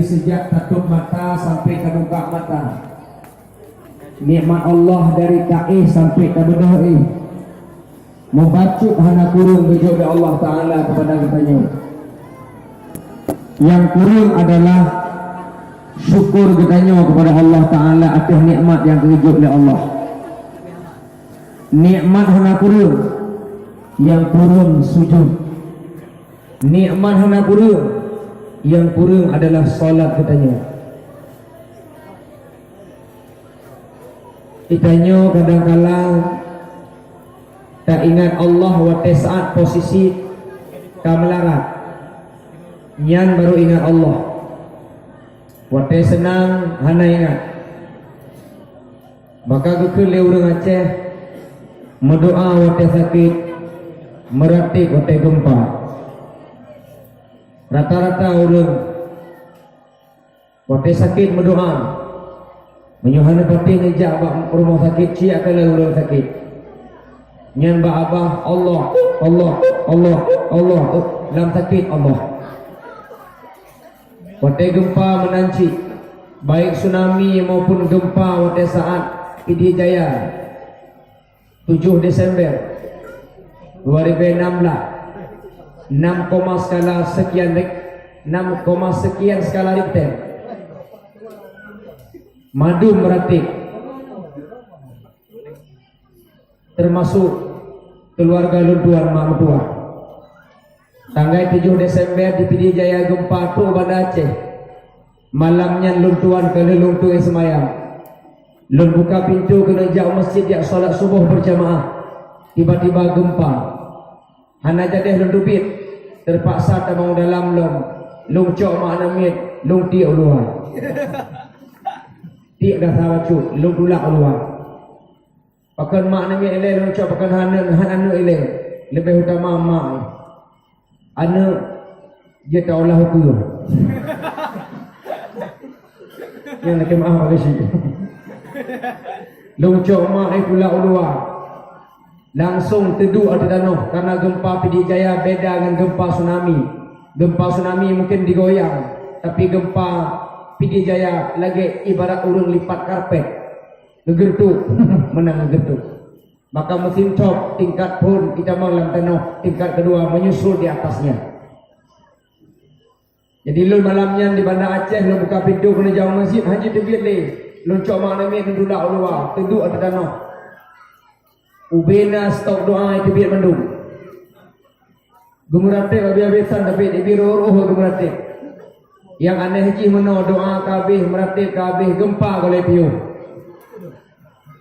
sejak tutup mata sampai ke buka mata. Nikmat Allah dari kaih sampai ke bedoi. Membacut hana kurung bejo oleh Allah Ta'ala kepada katanya. Yang kurung adalah syukur katanya kepada Allah Ta'ala atas nikmat yang kerja oleh Allah. Nikmat hana kurung, yang kurung sujud. Nikmat hana kurung, yang kurung adalah solat katanya. Kitanya kadang-kadang tak ingat Allah waktu saat posisi kamelarat, nyan baru ingat Allah. Waktu senang hana ingat. Maka kekele orang Aceh berdoa waktu sakit, meratik waktu gempa. Rata-rata orang waktu sakit berdoa, menyuhana pati ngejak rumah sakit cia kalau orang sakit. Nyan ba abah Allah, Allah, Allah, Allah, dalam sakit Allah. Waktu gempa menanci, baik tsunami maupun gempa waktu saat Pidi Jaya 7 Desember 2016, 6, sekian skala Richter. Madu meratik, termasuk keluarga luntuan mak mertua. Tanggal 7 Desember di Pidi Jaya gempa tu Banda Aceh. Malamnya luntuan kena luntuh semayang. Lun buka pintu kena jauh masjid yang solat subuh berjamaah. Tiba-tiba gempa. Hana jadeh lun dubit. Terpaksa tak mau dalam lung cok mak namit, lung tiak luar. Tiak dah sahabat cuk, lung dulak luar. Pakan mak namit eleh lung cok pakan hana eleh. Lebih utama mak. Anak dia tak olah hukum. Yang nak maaf kasih. Longcok mak pula luar. Langsung teduh ada danau karena gempa Pidi Jaya beda dengan gempa tsunami. Gempa tsunami mungkin digoyang, tapi gempa Pidi Jaya lagi ibarat urang lipat karpet. Gegertuk, menang gegertuk. Maka mesin top tingkat pun kita malam tanah tingkat kedua menyusul di atasnya. Jadi lun malamnya di Banda Aceh lun buka pintu kena jauh masjid haji tebit le. Lun cok mak nami duduk luar, teduk atas tanah. Ubena stok doa tebit mendung. Gemurate habis-habisan tapi di biru roh gemurate. Yang aneh haji meno doa kabeh merate kabeh gempa oleh piu.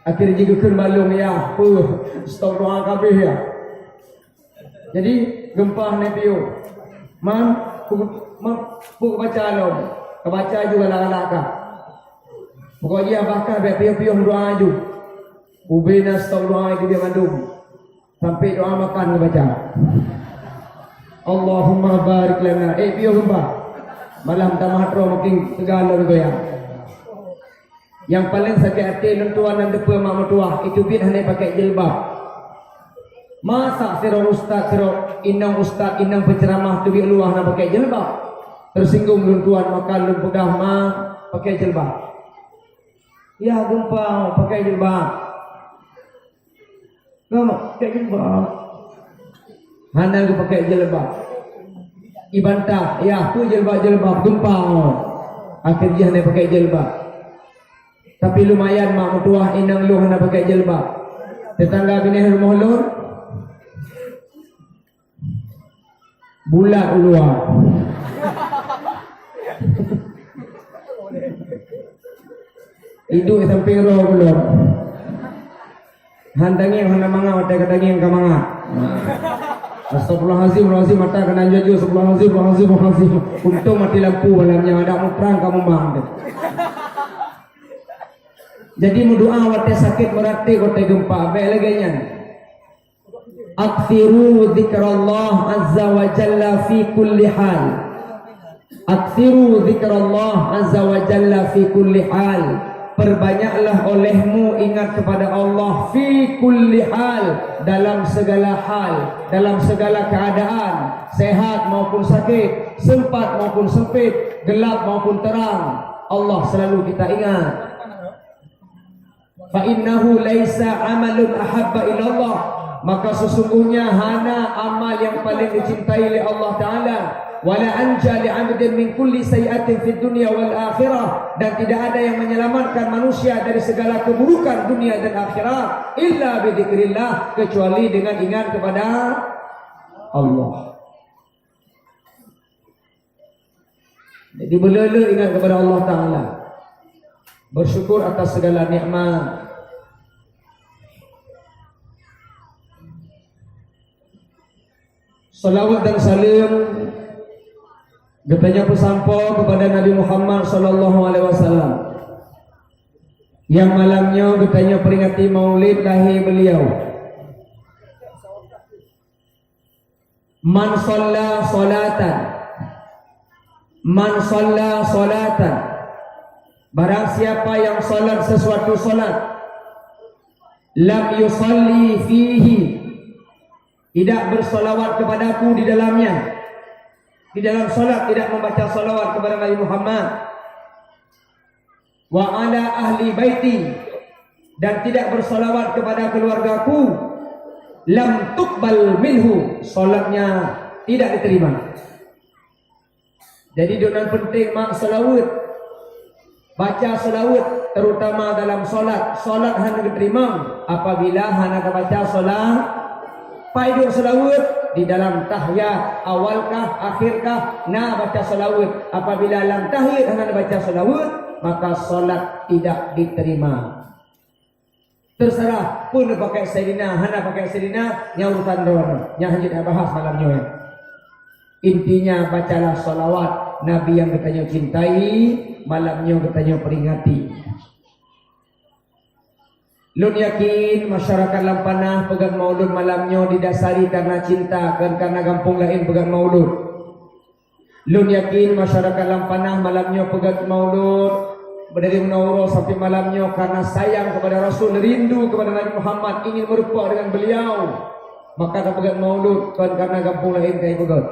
Akhirnya juga balung ya, stok doa kabeh ya. Jadi gempa nepio, puk baca alom, kebaca juga laka-laka. Pokoknya bahkan piu-piu doa ju. Ubena stok doa itu dia mandum, sampai doa makan kebaca. Allahumma barik lana. Piu gempa, malam tamat roh makin tegalo goyang. Yang paling sakit hati lentuan dan depa mak mertua itu bin hanya pakai jilbab. Masa siro ustaz siro inang ustaz inang penceramah tu bi luah nak pakai jilbab. Tersinggung lentuan makan lun pegang mak pakai jilbab. Ya gempa pakai jilbab. Kamu pakai jilbab. Handal ke pakai jilbab. Ibantah ya tu jilbab gempa. Akhirnya hanya pakai jilbab. Tapi lumayan mak mertua inang lu hendak pakai jilbab. Tetangga bini rumah lu bulat luar. Hidup samping roh belum. Handangi yang hendak mangga, mata kadangi yang kamanga. Astagfirullahalazim, mata kena jaju. Astagfirullahalazim. Untung mati lampu malamnya ada mau perang kamu bang. Jadi berdoa waktu sakit berarti waktu gempa. Baik lagi nya. Aktsiru zikrullah azza wa jalla fi kulli hal. Aktsiru zikrullah azza wa jalla fi kulli hal. Perbanyaklah olehmu ingat kepada Allah fi kulli hal, dalam segala hal, dalam segala keadaan, sehat maupun sakit, sempat maupun sempit. gelap maupun terang, Allah selalu kita ingat. Fa innahu laisa amalun ahabba ilallah, maka sesungguhnya hana amal yang paling dicintai oleh Allah Ta'ala. Wala anja li'abdin min kulli sayi'atin fid dunya wal akhirah, dan tidak ada yang menyelamatkan manusia dari segala keburukan dunia dan akhirat illa bidzikrillah, kecuali dengan ingat kepada Allah. Jadi benar-benar ingat kepada Allah Ta'ala, bersyukur atas segala nikmat. Salawat dan salam katanya pesampo kepada Nabi Muhammad sallallahu alaihi wasallam yang malamnya katanya peringati maulid lahir beliau. Man shalla salatan, barang siapa yang salat sesuatu salat, lam yusalli fihi, tidak bersolawat kepadaku di dalamnya, di dalam solat tidak membaca solawat kepada Nabi Muhammad, wa ala ahli baiti, dan tidak bersolawat kepada keluargaku, lam tuqbal minhu, solatnya tidak diterima. Jadi donan penting mak selawat, baca selawat terutama dalam solat. Solat hanya diterima apabila hanya baca solat. Paidu selawat di dalam tahiyat, awalkah, akhirkah, baca selawat. Apabila dalam tahiyat hanya baca selawat, maka solat tidak diterima. Terserah pun pakai Sayyidina, hanya pakai Sayyidina, nyaurutan doang, yang hanya bahas malamnya. Intinya bacalah selawat Nabi yang katanya cintai, malamnya katanya peringati. Lun yakin masyarakat Lampanah pegang maulud malamnya didasari karena cinta, dan karena kampung lain pegang maulud. Lun yakin masyarakat Lampanah malamnya pegang maulud dari Menauro sampai malamnya karena sayang kepada Rasul, rindu kepada Nabi Muhammad, ingin merupa dengan beliau. Maka tak pegang maulud, dan karena kampung lain kayak pegang.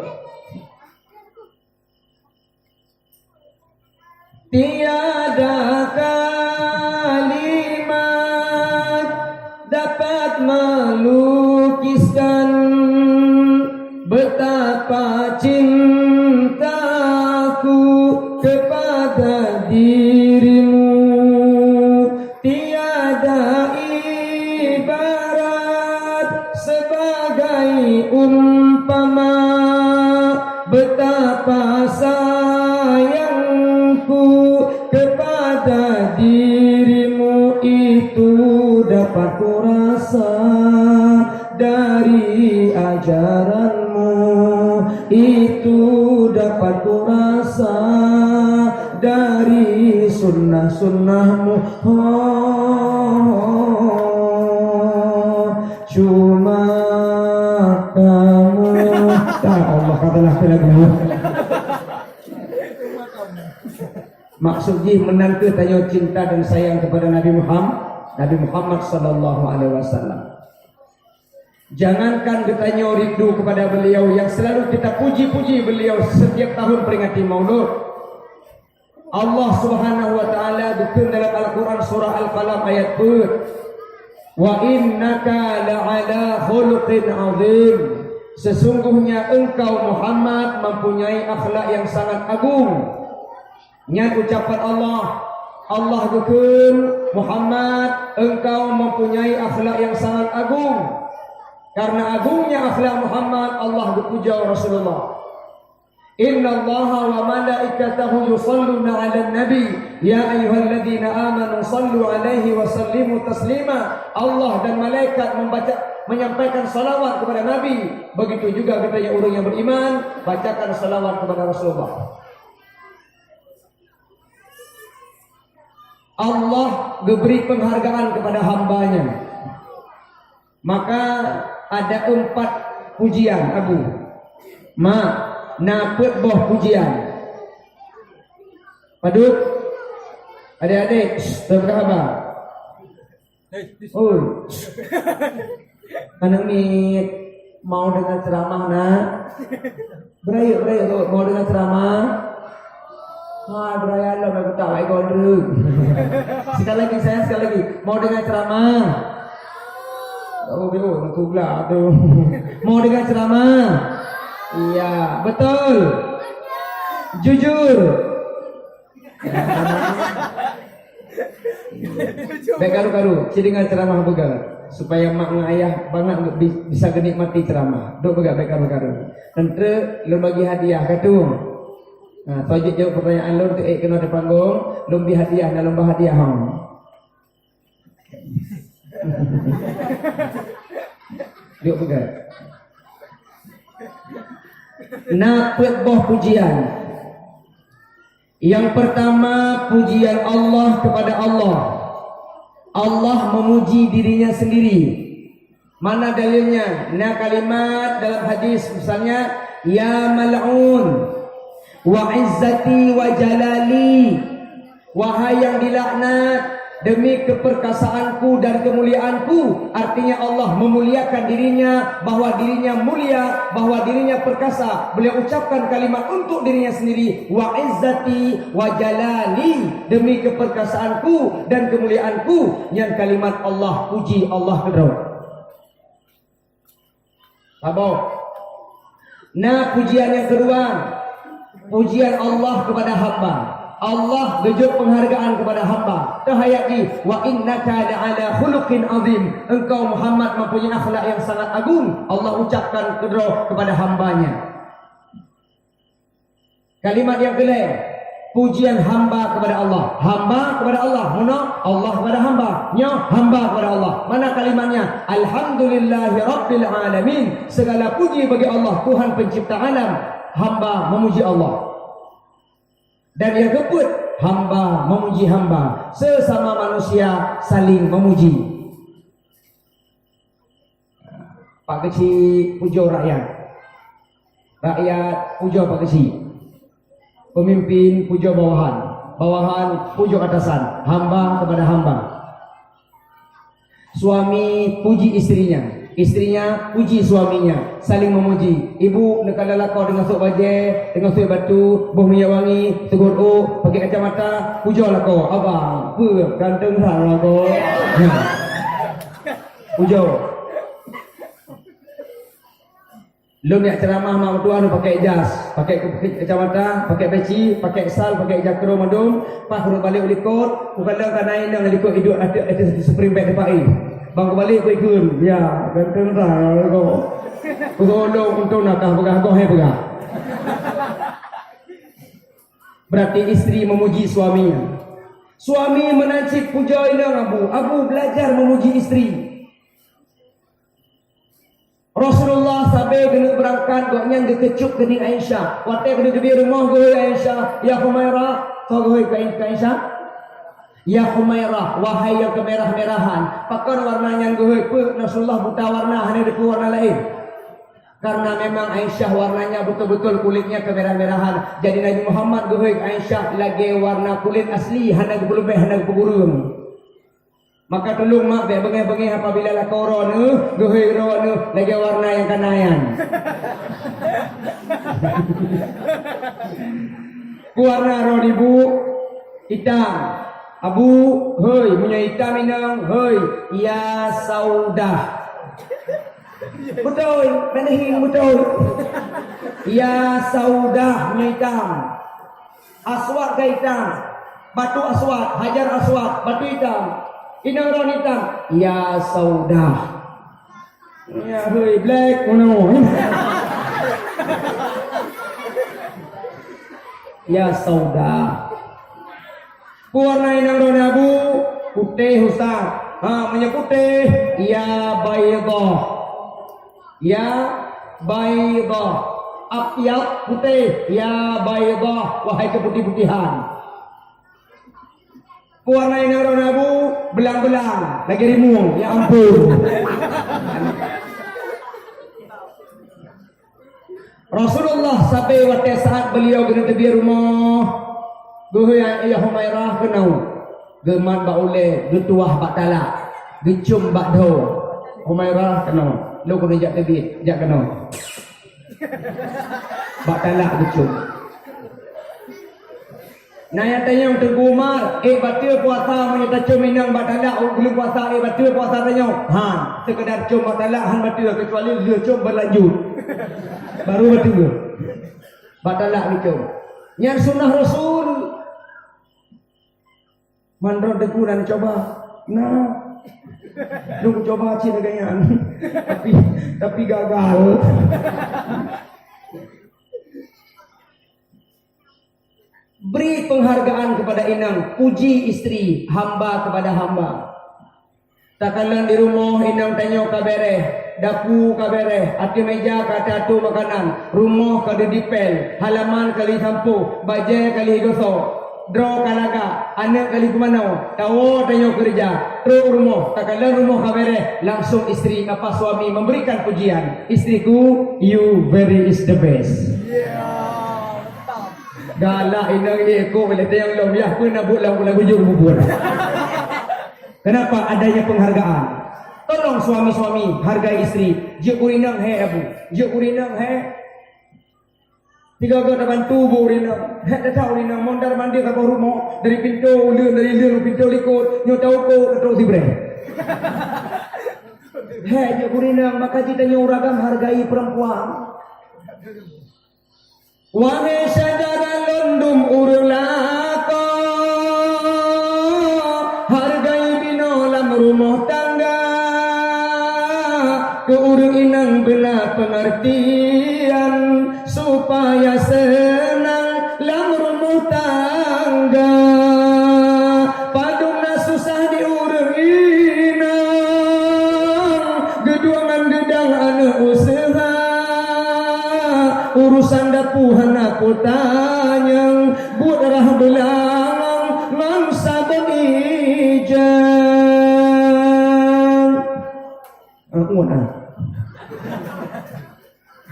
Tiada kalimat dapat melukiskan betapa cintaku kepada dirimu. Tiada ibarat sebagai umpama betapa kepada dirimu, itu dapat kurasa dari ajaranmu, itu dapat kurasa dari sunnah-sunnahmu. Cuma kamu, Allah katalah lagu. Maksudnya menantu tanya cinta dan sayang kepada Nabi Muhammad sallallahu alaihi wasallam. Jangankan kita rindu kepada beliau yang selalu kita puji-puji beliau setiap tahun peringati Maulud. Allah Subhanahu wa taala dukun dalam Al-Qur'an surah Al-Qalam ayat 4. Wa innaka la'ala khuluqin 'azim. Sesungguhnya engkau Muhammad mempunyai akhlak yang sangat agung. Nyat ucapan Allah dukun Muhammad, engkau mempunyai akhlak yang sangat agung. Karena agungnya akhlak Muhammad, Allah berpuja Rasulullah. Inna Allaha wa malaikatahu yusalluna 'alan nabi ya ayyuhalladzina amanu sallu 'alaihi wa sallimu taslima. Allah dan malaikat menyampaikan salawat kepada Nabi. Begitu juga katanya orang yang beriman, bacakan salawat kepada Rasulullah. Allah diberi penghargaan kepada hambanya. Maka ada 4 pujian Abu. Napet boh pujian. Padut. Adik-adik, berapa? Oh. Anak ni mau dengan ceramah nak. Berayu mau dengan ceramah. Ha, beraya Allah aku tak baik gondrung. Sekali lagi saya, sekali lagi. Mau dengar ceramah? Oh, aku pula tu. Mau dengar ceramah? Iya, betul. Jujur. Baik karu-karu, si dengar ceramah begal supaya mak dengan ayah banget bisa menikmati ceramah. Duk begal baik karu-karu. Tentu lu bagi hadiah katung. Nah, tolong jawab pertanyaan lu tu kena di panggung, lumbi hadiah dan lomba hadiah hang. Duk begal. Nak boh pujian. Yang pertama pujian Allah kepada Allah. Allah memuji dirinya sendiri. Mana dalilnya? Nah kalimat dalam hadis misalnya ya mal'un wa izzati wa jalali, wahai yang dilaknat demi keperkasaanku dan kemuliaanku. Artinya Allah memuliakan dirinya, bahwa dirinya mulia, bahwa dirinya perkasa. Beliau ucapkan kalimat untuk dirinya sendiri, wa izzati wa jalali, demi keperkasaanku dan kemuliaanku. Yang kalimat Allah, puji Allah kedua. Apa? Nah pujian yang kedua, pujian Allah kepada hamba. Allah gejut penghargaan kepada hamba. Tahayati wa innaka la'ala khuluqin azim. Engkau Muhammad mempunyai akhlak yang sangat agung. Allah ucapkan kepada hambanya. Kalimat yang kelima, pujian hamba kepada Allah. Hamba kepada Allah. Mana? Allah kepada hamba. Nya hamba kepada Allah. Mana kalimatnya? Alhamdulillahi rabbil alamin. Segala puji bagi Allah, Tuhan pencipta alam. Hamba memuji Allah. Dan yang keempat, hamba memuji hamba. Sesama manusia saling memuji. Pak Kecil puja rakyat. Rakyat puja Pak Kecil. Pemimpin puja bawahan. Bawahan puja atasan. Hamba kepada hamba. Suami puji istrinya. Istrinya puji suaminya, saling memuji. Ibu nak lalakau dengan sok baje, dengan sok batu, buh minyak wangi, tegur o, pakai kacamata, pujalah kau. Abang, ganteng sangat kau. Puja. Lu nak ceramah mak tuan pakai jas, pakai kacamata, pakai peci, pakai sal, pakai jakro madum, pas urut balik ulikot, bukan dah kanain dengan ulikot hidup ada spring bag depan ini. Bang kembali aku ikut. Ya, ganteng sangat kau. Kau tolong untuk nakah pegah kau pegah. Berarti istri memuji suaminya. Suami menancip puja inang Abu. Abu belajar memuji istri. Rasulullah sampai kena berangkat goknya dikecuk kening Aisyah. Waktu kena di rumah gue Aisyah, ya Humairah, kau gue ke Aisyah. Ya Humairah, wahai yang kemerah-merahan. Pakai warnanya gue Rasulullah buta warna, hanya ada warna lain. Karena memang Aisyah warnanya betul-betul kulitnya kemerah-merahan. Jadi Nabi Muhammad gue Aisyah lagi warna kulit asli, hanya lebih hanya keburung. Maka tolong mak bengeh-bengeh apabila lah korona, gue korona lagi warna yang kanayan. Warna roh ibu hitam. Abu, hoi, punya hitam inang, hoi, ya saudah. Betul, pening betul. Ya saudah punya hitam. Aswad ke hitam. Batu aswad, hajar aswad, batu hitam. Inang ron hitam. Ya saudah. Ya hoi, black, mono. Ya saudah. Warna inang ron Abu putih Ustaz. Punya putih. Ya baydah. Ya baydah. Abyad putih. Ya baydah. Wahai keputih-putihan. Warna inang ron Abu belang-belang. Lagi rimu. Ya ampun. Rasulullah sampai waktu saat beliau kena tebi rumah. Gue ya Humairah kenau. Geman bak oleh, getuah bak talak, gecum bak do. Humairah kenau. Lu kena jak tebi, jak kenau. Bak talak gecum. Naya tanya Tengku Umar, batil puasa menyata cum minang batala, belum puasa batil puasa tanya. Sekedar cum batala han batil kecuali dia cum berlanjut. Baru batil. Batala ni cum. Yang sunnah Rasul. Mandro Tengku dan coba. Nah. Lu coba cina ganyan. tapi gagal. Beri penghargaan kepada inang, puji istri hamba kepada hamba. Takalan di rumah inang tanya kabereh, dapu kabereh, ati meja kata atu makanan, rumah kali dipel, halaman kali sampu, bajai kali gosok, draw kalaga, anak kali kumano, tahu tanya kerja, terus rumah, takalan rumah kabereh, langsung istri apa suami memberikan pujian. Istriku, you very is the best. Galak inang ni ekor boleh tayang long ya pun nak buat lagu jom bubur. Kenapa adanya penghargaan? Tolong suami-suami hargai istri. Je urinang he abu. Je urinang he. Tiga orang bantu bu urinang. He dah urinang mondar mandir ke bawah rumah dari pintu dari pintu likut nyo tahu ko ke terus dibre. He je urinang maka kita nyo ragam hargai perempuan. Wahai saudara lundum urang lako, hargai binolam rumah tangga, ke urang inang bela pengertian, supaya senang lam rumah tangga. Padungna susah di urang inang, geduangan gedang anak usaha. Urusan dapuhan aku tanya, buat arah belang mangsa benijang.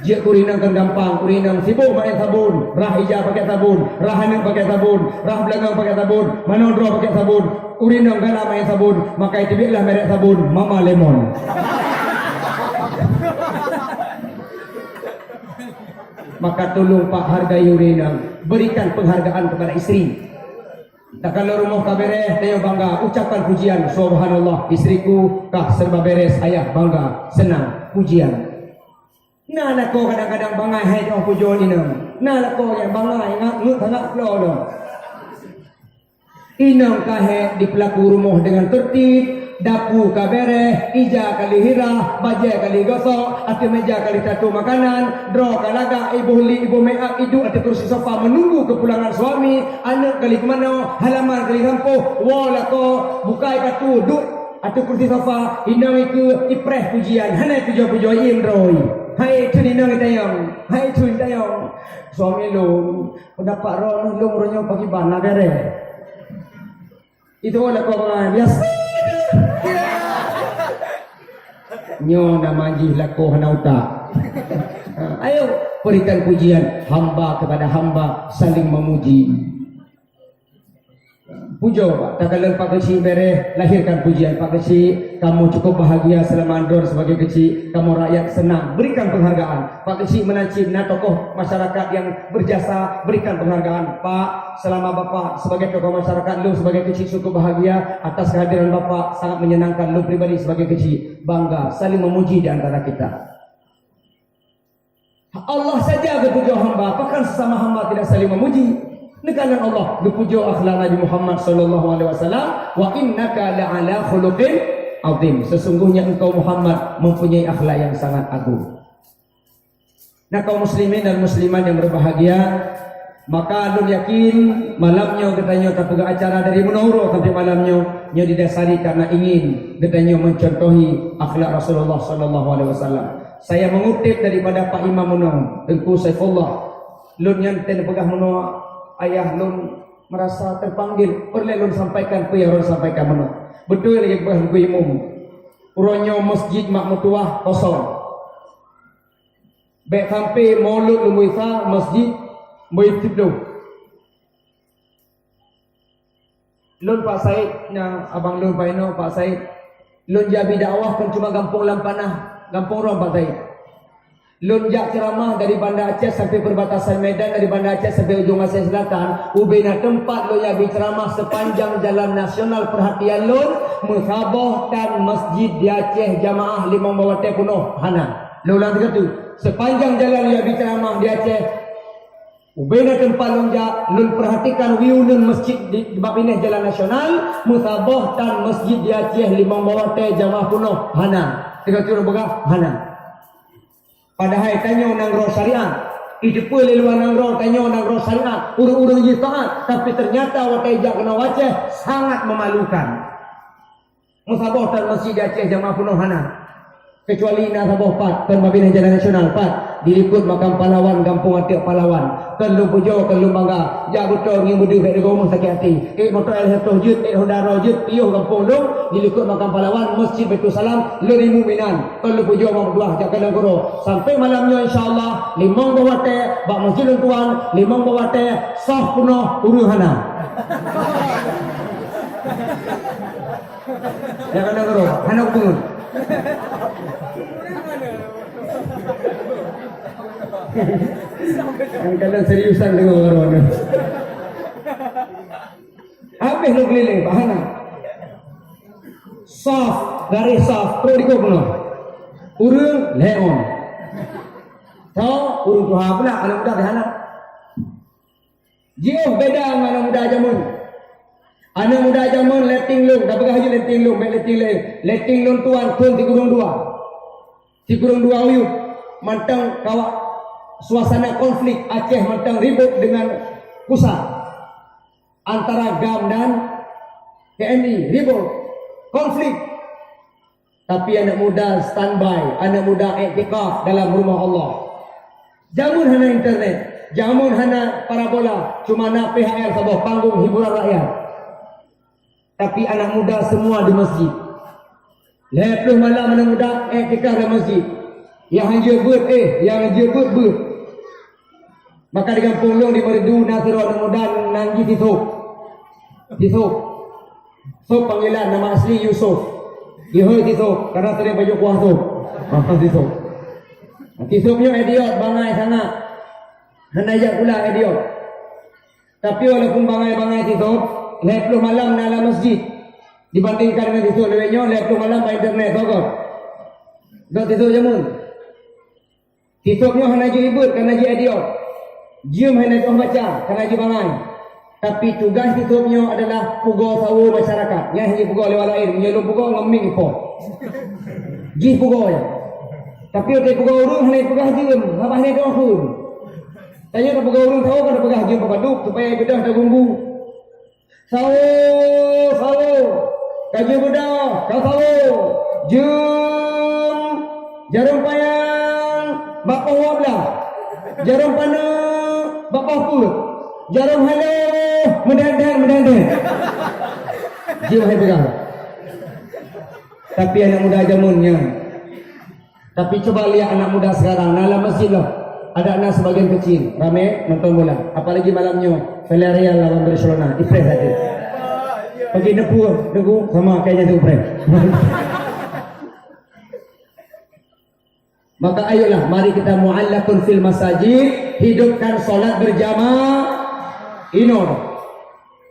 Dia kurinang kan gampang, kurinang sibuk pakai sabun, rah hijau pakai sabun, rah hanik pakai sabun, rah belakang pakai sabun, manodro pakai sabun, kurinang galah pakai sabun, maka itu biarlah merek sabun Mama Lemon. Maka tolong Pak hargai urinang, berikan penghargaan kepada istri. Tak kalau rumah tak beres, saya bangga ucapkan pujian. Subhanallah, istriku kah serba beres, ayah bangga, senang, pujian. Nah nak kau kadang-kadang bangai hai jauh pujian ini. Nah nak kau yang bangai ngak sangat keluar dah. Inang kahe di pelaku rumah dengan tertib. Dapu kabere, ija kali hira, bajai kali gosok, ati meja kali tatu makanan, draw kalaga, ibu huli, ibu make-up, idu ati kursi sofa menunggu kepulangan suami, anak kali kemana, halaman kali kampuh, wall ako, bukai katu, duk ati kursi sofa, inang iku ipreh pujian, hanai pujo-pujo imroi. Hai tu inang itayang, hai tu itayang. Suami lu, dapat roh lu ronyo pagi bana bere. Itu wala ko mga biasa. Nyo namaji lako hanauta. Ayo berikan pujian hamba kepada hamba, saling memuji. Pujo Pak, tak kalau Pak Kecik bereh lahirkan pujian. Pak Kecik, kamu cukup bahagia selama andor sebagai kecik, kamu rakyat senang, berikan penghargaan. Pak Kecik menancip tokoh masyarakat yang berjasa, berikan penghargaan. Pak, selama Bapak sebagai tokoh masyarakat, lu sebagai kecik cukup bahagia atas kehadiran Bapak, sangat menyenangkan. Lu pribadi sebagai kecik bangga, saling memuji di antara kita. Allah saja berpuji hamba, apakah sesama hamba tidak saling memuji? Nekalan Allah dipuji akhlak Nabi Muhammad sallallahu alaihi wasallam, wa innaka la'ala khuluqin azim. Sesungguhnya engkau Muhammad mempunyai akhlak yang sangat agung. Nah, kaum muslimin dan muslimat yang berbahagia, maka alun yakin malamnya katanya terpegak acara dari menahuro sampai malamnya nya didasari karena ingin katanya mencontohi akhlak Rasulullah sallallahu alaihi wasallam. Saya mengutip daripada Pak Imam Munawar Tengku Saifullah, lun yang ten pegah menua ayah lun merasa terpanggil, perlu lun sampaikan pe yang lun sampaikan mana. Betul lagi bah ku imum. Uronyo masjid mak mutuah kosong. Baik sampai maulud lumuisa masjid muitibdu. Lun Pak Said yang abang lun Pak Ino, Pak Said lun jabi dakwah kan cuma gampung Lampanah, gampung rom Pak Said. Lonjak ceramah dari Banda Aceh sampai perbatasan Medan, dari Banda Aceh sampai ujung Aceh Selatan. Ubina tempat lo yang berceramah sepanjang jalan nasional perhatian lon, musabah dan masjid di Aceh jamaah limang bawate penuh hana. Lo ulang tiga tu. Sepanjang jalan yang berceramah di Aceh, ubina tempat lonjak, lon perhatikan wiunun masjid di bab ini jalan nasional, musabah dan masjid di Aceh limang bawate jamaah penuh hana. Tiga tu berapa hana. Padahal tanya nang roh syariat, itu pun leluan nang roh tanya nang roh syariat, urung-urung je taat, tapi ternyata watai jak kena Aceh sangat memalukan. Musabah dan masjid di Aceh jamaah penuh hana. Kecuali nasabah Pat, dan Mabinah Jalan Nasional Pat, diliput makam pahlawan, kampung Atik pahlawan. Kelum pujo, kelum bangga, jak betul yang budi baik gomo sakit hati. Motor El Jut, Honda Rojut, piuh kampung dong, diliput makam pahlawan, Masjid Baitul Salam, Luri Muminan. Kelum pujo Muhammad jak kadang guru. Sampai malamnya insyaallah limang bawate, bak masjid tuan, limang bawate, sah penuh uruhana. Ya kadang guru, hana pun. Kadang seriusan dengan orang-orang. Habis lu keliling bahana. Saf, garis saf, terus dikopno. Urung leon. Tahu urung tuha pula anak muda bahana. Jauh beda dengan anak muda zaman. Anak muda zaman letting lung, dah pegah haji letting lung, letting lung tuan ti kurung dua. Ti kurung dua uyup. Mantang kawak suasana konflik Aceh mantang ribut dengan pusat antara GAM dan TNI, ribut konflik, tapi anak muda standby, anak muda iktikaf dalam rumah Allah. Jamun hana internet, jamun hana parabola, cuma nak PHR sebuah panggung hiburan rakyat, tapi anak muda semua di masjid. 20 malam anak muda iktikaf di masjid. Yang hanya but. Maka di kampung long di Merdu Nasir anak muda nanggi Tisop. Sop panggilan nama asli Yusuf. Ihoi Tisop karena sering baju kuah tu. Tisop. Tisopnya idiot bangai sangat. Hanajak pula idiot. Tapi walaupun bangai Tisop, 20 malam dalam masjid dibandingkan dengan Tisop lebihnya 20 malam pada internet kok. Dok Tisop jamun. Tisopnya hanya ribut kerana dia idiot. Jom hanya tuan baca kerana dia bangai. Tapi tugas tisopnya adalah pugau sawu masyarakat. Yang hanya pugau lewat air. Menyelum pugau ngeming ipok. Jih pugau ya. Tapi ada pugau urung hanya pegah jom. Apa hanya tuan pun. Tanya tak pugau urung tahu kan pegah jom papaduk supaya bedah dah gunggu. Sawu. Kaji bedah. Kau sawu. Jom. Jarum payang. Bapa wablah. Jarum pana bapa pun. Jarum halo mendadan. Jiwa hai pegang. Tapi anak muda zamannya. Tapi coba lihat anak muda sekarang dalam masjid lah. Ada anak sebagian kecil ramai nonton bola. Apalagi malamnya Villarreal lawan Barcelona. Dipres aja. Pergi nepu sama kayaknya tu pres. Maka ayolah mari kita mu'allakun fil masajid, hidupkan solat berjamaah.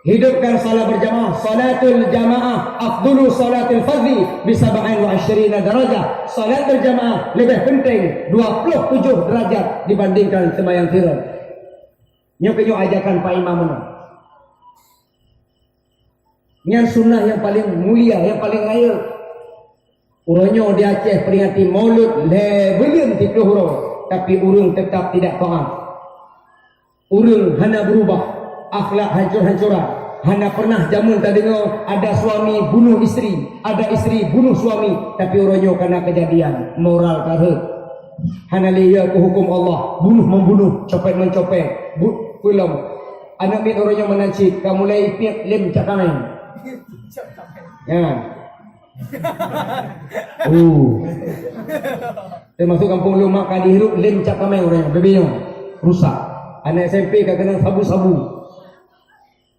Hidupkan solat berjamaah. Salatul jamaah afdulu salatul fardhi bi 27 darajah. Solat berjamaah lebih penting 27 derajat dibandingkan sembahyang fardhu. Nyo ajakan Pak Imam mana? Yang sunnah yang paling mulia, yang paling raya. Urangnya di Aceh peringati maulud lebelin 30 huruf, tapi urang tetap tidak taat. Urang hana berubah, akhlak hancur-hancuran. Hana pernah jamun tak dengar ada suami bunuh isteri, ada isteri bunuh suami, tapi urangnya kena kejadian moral karut. Hana liya ke hukum Allah, bunuh membunuh, copet mencopet, pulang. Anak mit urangnya menancik, kamu mulai ipit lem cak kamai. Ya. Termasuk kampung Lumak kali hirup lem cap kamai orangnya bebenya rusak. Anak SMP kan kena sabu-sabu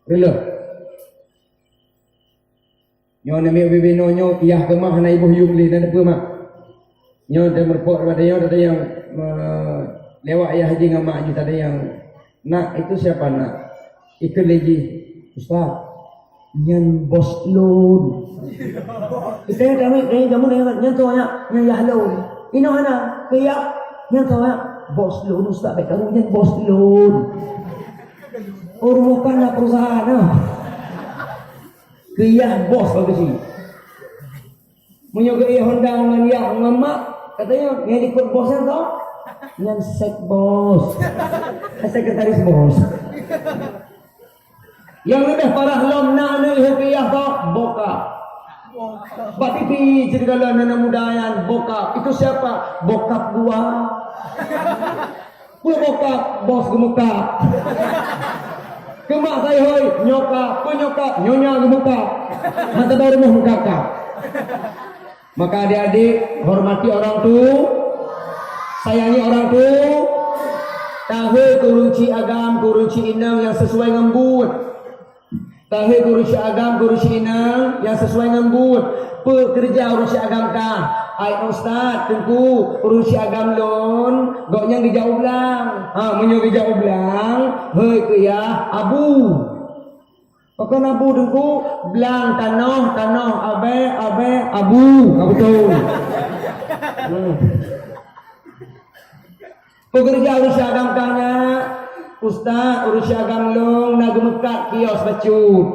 rela nyo na mi bebeno nyo tiyah kemah na ibu yung li na apa mak Nyo ada merpok pada nyo ada yang lewat ayah haji dengan mak ada yang nak itu siapa nak? Ikut lagi. Ustaz, nyan bos loan. Saya kami kamu nyan tu nya ya loan. Ino ana kaya nyan tu bos loan Ustaz baik kamu nyan bos loan. Urukan perusahaan kaya bos bagus sih. Menyogai Honda dengan yang ngamak katanya yang ikut bosnya tau yang sek bos sekretaris bos yang lebih parah lom nak hukiyah tau bokap Batipi jadi kalau anak muda yang bokap itu siapa? Bokap gua bokap bos gemukap kemak saya hoi nyokap penyokap nyonya gemukap mata baru mau kakak. Maka adik-adik hormati orang tua, sayangi orang tua, tahu kuruci agam, kuruci inang yang sesuai dengan but. Tahu kuruci agam, kuruci inang yang sesuai dengan but. Pekerja urusi agam kah? Ai ustaz, tengku urusi agam lon, goknya dijauh belang. Menyo dijauh belang, hei ke ya abu. Pokok nabu dengku belang tanah abe abu betul. Pekerja urus agam tanya ustaz urus agam long nak gemekat kios bacut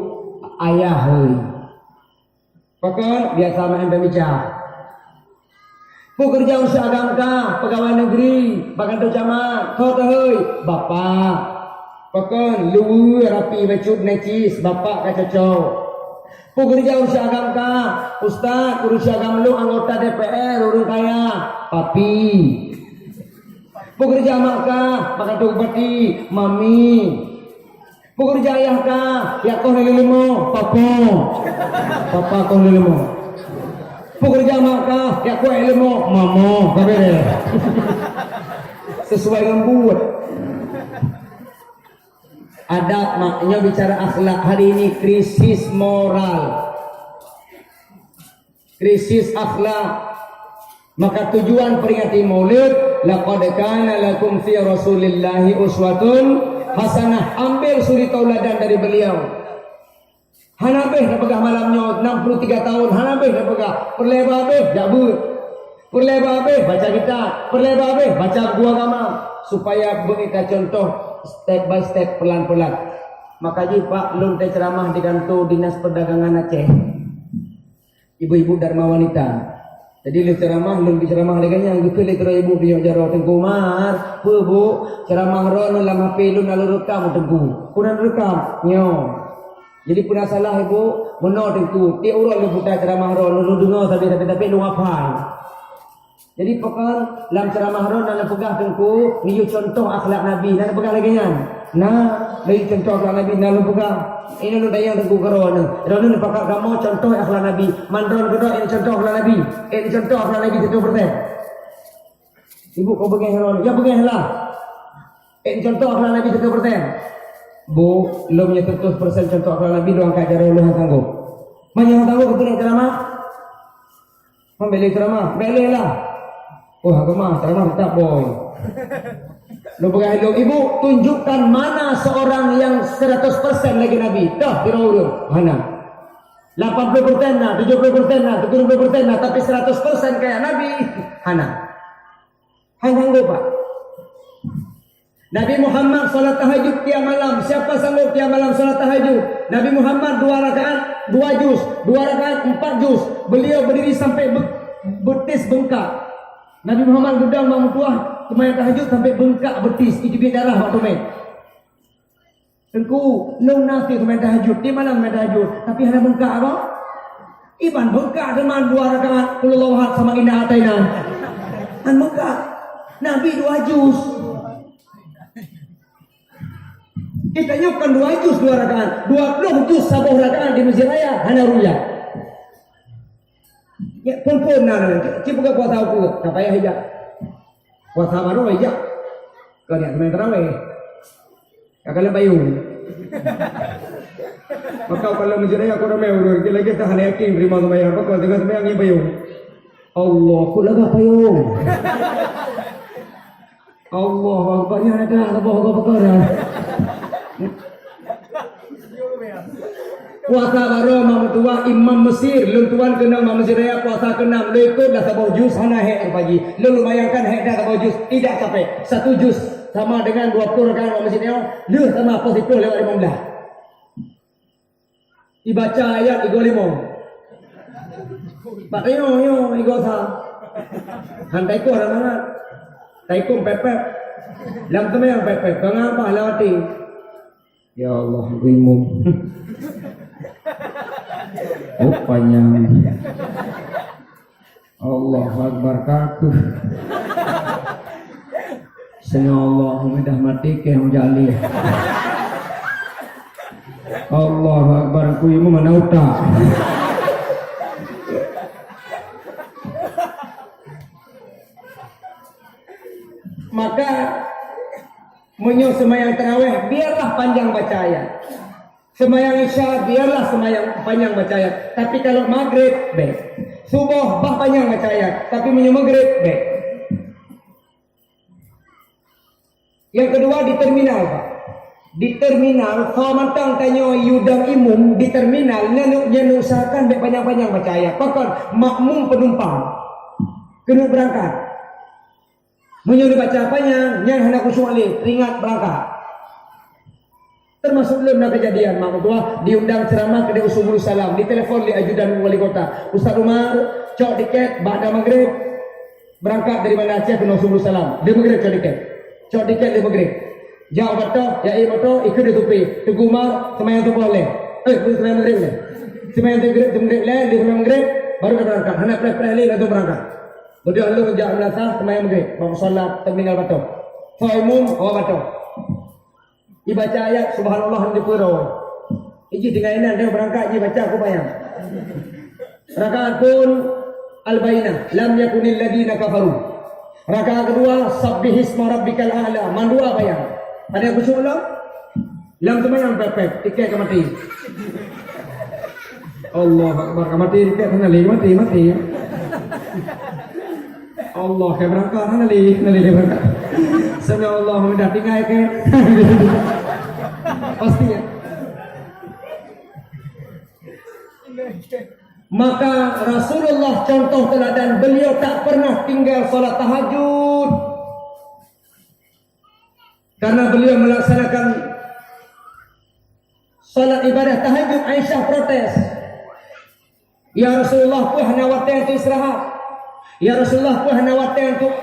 ayah hei. Pokok biasa main pembicara. Pekerja urus agam kah pegawai negeri bahkan tu camat kau hei bapak. Pakan lu rapi bacut necis bapak ka cocok. Pekerja urus agam ka, ustaz urus agam lu anggota DPR urus kaya, papi. Pekerja mak ka, pakai tu bupati, mami. Pekerja ayah ka, ya kau lelemo, papa kau lelemo. Pekerja mak ka, ya kau lelemo, mamo, kabeh. Sesuai dengan buat. Adab maknya bicara akhlak hari ini krisis moral, krisis akhlak. Maka tujuan peringati Maulid, laqad kana lakum fi Rasulillahi uswatun hasanah. Ambil suri tauladan dari beliau. Hanabeh dah pegah malamnya 63 tahun. Hanabeh dah pegah. Perlebabeh jabut. Perlebabeh baca kitab. Perlebabeh baca gua agama supaya begitu contoh step by step pelan-pelan. Maka Pak lun teh ceramah di kantor Dinas Perdagangan Aceh. Ibu-ibu Dharma Wanita. Jadi lu ceramah lun ceramah leganya gitu le kira ibu punya jaro tengku mar. Bu ceramah ron dalam HP lun lalu rekam tengku. Kunan rekam nyo. Jadi pun salah ibu meno tengku. Ti urut lu putar ceramah ron lu dengar tapi lu hafal. Jadi pekan dalam ceramah ron dalam pegah tengku ni contoh akhlak Nabi. Nak pegah lagi kan? Nah, lagi contoh akhlak Nabi dalam pegah. Ini lu dayang tengku karon. Ron ni pakak kamu contoh akhlak Nabi. Mandron kedua ini contoh akhlak Nabi. Ini contoh akhlak Nabi 70%. Ibu kau begah ron. Ya begah lah. Ini contoh akhlak Nabi 70%. Bu, lu punya 100% contoh akhlak Nabi lu angkat cara lu tangguh. Mana yang tangguh ketua ceramah? Membeli ceramah, belilah. Oh, agama ceramah tak boy. Lu pegang ibu tunjukkan mana seorang yang 100% lagi Nabi. Dah dirau mana? 80% nah, 70% nah, 70% nah, tapi 100% kayak Nabi. Hana. Hang Pak. Nabi Muhammad salat tahajud tiap malam. Siapa sanggup tiap malam salat tahajud? Nabi Muhammad 2 rakaat 2 juz, 2 rakaat 4 juz. Beliau berdiri sampai betis bengkak. Nabi Muhammad gedang bangun tuah semayang tahajud sampai bengkak betis itu biar darah waktu main. Tengku long nanti semayang tahajud di malam semayang tahajud tapi hanya bengkak apa? Iban bengkak dengan 2 rakaat kululawat sama indah atainan. An bengkak Nabi 2 juz. Kita nyukkan 2 juz 2 rakaat 20 juz 10 rakaat di Masjid Raya hanya ruyah. Ya pun nak cip buka puasa aku tak payah hijab puasa baru hijab kau ni main terawih kakak bayung maka kalau menjadi aku ramai urut lagi tak hanya yakin terima sembahyang apa kau tengah sembahyang ni bayung Allah ku laga payung. Allah Akbarnya ada apa perkara. Puasa baru mam tua Imam Mesir, lun tuan kena Imam Mesir raya puasa ke-6 lu ikut dah sabah juz hana hek pagi. Lu bayangkan hek dah sabah juz tidak sampai 1 juz sama dengan 20 rakaat Imam Mesir ni. Lu sama apa situ lewat 15. Dibaca ayat 35. Pak yo igo sa. Han taiko orang mana? Taiko pepep. Lam tu yang pepep. Mengapa lawati? Ya Allah, guimum. Rupanya Allah Akbar kaku. Senya Allah mudah mati ke jali. Allah Akbar kuimu mana utak. Maka menyuruh semayang tarawih biarlah panjang baca ayat. Semayang isya biarlah semayang panjang baca ayat. Tapi kalau maghrib baik. Subuh bah panjang baca ayat. Tapi menyuruh maghrib baik. Yang kedua di terminal Pak. Di terminal kalau mantang tanya yudang imum di terminal nyanyi usahakan baik panjang-panjang baca ayat. Pakon makmum penumpang kena berangkat. Menyuruh baca apanya yang hendak khusyuk alih teringat berangkat. Termasuk dalam kejadian mak tua diundang ceramah ke Usubul Salam, ditelepon di ajudan wali kota. Ustaz Umar cok tiket ba'da maghrib berangkat dari mana Aceh ke Usubul Salam. Dia maghrib cok tiket dia maghrib. Jauh betul, ya betul ikut dia tupi. Tugu Umar semayang tu boleh. Semayang maghrib boleh. Semayang tu maghrib boleh, dia semayang maghrib baru dia berangkat. Hendak preh-preh leh lalu berangkat. Budi Allah kerja menasah semayang maghrib. Bawa solat terminal betul. Soimum betul. Dibaca ayat subhanallah handi pura. Iji dengan inan dia berangkat je baca aku bayang. Rakaat pun al-bainah lam yakunil ladina kafaru. Rakaat kedua sabbihisma rabbikal a'la. Mandua bayang. Ada khusyuk Allah? Lam semayang pepek tiket ke mati. Allah Akbar mati tiket sana lagi mati. Allah ke berangkat sana lagi berangkat. Senya Allah mudah tinggal ke. Pastinya. Maka Rasulullah contoh teladan beliau tak pernah tinggal salat tahajud. Karena beliau melaksanakan salat ibadah tahajud. Aisyah protes. Ya Rasulullah puh nawati untuk istirahat. Ya Rasulullah puh nawati untuk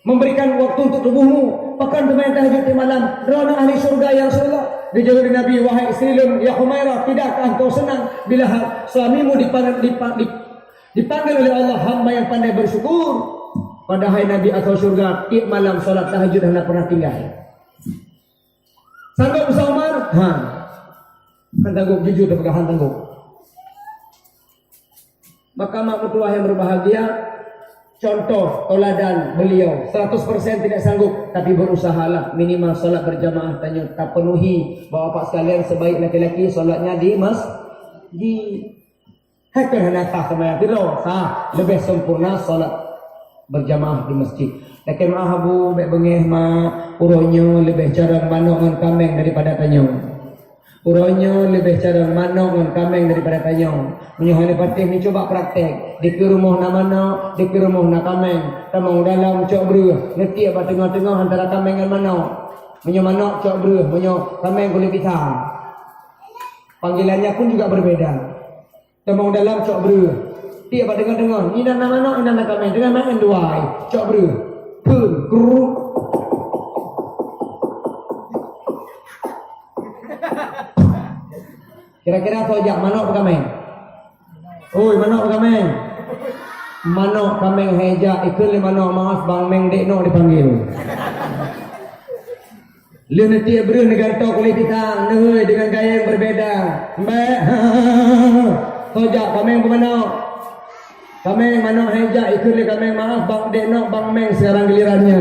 memberikan waktu untuk tubuhmu. Pakan bermain tahajud di malam. Rona ahli surga ya Rasulullah. Dijawab Nabi, wahai istri ya Humairah, tidakkah kau senang bila suamimu dipanggil oleh Allah hamba yang pandai bersyukur? Padahal Nabi atau surga tiap malam solat tahajud hendak pernah tinggal. Sanggup Musa Umar? Kan tanggup jujur dan pegahan tanggup. Maka mak mertua yang berbahagia, contoh teladan beliau 100% tidak sanggup tapi berusahalah minimal solat berjamaah tanya tak penuhi bapak sekalian sebaik laki-laki solatnya di masjid. Hakkan hendak sama yang sah lebih sempurna solat berjamaah di masjid. Lakin ahabu baik bengeh ma uronya lebih jarang manok dengan kameng daripada tanyong. Uronya lebih jarang manok dengan kameng daripada tanyong. Menyuhani patih ni coba praktek. Di ke rumah nak manok, di ke rumah nak kameng. Tamang dalam cok beruh. Nanti apa tengah-tengah antara kameng dan manok. Menyuh manok cok beruh, menyuh kameng kulit pisang. Panggilannya pun juga berbeda. Tamang dalam cok beruh. Dia apa tengah-tengah. Ini nak manok, ini nak kameng. Tengah main duai. Cok beruh. Pun, keruk. Kira-kira sojak manok ke kameng? Oi, manok ke kameng? Manok kameng heja ikut le manok maaf bang meng dekno dipanggil. Lu nanti beruh dengan tok kulit pisang, neuy dengan gaya yang berbeda. Mbak. Sojak kameng ke manok? Kameng manok heja ikut le kameng maaf bang dekno bang meng sekarang gilirannya.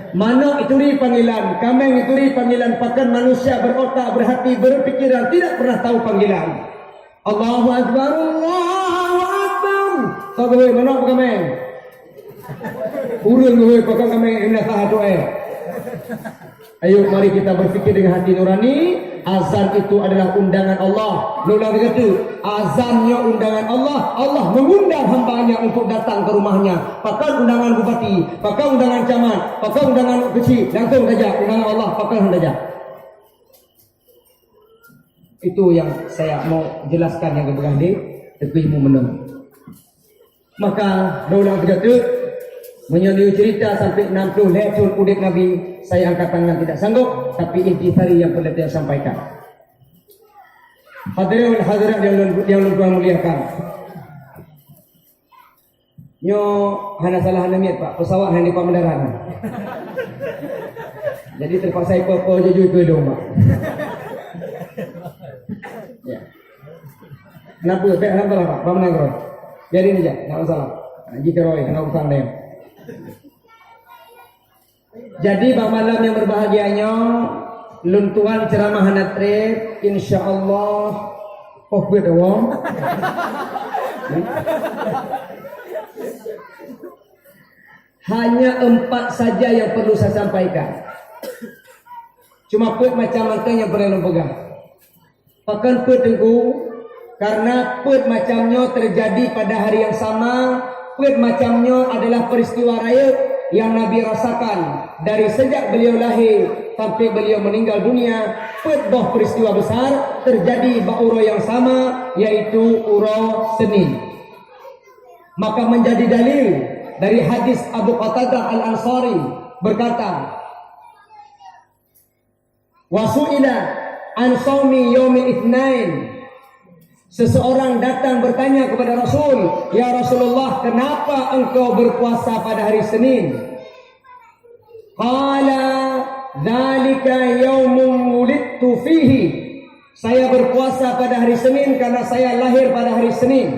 Manok itu panggilan, kameng itu panggilan. Pakan manusia berotak, berhati, berpikiran tidak pernah tahu panggilan. Allahu Akbar, Allahu Akbar. Kau gue mana pekamen? Urun gue pakai kami hendak sah Ayo mari kita berfikir dengan hati nurani. Azan itu adalah undangan Allah. Nulang kata azannya undangan Allah. Allah mengundang hambanya untuk datang ke rumahnya. Pakai undangan bupati, pakai undangan camat, pakai undangan kecil, langsung saja undangan Allah pakai saja. Itu yang saya mau jelaskan yang keberhadi lebihmu menang. Maka nulang kata menyeliu cerita sampai 60 lecur kudik Nabi, saya angkat tangan tidak sanggup, tapi intisari yang perlu saya sampaikan. Hadirin hadirat yang Tuhan muliakan. Nyo hana salah hana miat Pak, pesawat hana di Pamandaran. Jadi terpaksa ikut jujur ke dong Pak. Ya. Kenapa? Kenapa lah Pak? Pamandaran. Biarin aja, enggak masalah. Jika roy, kena urusan lain. Jadi malam yang berbahagianya luntuan ceramah hanatre insyaallah covid wong. Hanya 4 saja yang perlu saya sampaikan. Cuma put macam mana yang perlu pegang. Pakan put tengku karena put macamnya terjadi pada hari yang sama. Put macamnya adalah peristiwa raya yang Nabi rasakan dari sejak beliau lahir sampai beliau meninggal dunia. Put peristiwa besar terjadi ba'uro yang sama, yaitu uro Senin. Maka menjadi dalil dari hadis Abu Qatadah Al-Ansari berkata, wasu'ila an shaumi yaumil itsnain. Seseorang datang bertanya kepada Rasul, "Ya Rasulullah, kenapa engkau berpuasa pada hari Senin?" Qala, "Dzalika yaumun wulidtu fihi." Saya berpuasa pada hari Senin karena saya lahir pada hari Senin.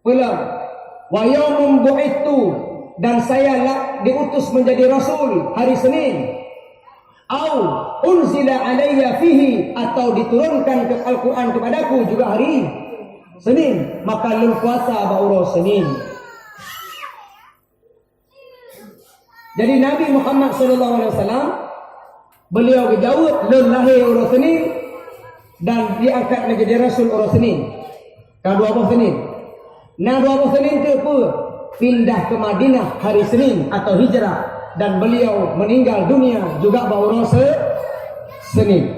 Ulang, "Wa yaumun bu'ittu." Dan saya diutus menjadi Rasul hari Senin. Au unzila alayya fihi, atau diturunkan ke Al-Quran kepadaku juga hari Senin. Maka lun puasa ba'uro Senin. Jadi Nabi Muhammad SAW beliau dijawab lun lahir uro Senin dan diangkat menjadi Rasul uro Senin. Kedua apa Senin? Nah dua apa Senin itu apa? Pindah ke Madinah hari Senin atau hijrah. Dan beliau meninggal dunia juga ba'uro Senin.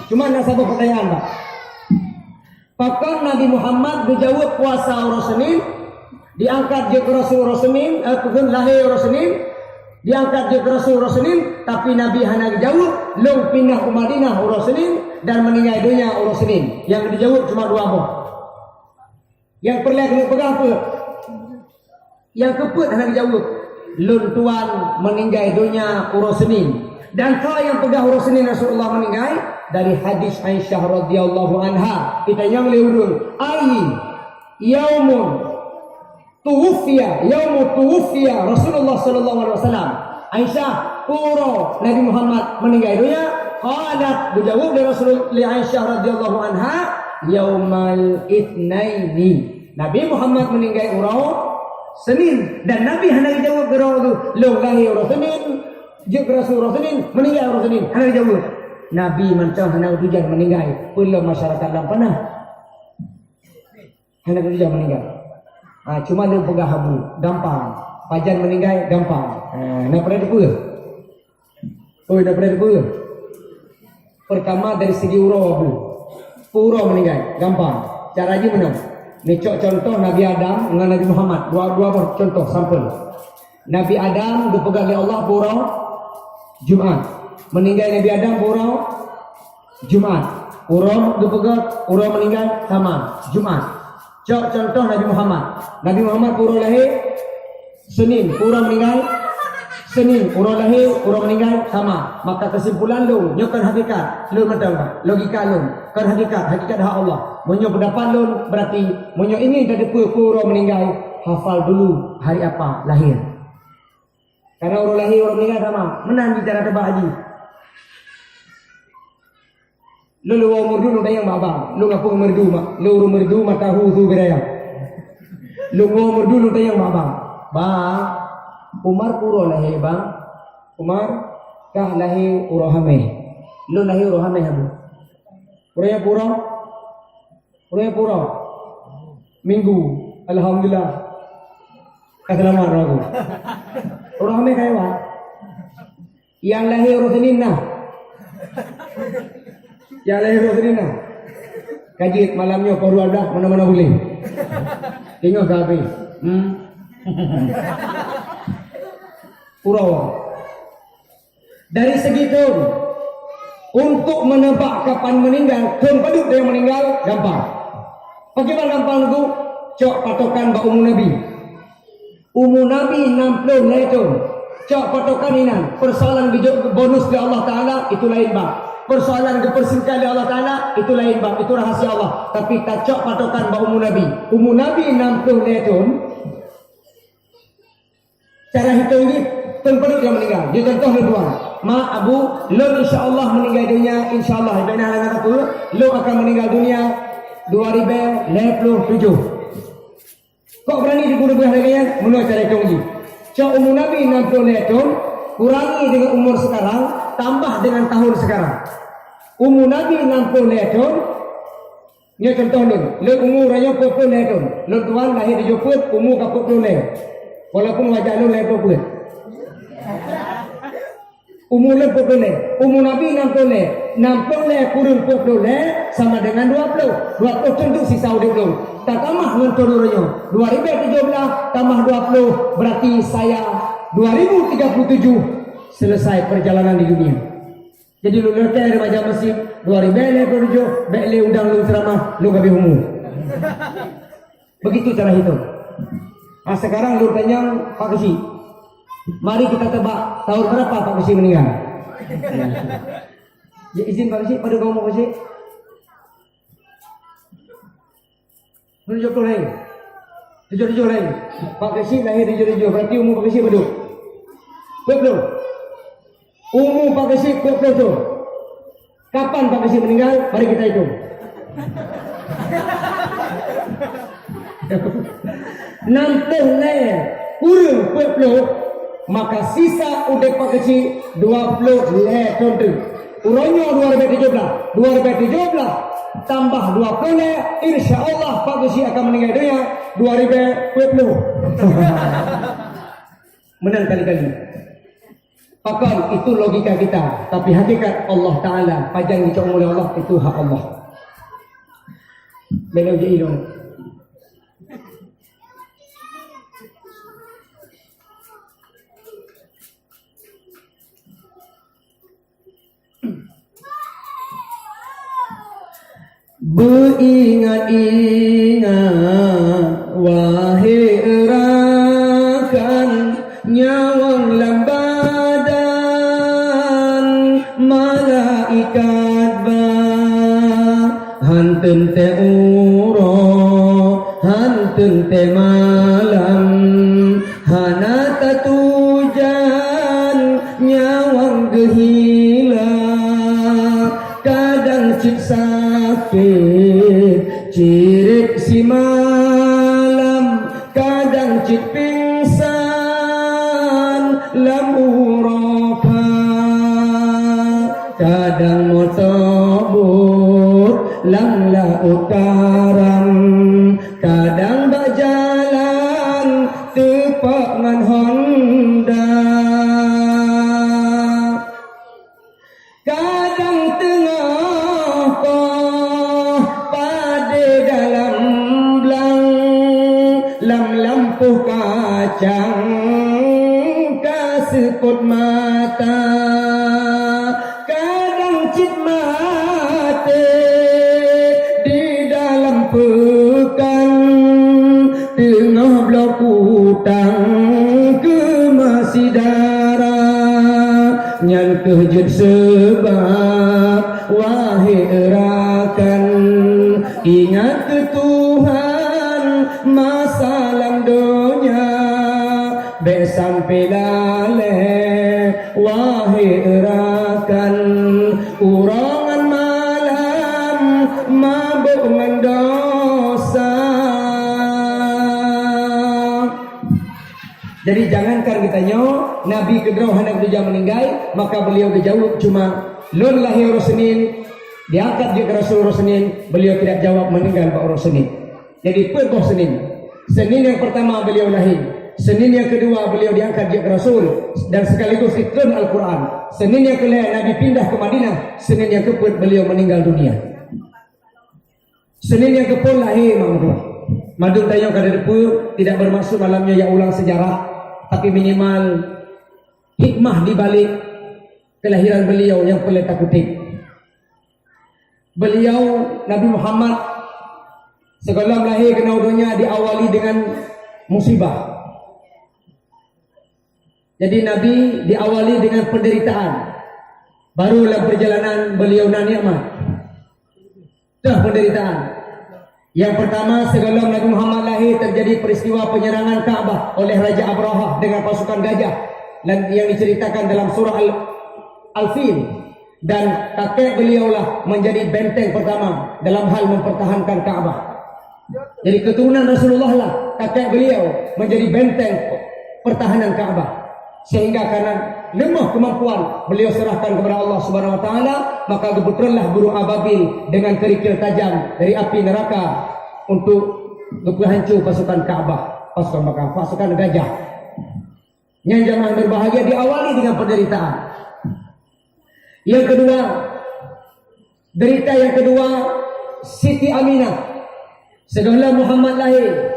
Cuma nak satu pertanyaan Pak. Pakar Nabi Muhammad dijawab puasa uro Senin, diangkat je ke Rasul uro Senin, lahir uro Senin, diangkat je ke Rasul uro Senin, tapi Nabi hanya dijawab long pindah ke Madinah uro Senin dan meninggal dunia uro Senin. Yang dijawab cuma dua apa? Yang perlu kena pegang apa? Yang keput hanya dijawab lun tuan meninggal dunia uro Senin. Dan kalau yang pegang uro Senin Rasulullah meninggal dari hadis Aisyah radhiyallahu anha, kita yang leurun ai yaumun tuwfiya Rasulullah sallallahu alaihi wasallam. Aisyah uro Nabi Muhammad meninggal dunia, qalat dijawab dari Rasulullah Aisyah radhiyallahu anha yaumal itsnaini. Nabi Muhammad meninggal uro Senin dan Nabi hendak jawab gerau tu long lahir uro Senin, je Rasul uro Senin, meninggal uro Senin. Hendak jawab. Nabi macam hendak tujuan meninggal, belum masyarakat dalam panah. Hendak tujuan meninggal. Cuma lu pegang habu, gampang. Pajan meninggal gampang. Nak pada apa? Nak pada apa? Pertama dari segi uro habu. Uro meninggal gampang. Cara je mana? Ni contoh Nabi Adam dengan Nabi Muhammad. Dua contoh sampel. Nabi Adam dipegang oleh Allah pura Jumat. Meninggal Nabi Adam pura Jumat. Pura dipegang, pura meninggal sama Jumat. Contoh Nabi Muhammad. Nabi Muhammad pura lahir Senin, pura meninggal Senin, pura lahir, pura meninggal sama. Maka kesimpulan lu nyokan hakikat. Lu betul tak? Logika lu kan hakikat hak Allah. Menyo pendapat lun berarti menyo ini dari pura meninggal, hafal dulu hari apa lahir. Karena orang lahir orang meninggal sama. Menang bicara tebak haji. Lu umur dulu dah yang babang. Lu ngapu umur dulu mak. Lu umur dulu mak tahu tu beraya. Lu umur dulu dah yang babang. Bang, Umar puro lahir bang. Umar kah lahir urahame. Lu lahir urahame habu. Uraya puro. Minggu. Alhamdulillah. Selamat ragu. Urahame kaya wah. Yang lahir Senin nah. Yang lahir Senin nah. Kaji malamnya kau 12 mana-mana boleh. Tengok ke habis. Purawa. Dari segi tahun untuk menebak kapan meninggal, tahun paduk dia meninggal gampang. Bagaimana gampang itu? Cok patokan ba umur Nabi. Umur Nabi 60 tahun. Cok patokan ini persoalan bonus dari Allah Taala itu lain bang. Persoalan kepersingkat dari Allah Taala itu lain bang. Itu rahasia Allah. Tapi tak cok patokan ba umur Nabi. Umur Nabi 60 tahun. Cara hitung ini tempat dia meninggal. Dia contoh kedua. Ma Abu, lo insya-Allah meninggal dunia, insya-Allah. Ibn Halan kata lo akan meninggal dunia 2027. Kok berani diguna-guna harganya? Menurut cara hitung ini. Cak umur Nabi 60 tahun, kurangi dengan umur sekarang, tambah dengan tahun sekarang. Umur Nabi 60 tahun. Ini contoh ni. Lo umur raya 40 tahun. Lo tuan lahir di Jeput, umur 40 tahun. Walaupun wajah lo lahir 40. Umur lo 40. Umur Nabi 60. 60 kurang 40 sama dengan 20. 20 tentu sisa udah belum. Tak tambah dengan turunnya. 2017 tambah 20 berarti saya 2037 selesai perjalanan di dunia. Jadi lu letak di macam masjid 2027 bele undang lu ceramah lu gabi umur. Begitu cara hitung. Nah, sekarang lu tanya Pak Kesi. Mari kita tebak tahun berapa Pak Kesi meninggal. Ya, izin Pak Kesi pada kamu Pak Kesi. Menunjuk lain. Tujuh lain. Pak Kesi lahir di tujuh. Berarti umur Pak Kesi berapa? 20. Umur Pak Kesi 20. Kapan Pak Kesi meninggal? Mari kita hitung. Nanti kurang 20, maka sisa udah Pak Kesi 20 tahun. Uronyo 2017 tambah 20 insya Allah Pak Kesi akan meninggal dunia 2020. Menang kali-kali. Pakal itu logika kita, tapi hakikat Allah Taala pajang dicong oleh Allah itu hak Allah. Beliau jadi dong. Beringat-ingat wahai rakan nyawang lambadan malaikat hantun te uro hantun te malam hanata tujan nyawang gehila kadang ciksa cirik si malam kadang cik pingsan lamuraka kadang motobur lang lautarang kadang berjalan tepak man Honda kadang tengah lampu kacang kaseput mata kadang cit mate di dalam pekan tengah blok utang ke masih darah nyan kejut sebab wahai rakan ingat ke Tuhan masalah dunia be sampai lale wahai rakan urangan malam dengan dosa. Jadi jangankan kitanya Nabi kedraw hendak dia meninggal, maka beliau dijawab cuma lun lahir Senin, diangkat dia ke Rasul Senin, beliau tidak jawab meninggal pada Senin. Jadi pergoh Senin. Senin yang pertama beliau lahir, Senin yang kedua beliau diangkat dia ke Rasul dan sekaligus iklan Al-Quran. Senin yang kelima Nabi pindah ke Madinah, Senin yang keempat beliau meninggal dunia. Senin yang ke-10 lahir Madun tayang kada depu, tidak bermaksud malamnya ya ulang sejarah, tapi minimal hikmah di balik kelahiran beliau yang pelita kutip. Beliau Nabi Muhammad sebelum lahir ke dunia diawali dengan musibah. Jadi Nabi diawali dengan penderitaan. Barulah perjalanan beliau nan nikmat. Dah penderitaan. Yang pertama, sebelum Nabi Muhammad lahir terjadi peristiwa penyerangan Ka'bah oleh Raja Abrahah dengan pasukan gajah yang diceritakan dalam surah Al-Fil, dan kakek beliaulah menjadi benteng pertama dalam hal mempertahankan Ka'bah. Jadi keturunan Rasulullah lah kakek beliau menjadi benteng pertahanan Ka'bah. Sehingga karena lemah kemampuan beliau serahkan kepada Allah Subhanahu wa taala, maka kebetulanlah burung ababil dengan kerikil tajam dari api neraka untuk menghancur pasukan Ka'bah, pasukan Makkah, pasukan gajah. Yang jamaah berbahagia diawali dengan penderitaan. Yang kedua, derita yang kedua, Siti Aminah. Setelah Muhammad lahir,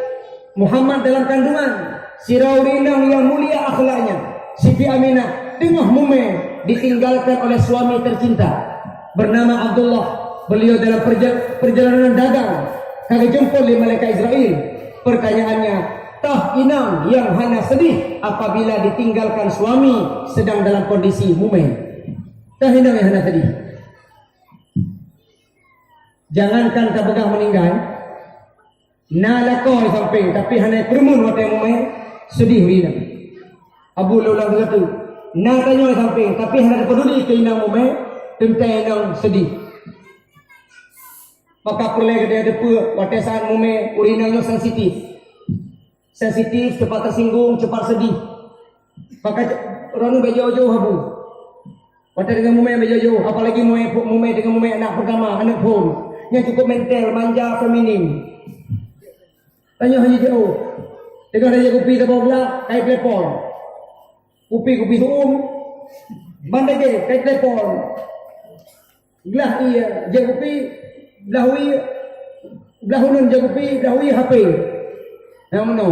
Muhammad dalam kandungan, si Raurinang yang mulia akhlaknya, Siti Aminah tengah mume ditinggalkan oleh suami tercinta bernama Abdullah. Beliau dalam perjalanan dagang kagak jempol di malaikat Israel. Pertanyaannya, tah inang yang hana sedih apabila ditinggalkan suami sedang dalam kondisi mume. Tah inang yang hana sedih. Jangankan kabegah meninggal, nalakoi samping tapi hana permun watai mume sedih hina. Abu Lulang kata, nak tanya samping, tapi hendak peduli ke inang mume, tentang inang sedih. Maka perlu dia ada watasan mume, urinanya sensitif. Sensitif, cepat tersinggung, cepat sedih. Maka orang berjauh-jauh habu. Wata dengan mume berjauh-jauh, apalagi mume dengan mume anak pertama, anak pun. Yang cukup mental, manja, feminim. Tanya hanya jauh. Dengan raja kopi tabau belak, kait telepon. Kupi zoom, bandai je, kait telepon. Belah iya, je kupi, belah hunun je kupi, belah iya HP. Yang mana?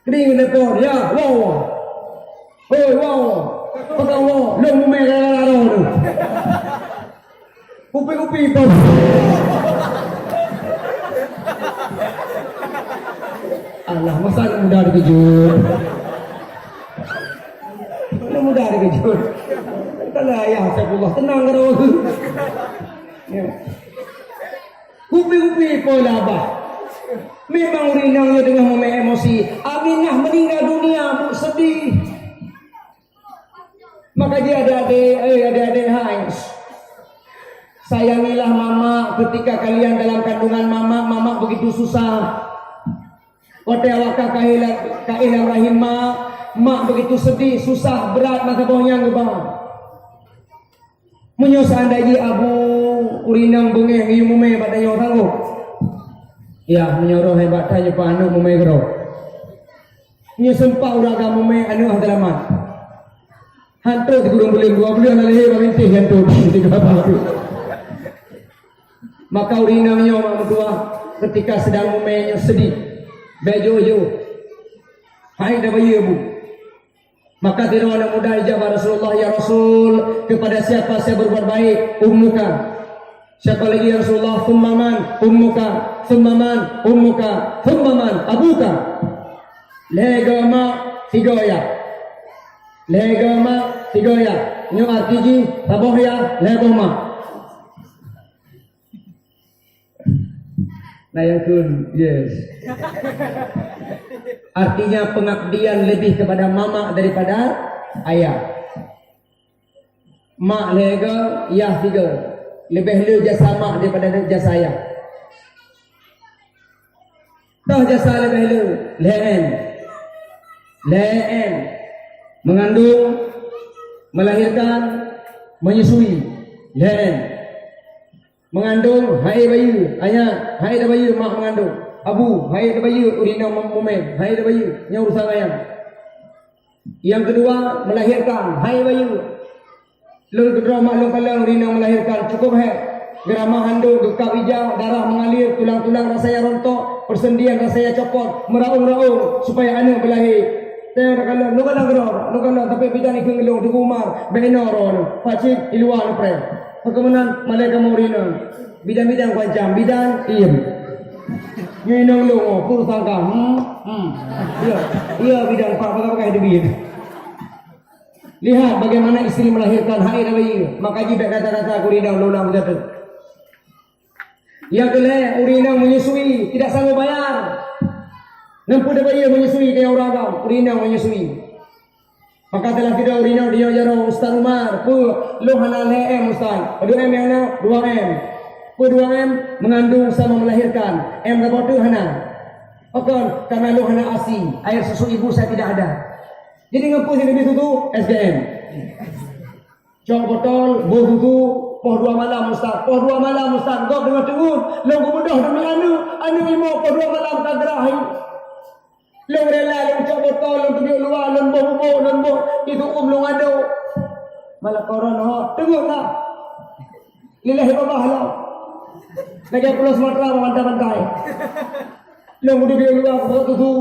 Kering telepon, ya, wow. Hoi, wow. Pakai wow, lu mume kala-kala tu. Kupi pun. Allah, masa mudah dikejut. Mudah dikejut. Kalau ya Saifullah tenang kalau. Ya. Kupi pola bah. Memang urinangnya dengan mume emosi. Aminah meninggal dunia, sedih. Maka dia adik-adik hai. Sayangilah mama ketika kalian dalam kandungan mama begitu susah. Waktu awak kailah rahim mak begitu sedih, susah, berat maka bawahnya ngebang. Menyusah andai abu urinang bengeng iu mume batanya orang ko. Ya, menyuruh hebat tanya pa anu mume gero. Nya sempah uraga mume anu hadalamat. Hantu di gurung beling dua bulan lahir mintih hantu tiga batu. Maka urinangnya mak tua ketika sedang mumenya sedih. Bejo-jo. Hai dah bayi ibu. Maka tidak ada mudah ijabah Rasulullah, ya Rasul, kepada siapa saya berbuat baik? Ummuka. Siapa lagi ya Rasulullah? Thummaman, ummuka, thummaman, ummuka, thummaman, abuka. Legama tigoya. Legama tigoya. Nyo artiji tabohya legoma. Nayakun, yes. Artinya pengabdian lebih kepada mama daripada ayah. Mak lega, yah tiga. lebih lu jasa mak daripada jasa ayah. Tahu jasa lebih lu lain mengandung, melahirkan, menyusui lain. Mengandung hai bayi ayah, hai dah bayi mak mengandung. Abu hai dah bayi urina mumen, hai dah bayi nya urusan ayah. Yang kedua melahirkan, hai bayi lung kedua mak lung kalang urina melahirkan cukup hai. Geramah handuk, gekap hijau, darah mengalir, tulang-tulang rasanya rontok, persendian rasanya copot, meraung-raung supaya anak berlahir. Tengok kalau lu kalau tapi bidan ikut ngelung di rumah benor pacik di luar pre. Kemudian malaikat maurina bidan kuancam bidan iem. Nyenong lu pur sangka iya bidan pak pakai duit. Lihat bagaimana istri melahirkan hai dan bayi. Maka jibek kata-kata urina ulang jatuh. Yang kedua urina menyusui tidak sanggup bayar. Nampu dah bayi menyusui dia orang agam, urina menyusui. Maka telah tidak urina dia jaro Ustaz Umar, pu lu hana LM Ustaz. 2M yang na 2M. Pu 2M mengandung sama melahirkan. M ke bodoh hana. Okon karena lu hana ASI, air susu ibu saya tidak ada. Jadi ngampu sini lebih tu SDM. Cok botol, buh tu poh 2 malam Ustaz. Poh 2 malam Ustaz. Gok dengan tunggu, lu mudah demi anu imo poh 2 malam kagrahi. Long rela long cok botol long tujuh luar long bubuk itu long ada malah koron tengok lah lillahi wa bahala lagi Pulau Sumatera memantai long tujuh luar bubuk tu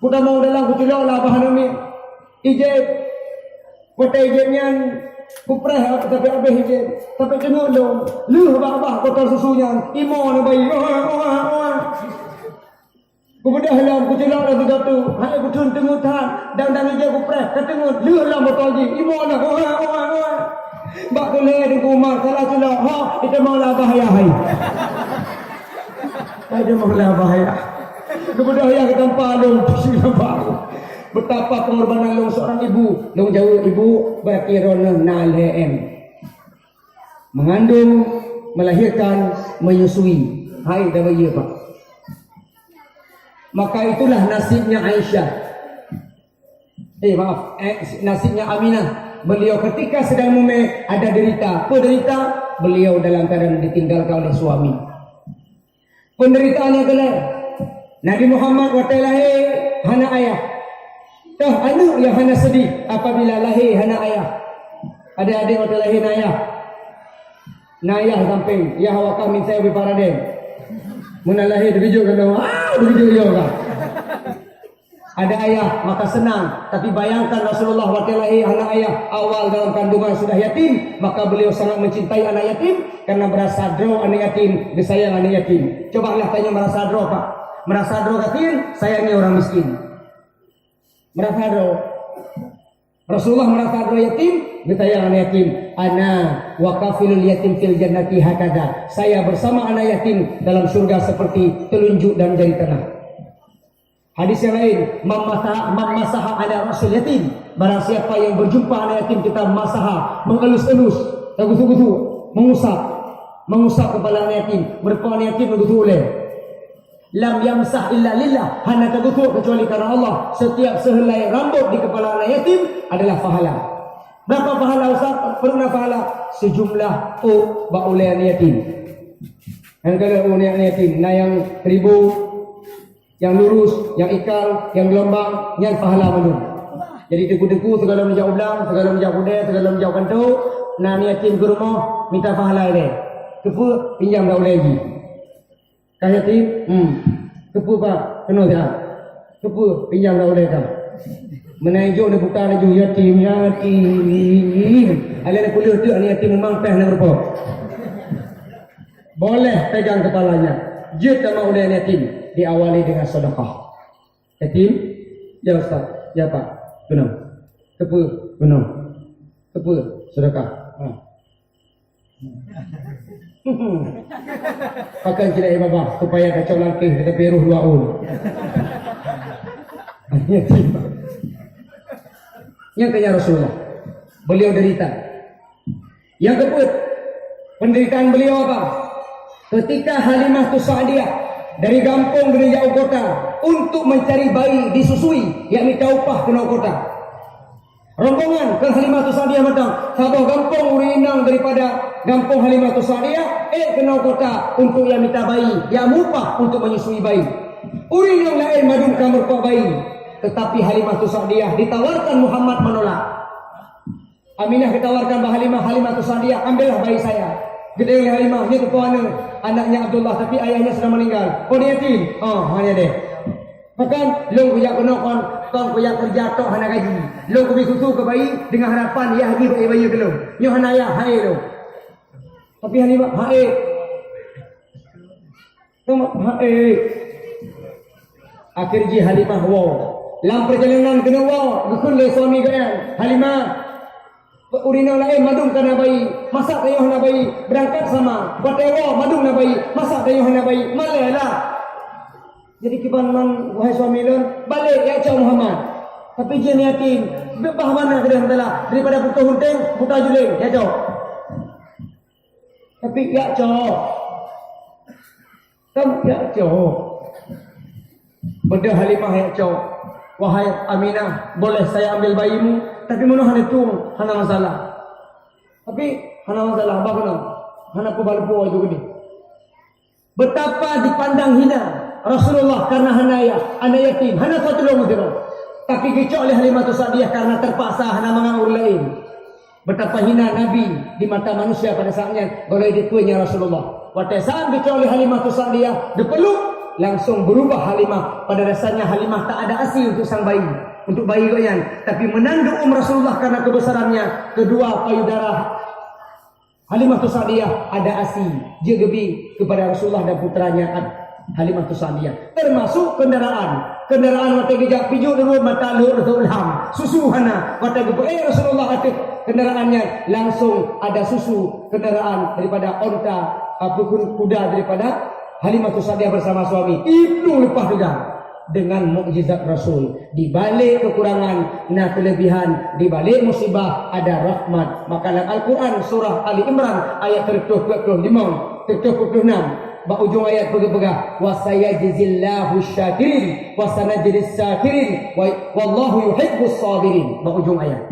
kuda mau dalam kucilok lah bahan ini ijeb kota ijebnya kupreh tapi habis ijeb tapi tengok long lu abah botol susunya imo ni bayi Kemudian halam kucilak dah tiga tu. Hai kutun tengok tahan. Dan hijau kupres. Ketengok. Lihat lah botol je. Imo lah. Bak boleh di kumar. Salah silap. Itu maulah bahaya. Itu maulah bahaya. Kemudian yang kita palung. Betapa pengorbanan long seorang ibu. Long jauh ibu. Berkirana nalhem. Mengandung. Melahirkan. Menyusui. Hai dah bayi pak. Maka itulah nasibnya Aisyah. Nasibnya Aminah. Beliau ketika sedang ada derita. Apa derita? Beliau dalam keadaan ditinggalkan oleh suami. Penderitaannya adalah Nabi Muhammad waktu lahir hana ayah. Anak yang hana sedih apabila lahir hana ayah. Adik-adik waktu lahir ayah. Nayah samping. Ya hawa kami saya berparadem. Muna lahir dibijuk kena dibijuk dia kan. Ada ayah maka senang, tapi bayangkan Rasulullah waktu lahir anak ayah awal dalam kandungan sudah yatim, maka beliau sangat mencintai anak yatim karena merasa draw anak yatim, disayang anak yatim. Cobalah tanya merasa draw Pak. Merasa draw yatim, sayangnya orang miskin. Merasa draw. Rasulullah merasa draw yatim, disayang anak yatim. Ana wa kafilul yatim fil jannati hakada. Saya bersama anak yatim dalam surga seperti telunjuk dan jari tengah. Hadis yang lain, mamasaha ala rasul yatim. Barang siapa yang berjumpa anak yatim kita masaha, mengelus-elus, gusu-gusu, mengusap kepala anak yatim, merupakan anak yatim gusu oleh. Lam yamsah illa lillah, hanya tergusu kecuali karena Allah. Setiap sehelai rambut di kepala anak yatim adalah pahala. Berapa pahala Ustaz? Pernah pahala sejumlah baulan yatim. Yang kalau anak yatim, nah yang ribu, yang lurus, yang ikal, yang gelombang, yang pahala menurut. Jadi deku-deku segala menjauh ulang, segala menjauh kuda, segala menjauh kantu. Nah yatim ke rumah minta pahala ini. Kepu pinjam dah lagi. Kah yatim, kepu Pak, kena dah. Kepu pinjam dah lagi kan. Menajuk dia buka laju yatim. Ala nak kuliah tu ani yatim memang peh nak berapa. Boleh pegang kepalanya. Jid sama oleh yatim diawali dengan sedekah. Yatim, ya Ustaz, ya Pak. Benar. Kepu, benar. Kepu sedekah. Pakai tidak baba supaya kacau langkih tetapi ruh dua ul. Yatim. Yang kaya Rasulullah, beliau derita. Yang kedua, Penderitaan beliau apa? Ketika Halimah Sa'diyah dari kampung menuju kota untuk mencari bayi disusui, yakni taupah kena kota. Rombongan ke Halimah Sa'diyah datang, sabah kampung urinang daripada kampung Halimah Sa'diyah, kena kota untuk yang minta bayi, yang mupah untuk menyusui bayi. Urinang lain madu kamar pak bayi. Tetapi Halimah Sa'diyah ditawarkan, Muhammad menolak. Aminah ditawarkan Halimah Sa'diyah, ambillah bayi saya. Kita oleh Halimah, dia ketuanya, anaknya Abdullah, tapi ayahnya sudah meninggal. Oh, dia yatim. Oh, hanya dia. Bahkan, long kuyak kena kon kuyak kerja tok hana gaji. Long kubi susu ke bayi dengan harapan ya haji bayi ke long. Nyo hana ya hae lo. Tapi Halimah hae. Hae. Akhirnya Halimah wow. Dalam perjalanan kena wow, gukun le suami gaya. Halimah urina lain madung kana bayi, masak tayo hana bayi, berangkat sama, patewo madung na bayi, masak tayo hana bayi, malalah. Jadi kiban man wahai suami lon, balik ya Cak Muhammad. Tapi dia yakin, bebah mana ke dalam telah daripada putus hunting, putus juling, ya Cak. Tapi ya Cak. Ya Cak. Benda Halimah ya Cak. Wahai Aminah, boleh saya ambil bayimu? Tapi mana hana tu, hana masalah. Tapi hana masalah, apa kena? Hana pubalpu itu gini. Betapa dipandang hina Rasulullah karena hana ya, anak yatim, hana satu long itu. Tapi kecok oleh Halimah Sa'diyah karena terpaksa hana mengaul lain. Betapa hina Nabi di mata manusia pada saatnya oleh dituanya Rasulullah. Pada saat kecok oleh Halimah Sa'diyah, dipeluk, langsung berubah Halimah. Pada dasarnya Halimah tak ada asi untuk sang bayi, untuk bayi goyan, tapi menandung Rasulullah karena kebesarannya. Kedua payudara Halimah Sa'diyah ada asi, dia gebi kepada Rasulullah dan putranya Halimah Sa'diyah. Termasuk kendaraan wata gejak piju dulu mata lur ulham susu hana wata gepo Rasulullah atik kendaraannya langsung ada susu kendaraan daripada onta kuda daripada Halimah Sa'diyah bersama suami. Itu lepas juga dengan mukjizat Rasul. Di balik kekurangan dan kelebihan, di balik musibah ada rahmat. Maka dalam Al-Quran surah Ali Imran ayat 35, 36, bak ujung ayat pegang-pegang, wa sayajzillahu syakirin wa sanajzis syakirin wallahu yuhibbus sabirin. Bak ujung ayat.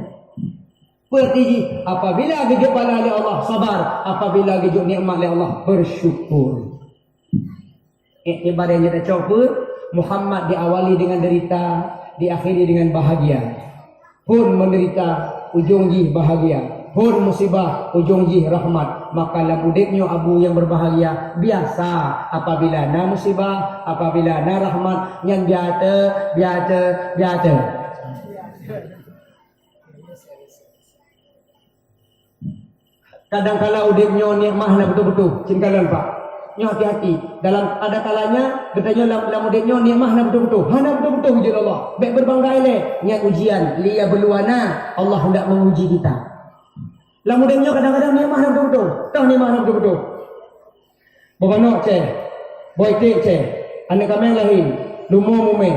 Pertiji, apabila gejuk bala oleh Allah sabar, apabila gejuk nikmat oleh Allah bersyukur. Iktibarnya dah coba Muhammad diawali dengan derita, diakhiri dengan bahagia. Pun menderita, ujung jih bahagia. Pun musibah, ujung jih rahmat. Maka dalam udiknya abu yang berbahagia, biasa apabila na musibah, apabila na rahmat, yang biasa. Kadang-kala udiknya nikmah na betul-betul, cingkalan Pak. Nyo hati-hati. Dalam ada kalanya katanya dalam mudiknya nikmah na betul-betul. Hana betul-betul hujud Allah. Baik berbangga le niat ujian liya beluana, Allah hendak menguji kita. Dalam mudiknya kadang-kadang nikmah na betul-betul. Tahu nikmah na betul-betul. Bagaimana ceh? Boy kek ceh. Anak kami lahir, lumo mume.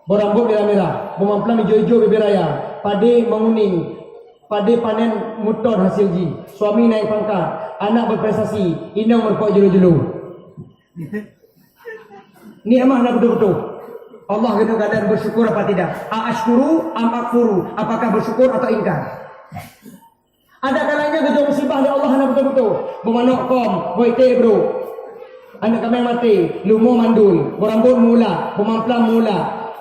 Berambut merah-merah, bermamplam hijau-hijau bibiraya, padi menguning. Pada panen muton hasil ji, suami naik pangkat, anak berprestasi, inang berpok julu-julu. Nikmah nak betul-betul. Allah kadang-kadang bersyukur apa tidak? Ashkuru am akfuru? Apakah bersyukur atau ingkar? Ada kalanya gejolak musibah dari Allah nak betul-betul. Memanok kom, boite bro. Anak kami mati, lumo mandul, berambut mula, bermamplam mula,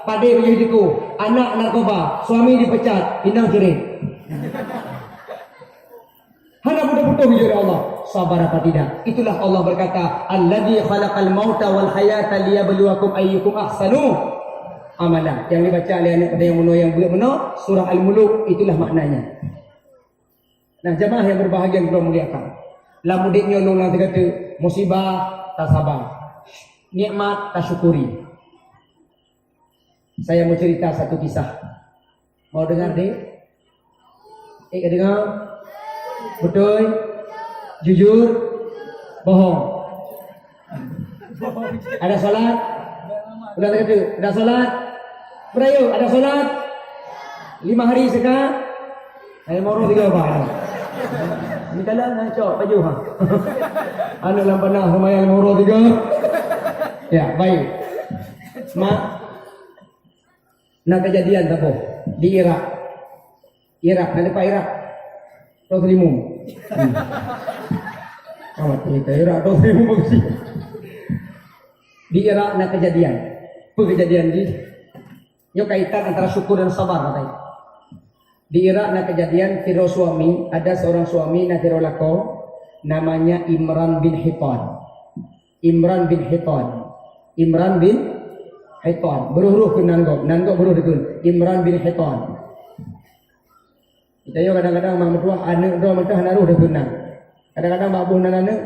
pada berjudiku, anak narkoba, suami dipecat, inang jerit. Hanya betul-betul hujur Allah. Sabar apa tidak? Itulah Allah berkata, Alladzi khalaqal mauta wal hayata liyabluwakum ayyukum ahsanu amala. Yang dibaca oleh anak pada yang yang benar surah Al-Muluk, itulah maknanya. Nah, jemaah yang berbahagia yang belum muliakan. Lah mudiknya ulun nanti kata musibah tak sabar, nikmat tak syukuri. Saya mau cerita satu kisah. Mau dengar deh? Dengar? Betul? Jujur? Bohong? Ada salat? Udah kata, ada salat? Berayu, ada salat? 5 hari sekali? Saya mau 3 apa? Ni kalah nak cok baju ha. Anu lam panah lumayan murah juga. Ya, baik. Mak nak kejadian tak apa di Iraq. Iraq, ada Pak Iraq. Tahu selimum. Awak kita Iraq tahu selimum bagus. Di Iraq nak kejadian. Apa kejadian ni? Yo kaitan antara syukur dan sabar katanya. Di Iraq nak kejadian kira suami, ada seorang suami nak kira lako namanya Imran bin Hitan. Imran bin Hitan. Imran bin Hitan. Beruruh ke nanggok beruruh dekun. Imran bin Hitan. Kita yo kadang-kadang mak mertua anak dua mentah naruh dekun nang. Kadang-kadang mak buh nan anak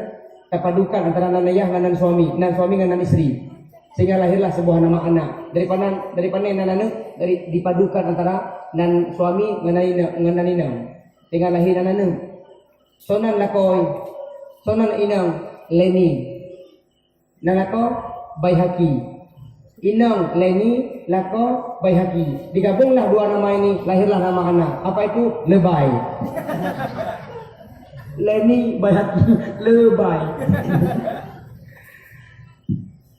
terpadukan antara nan ayah dengan nan suami dengan nan isteri. Sehingga lahirlah sebuah nama anak. Daripada nan anak dari dipadukan antara nan suami dengan nan inang. Sehingga lahir nan anak. Sonan lakoi, sonan inang Leni. Nan lakoi Baihaqi. Inang Leni lako Baihaqi. Digabunglah dua nama ini, lahirlah nama anak. Apa itu? Lebay. Leni Baihaqi, Lebay.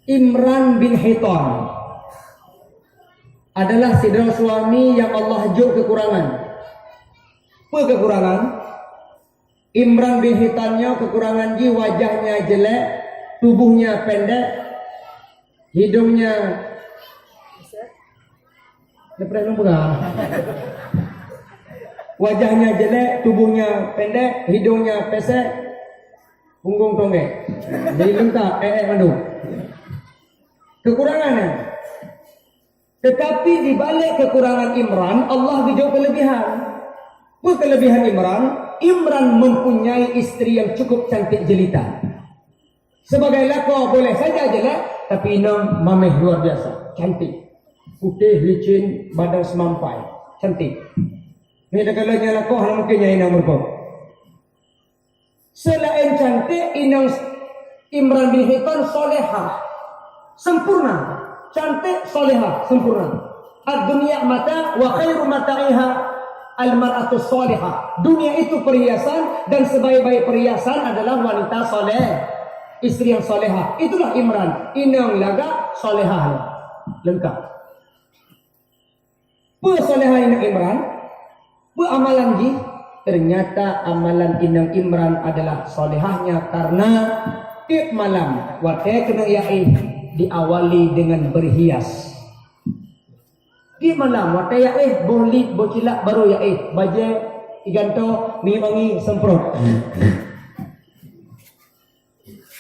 Imran bin Hitan adalah seorang suami yang Allah juk kekurangan. Apa kekurangan? Imran bin Hitannya kekurangan ji wajahnya jelek, tubuhnya pendek, hidungnya lepas lumpur. Wajahnya jelek, tubuhnya pendek, hidungnya pesek, punggung tonggek. Jadi lengkap mandu. Kekurangannya. Tetapi di balik kekurangan Imran, Allah dijauh kelebihan. Apa kelebihan Imran? Imran mempunyai isteri yang cukup cantik jelita. Sebagai lako boleh saja jelek, tapi inang mameh luar biasa, cantik. Putih, licin, badan semampai, cantik. Ini dah kalau nyala kau, hal mungkinnya inang berkau. Selain cantik, inang Imran bin Hitan solehah, sempurna, cantik, solehah, sempurna. Ad-dunia mata wa khairu mata'iha al-mar'atu solehah. Dunia itu perhiasan dan sebaik-baik perhiasan adalah wanita soleh, istri yang solehah. Itulah Imran. Inang laga solehah, lengkap. Apa solehah inang Imran? Apa amalan ji? Ternyata amalan inang Imran adalah solehahnya karena tiap malam wakai kena yaih diawali dengan berhias. Tiap malam wakai yaih boleh bocilak baru yaih baje iganto ni wangi semprot.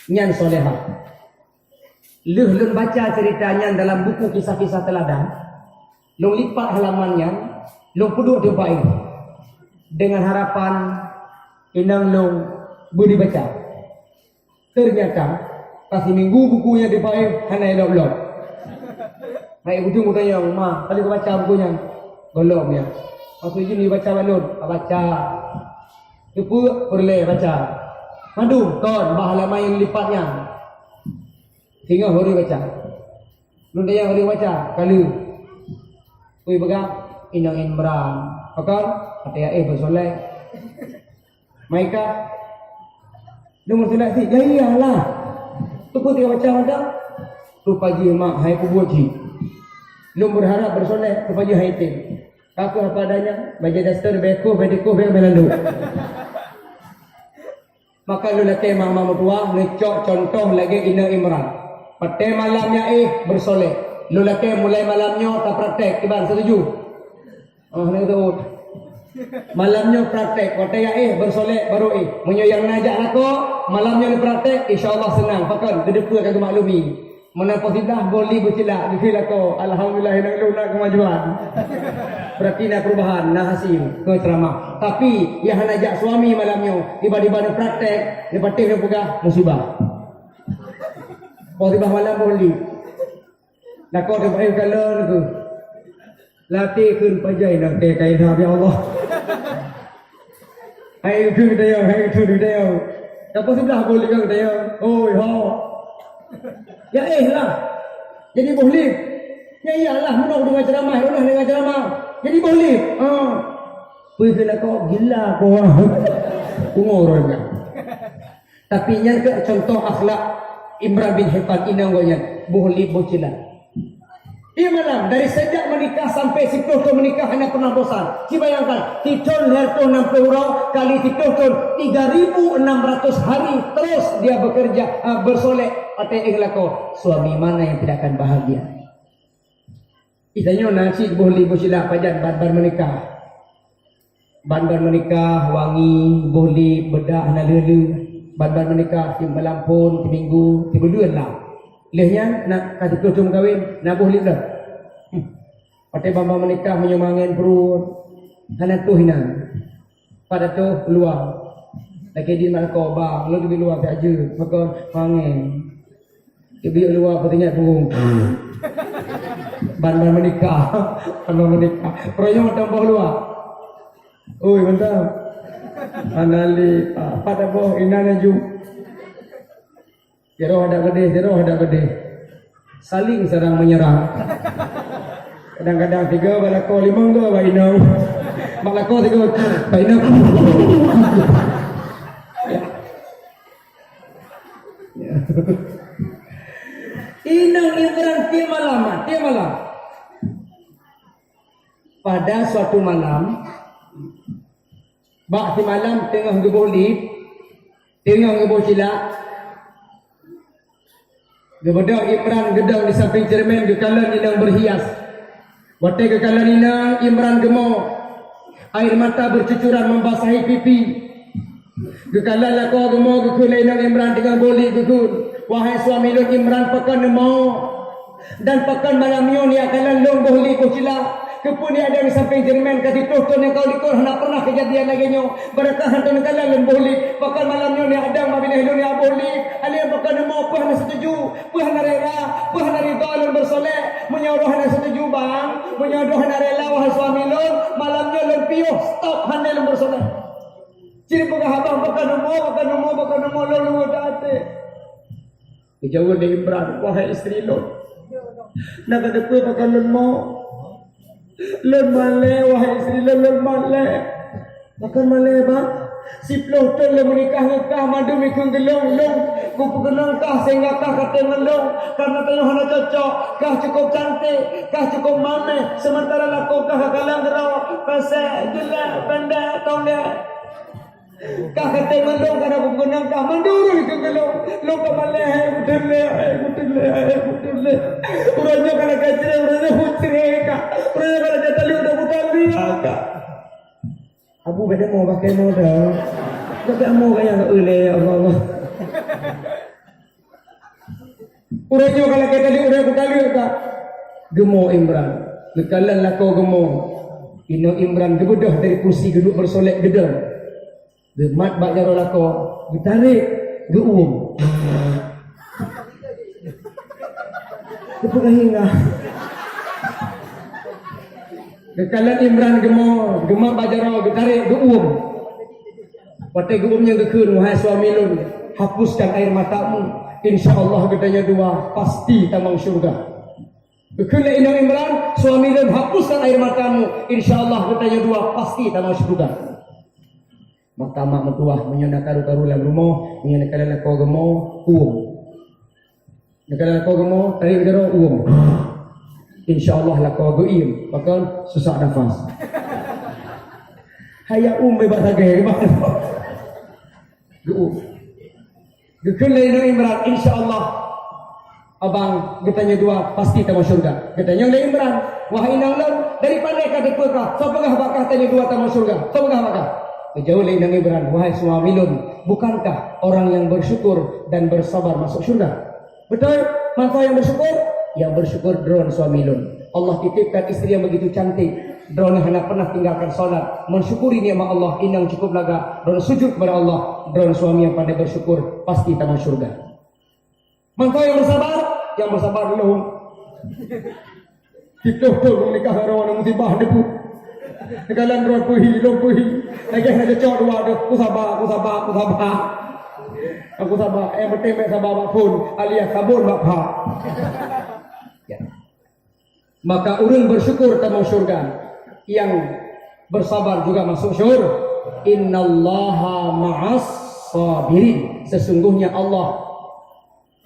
Nyan solehah. Lun baca ceritanya dalam buku kisah-kisah teladan. Long lipat halamannya, long puduk dia baik. Dengan harapan inang long boleh baca. Ternyata kasih minggu bukunya dia baik, hanya elok-elok. Naik ujung tanya, "Ma, kali kau baca bukunya?" "Belum ya." "Masuk izin dia baca balon." "Baca." "Itu boleh baca." "Madu, ton, halaman yang lipatnya." Hingga hari baca. Belum dia hari baca, kalau kui begak inang Imran. Pakar, kata bersoleh. Maika, nombor soleh si, ya iyalah. Tu pun dia baca ada. Tu pagi mak, hai kubuji. Lu berharap bersoleh, tu pagi hai tim. Aku apa adanya, baca daster, beko, belandu. Maka lu laki mama mertua, ngecok contoh lagi inang Imran. Pada malamnya bersoleh. Lu laki mulai malamnya tak praktek, Iban setuju? Oh, nak tahu. Malamnya praktek, wataya bersolek baru munyo yang najak aku, malamnya praktek, insyaallah senang. Pakan kedepan akan maklumi. Mana positif boleh bercilak dikil aku. Alhamdulillah nak kemajuan. Berarti nak perubahan, nak hasil ke ceramah. Tapi yang najak suami malamnya, tiba-tiba nak praktek, lepas tu dia pegah musibah. Positif malam boleh. Nak kau terbaik kalau tu. Latih kun pajai nak teh kain ya Allah. Hai tu dia, hai tu dia. Apa sebelah boleh kan dia? Oi ha. Ya lah. Jadi boleh. Ya iyalah menang dengan ceramah, menang dengan ceramah. Jadi boleh. Pergilah kau gila kau. Umur orang. Tapi nya ke contoh akhlak Imran bin Hittan inang goyan boleh bocilan. Ia malam dari sejak menikah sampai si Toto menikah hanya pernah bosan. Si bayangkan, Titon herto 60 euro kali Titon 3.600 hari terus dia bekerja bersolek. Ate englako suami mana yang tidak akan bahagia? Itanya nasi boleh bocila pajan ban menikah. Ban menikah wangi boleh bedah na lelu. Ban menikah tim melampun tim minggu tim bulan lah. Lehnya nak kasih tutum kawin nak boleh dah. Pakai bamba menikah menyemangin perut. Hana tu hinan. Pada tu luar. Lagi di malko bang, lu di luar saja. Maka angin. Kebiak luar petinya burung. Ban menikah. Ban menikah. Proyek tambah luar. Oi, mantap. Anali pada boh inana ju. Jeroh ada gede. Saling serang menyerang. Kadang-kadang 3 balako 5 tu ba inang. Balako 3 ba inang. Inang Imran dia malam. Pada suatu malam bak di malam tengah gebolip, tengah gebocila. Gebedak Imran gedang di samping cermin gekalan inang berhias. Watai gekalan inang Imran gemo. Air mata bercucuran membasahi pipi. Gekalan lako gemo gekul inang Imran dengan boli gekul. Wahai suami long Imran pakan mau. Dan pakan malam yon ya kalan long bohli kucila. Kepun dia ada di samping jerman kasi tuhton yang kau likur hendak pernah kejadian lagi nyo berkah hantu nekalan dan boleh pakan malam nyo ni ada mabila hilu ni boleh alih pakan mau puh na setuju puh na rela puh na ridha lan bersoleh menyuruh na setuju bang menyuruh na rela wahai suami lo malam nyo lan piuh stop handel lan bersoleh ciri pegah abang pakan mau lo lu date kejauhan dari Imran wahai isteri lo nak ada puh pakan mau Lon malay wahai isteri lon malay. Makan malay ba? Si Ploton le menikah ngekah madu mikung gelong long. Kupu gelong kah sehingga kah kata ngelong. Karena tayo hana cocok. Kah cukup cantik. Kah cukup mame. Sementara laku kah kalang gerau. Pasal jelak benda tonde. Kah kata ngelong karena kupu gelong kah manduru mikung gelong. Long kah malay. Kutile. Uranya kana kacire uranya hutre kah. Uranya kana jatali udah butali kah. Abu beda mau pakai modal. Tapi mau kayak enggak ule ya Allah. Uranya kana kacire uranya butali kah. Gemo Imran. Gekalan lako gemo. Ino Imran gebedah dari kursi duduk bersolek gedang. Gemat bak jaro lako. Ditarik geum. Kepegah hingga. Kekalan Imran gemar bajaro getarik geum. Patai geumnya gekun wahai suami lun, hapuskan air matamu. Insyaallah gedanya dua pasti tamang syurga. Gekun inang Imran, suami lun hapuskan air matamu. Insyaallah gedanya dua pasti tamang syurga. Maka mak mentua menyana karu-karu lang rumo, menyana kalala ko gemo Negara kau gemo, tarik bejaro InsyaAllah lah kau goim, bahkan susah nafas. Hayat bebas lagi, Gekun lain Imran, InsyaAllah abang getanya dua pasti tamu syurga. Getanya lain Imran, wahai nang long dari pandai kata kau, sapagah bakah tanya dua tamu syurga, sapagah bakah. Jauh lain nang Imran, wahai suami lun, bukankah orang yang bersyukur dan bersabar masuk syurga? Betul, maka yang bersyukur? Yang bersyukur drone suami lun. Allah titipkan istri yang begitu cantik. Drone yang hendak pernah tinggalkan solat. Mensyukuri nikmat Allah, inang cukup laga. Drone sujud kepada Allah. Drone suami yang pandai bersyukur, pasti taman syurga. Maka yang bersabar? Yang bersabar lun. Kita tu menikah orang musibah depu. Nekalan drone puhi, lung puhi. Lagi nak cocok dua tu. Aku sabar. Aku sabar, bertembak sabar bakun alias sabun bakha. Ya. Maka orang bersyukur tamu syurga. Yang bersabar juga masuk innallaha ma'as sabirin. Sesungguhnya Allah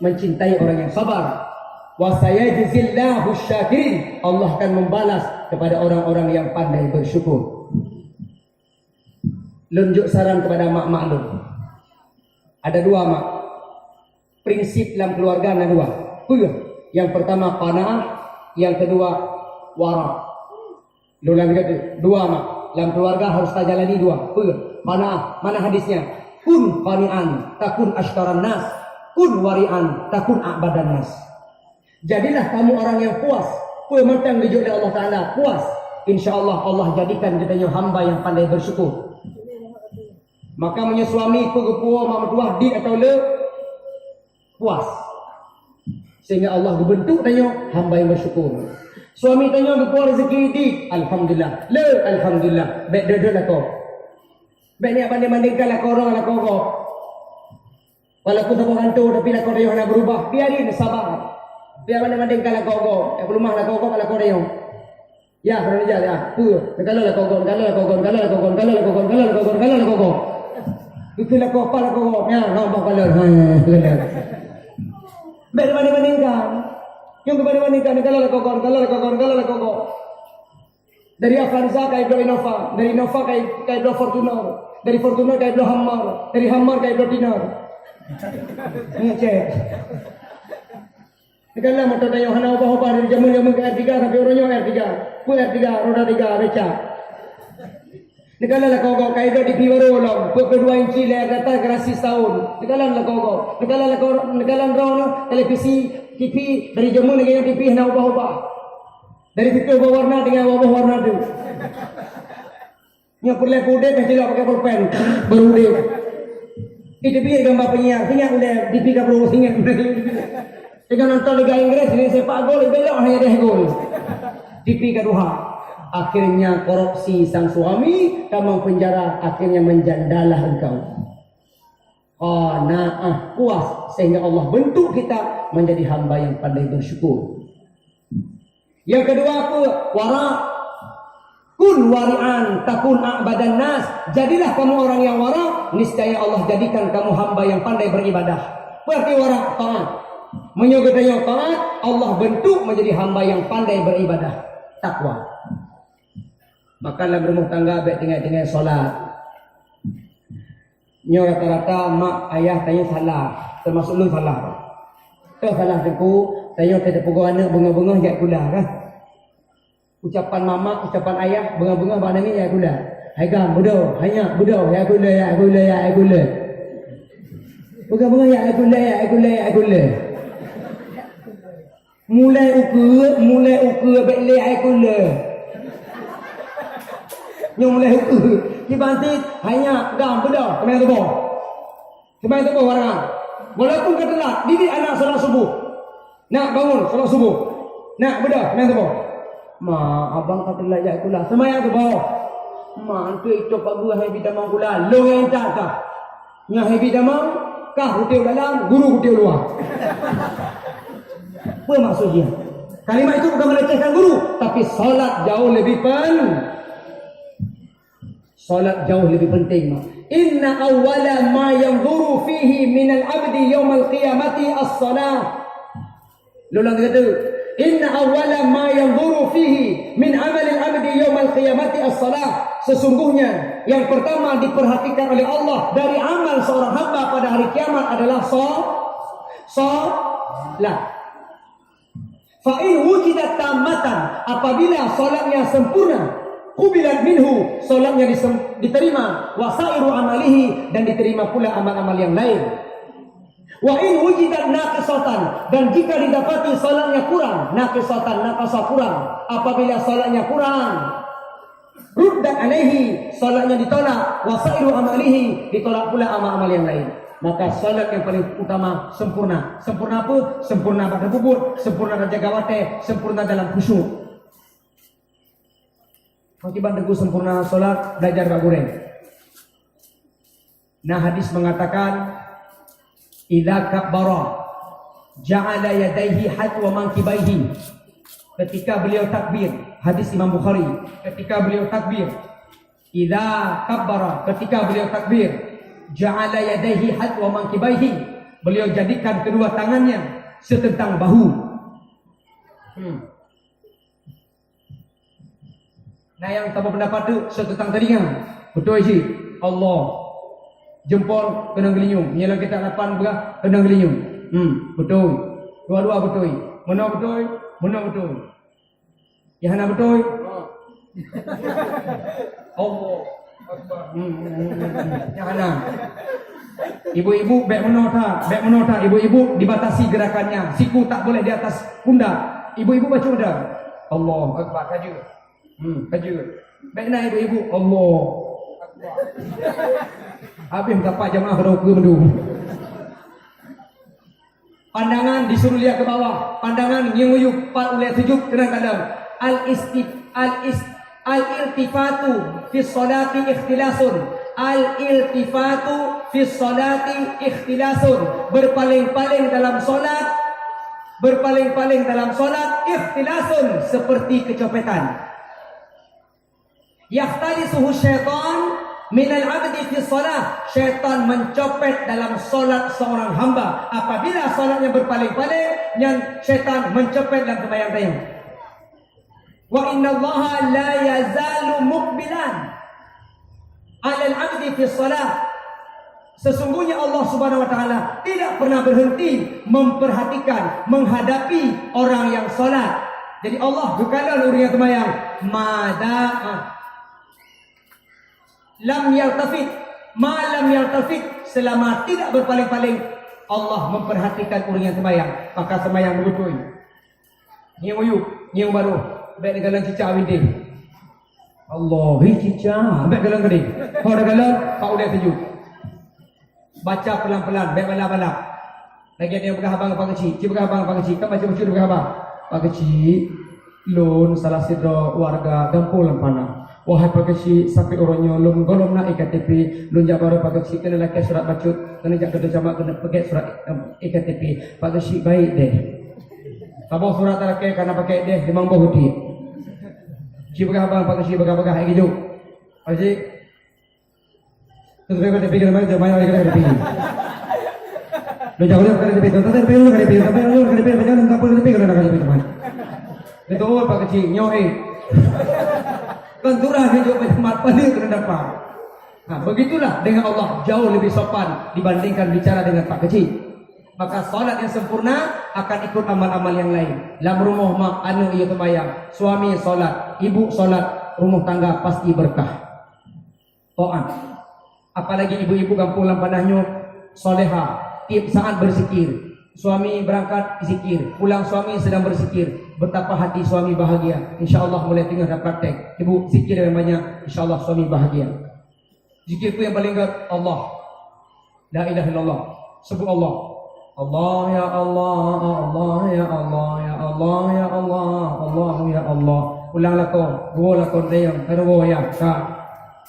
mencintai orang yang sabar. Wa sayajzillahu syakirin. Allah akan membalas kepada orang-orang yang pandai bersyukur. Lunjuk saran kepada mak-mak lu. Ada dua mak. Prinsip dalam keluarga ada dua. Yang pertama qanaah, yang kedua wara. Lu lagi kata dua mak. Dalam keluarga harus kita jalani dua. Qanaah, mana hadisnya? Kun qani'an takun ashkaran nas, kun wari'an takun a'badan nas. Jadilah kamu orang yang puas. Pementang dijuk oleh Allah Ta'ala. Puas. InsyaAllah Allah jadikan kita hamba yang pandai bersyukur. Maka punya suami pegepua mak mertua di atau le puas. Sehingga Allah bentuk tanya hamba yang bersyukur. Suami tanya gepua rezeki di alhamdulillah. Le alhamdulillah. Baik dada lah kau. Baik ni banding-bandingkan lah kau orang lah kau. Walaupun tak hantu tapi lah kau dia nak berubah. Biarin sabar. Biar banding-bandingkan lah kau. Yang rumah lah kau kalau kau dia. Ya, kalau dia ya. Kalau lah kau. Itulah kau apa kau. Ya, nampak kalau. Baik banding-bandingkan. Yang banding-bandingkan kalau lah kau. Dari Avanza ke Iblo Innova, dari Innova ke Iblo Fortuner, dari Fortuner ke Iblo Hammer, dari Hammer ke Iblo Dinar. Cek. Kalau motor tayo hana ubah-ubah dari jamun-jamun ke R3 sampai orangnya R3. R3, roda 3, becak. Kalau lah kau kaido di piwaro long, 22 inci leher data gratis tahun. Kalau lah kau. Kalau drone televisi TV dari jamun dengan TV hana ubah-ubah. Dari video berwarna dengan wabah warna tu. Yang perlu kude kan tidak pakai pulpen berude. Itu biar gambar penyiar, ingat udah TV ka bro ingat. Jika nonton Liga Inggris ini sepak gol belok hanya deh gol. TV kedua. Akhirnya korupsi sang suami, kamu penjara, akhirnya menjandalah engkau. Qanaah, puas sehingga Allah bentuk kita menjadi hamba yang pandai bersyukur. Yang kedua apa? Wara. Kun wari'an takun a'badan nas. Jadilah kamu orang yang wara, niscaya Allah jadikan kamu hamba yang pandai beribadah. Berarti wara taat. Menyuguhkan taat, Allah bentuk menjadi hamba yang pandai beribadah. Takwa. Maka dalam rumah tangga baik tinggal solat. Nyo rata-rata mak ayah tanya salah, termasuk lu salah. Kau salah teku. Saya tak pukul anak bunga-bunga jak gula kan. Ucapan mama, ucapan ayah bunga-bunga pada ni jak gula. Hai gam bodoh, hanya bodoh ya gula. Bunga-bunga ya gula. Mulai ukur bele ai gula. Yang mulai ukur. Dibanti hanya gam bodoh, kemana tu boh? Kemana tu boh orang? Walaupun kata didik anak solat subuh. Nak bangun solat subuh. Nak bedah main tu boh. Ma abang kata layak kula. Semayang tu boh. Ma antu itu pagu hai bidamang kula. Long yang tak kah. Nya hai bidamang kah hutiu dalam, guru hutiu luar. Apa maksudnya? Kalimat itu bukan melecehkan guru, tapi solat jauh lebih solat jauh lebih penting. Inna awwala ma yanzuru fihi minal abdi yawmal qiyamati as-salah. Lulang kata, inna awwala ma yanzuru fihi min amalil abdi yawmal qiyamati as-salah. Sesungguhnya yang pertama diperhatikan oleh Allah dari amal seorang hamba pada hari kiamat adalah salat. Fa in wujidat tammatan, apabila salatnya sempurna, qubilat minhu, salatnya diterima, wasairu amalihi, dan diterima pula amal-amal yang lain. Wa in wujidat naqisatan, dan jika didapati salatnya kurang, naqasa kurang, apabila salatnya kurang, ruddat alaihi, salatnya ditolak, wasairu amalihi, ditolak pula amal-amal yang lain. Maka salat yang paling utama sempurna. Sempurna apa? Sempurna pada bubur, sempurna pada jagawate, sempurna dalam khusyuk. Akibat teguh sempurna salat, belajar bak goreng. Nah, hadis mengatakan idza kabbara ja'ala yadayhi hatwa mankibaihi. Ketika beliau takbir, hadis Imam Bukhari, ketika beliau takbir, idza kabbara, ketika beliau takbir, ja'ala yadayhi hadwa mankibaihi, beliau jadikan kedua tangannya setentang bahu. Nah yang tanpa pendapat tu setentang telinga. Betul je. Allah. Jempol kena gelinyung. Nyalah kita 8 belah kena gelinyung. Betul. Dua-dua betul. Mana betul? Mana betul? Yang mana betul? Allah Akbar. Yang mana? Ibu-ibu baik menota, ibu-ibu dibatasi gerakannya. Siku tak boleh di atas pundak. Ibu-ibu baca udah. Allah Akbar kaju. Kaju. Baik nak ibu-ibu. Allah Akbar. Habis dapat jemaah roka mendung. Pandangan disuruh lihat ke bawah. Pandangan nyuyuk, pat uliat sujud kena kadang. Al-iltifatu fi sholati ikhtilasun. Al-iltifatu fi sholati ikhtilasun. Berpaling-paling dalam solat. Berpaling-paling dalam solat ikhtilasun, seperti kecopetan. Yahtalisuhu syaitan minal abdi fi solat. Syaitan mencopet dalam solat seorang hamba. Apabila solatnya berpaling-paling, yang syaitan mencopet dalam sembahyang-sembahyang. Wa innallaha la yazalu muqbilan 'alal 'abdi fi shalah. Sesungguhnya Allah Subhanahu wa taala tidak pernah berhenti memperhatikan, menghadapi orang yang salat. Jadi Allah bukanlah orang yang sembahyang lam yaltafit, selama tidak berpaling-paling, Allah memperhatikan orang yang sembahyang, maka sembahyang betul. Nyiu baru baik dengan cicak windy. Allah, cicak baik dengan gede. Kalau ada galan, pak udah sejuk. Baca pelan-pelan, baik balap-balap. Lagi ada yang berhabang pak kecil, cik berhabang pak kecil. Kan baca usul berhabang. Pak kecil, lun salah sidra warga Gampul Lampana. Wahai pak kecil, sampai orangnya lun golong nak IKTP, lun jabar pak kecil kena laki surat bacut, kena jak kerja jamak, kena pakai surat IKTP. Pak kecil baik deh. Sabah surat terakhir karena pakai deh memang bohudi. Cik berhabang pak kecil berhabang hai hidup. Pak kecil tu saya kata pikir macam mana lagi kata pikir. Lo jauh jauh kata pikir, tapi pikir lu kata pikir, tapi lu kata pikir macam mana tak boleh pikir nak kata pikir mana. Itu orang pak kecil nyoy. Kan turah hidup macam pada kena dapat. Nah begitulah dengan Allah, jauh lebih sopan dibandingkan bicara dengan pak kecil. Maka solat yang sempurna akan ikut amal-amal yang lain. Dalam rumah mak anu ia sembahyang, suami solat, ibu solat, rumah tangga pasti berkah. Taat. Apalagi ibu-ibu kampung Lampanahnya soleha, tiap saat berzikir. Suami berangkat zikir, pulang suami sedang berzikir. Betapa hati suami bahagia. InsyaAllah mulai tengah dah praktek. Ibu zikir yang banyak, InsyaAllah suami bahagia. Zikir itu yang paling ingat Allah. La ilaha illallah. Sebut Allah. Allah ya Allah, Allah ya Allah, ya Allah ya Allah, Allah ya Allah. Ulanglah kau, bualah kau dayang, terwo ya ka.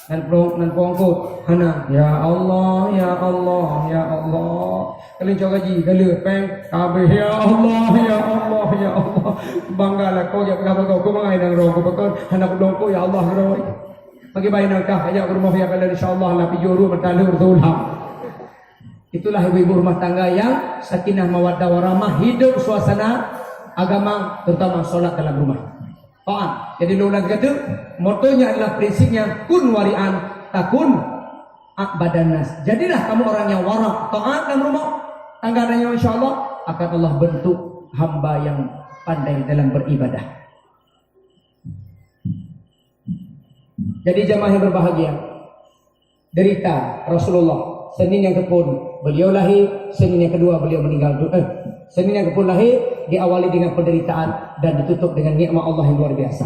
Dan pongkot hana ya Allah ya Allah ya Allah. Kalian coba ji kalau peng kabeh ya Allah ya Allah ya Allah. Banggalah kau ya kau mengai nang roh kau hana kau ya Allah roh. Bagi bayi nangkah ajak rumah ya kalian insyaallah la pijuru bertalur zulham. Itulah ibu-ibu rumah tangga yang sakinah mawaddah warahmah, hidup suasana agama terutama solat dalam rumah. Taat. Jadi ulama kata motonya adalah prinsipnya kun wari'an takun abadanas. Jadilah kamu orang yang wara', taat dalam rumah tangga dan insyaallah akan Allah bentuk hamba yang pandai dalam beribadah. Jadi jamaah yang berbahagia, derita Rasulullah Senin yang kepun beliau lahir, Senin yang kedua beliau meninggal. Senin yang kepun lahir diawali dengan penderitaan dan ditutup dengan nikmat Allah yang luar biasa.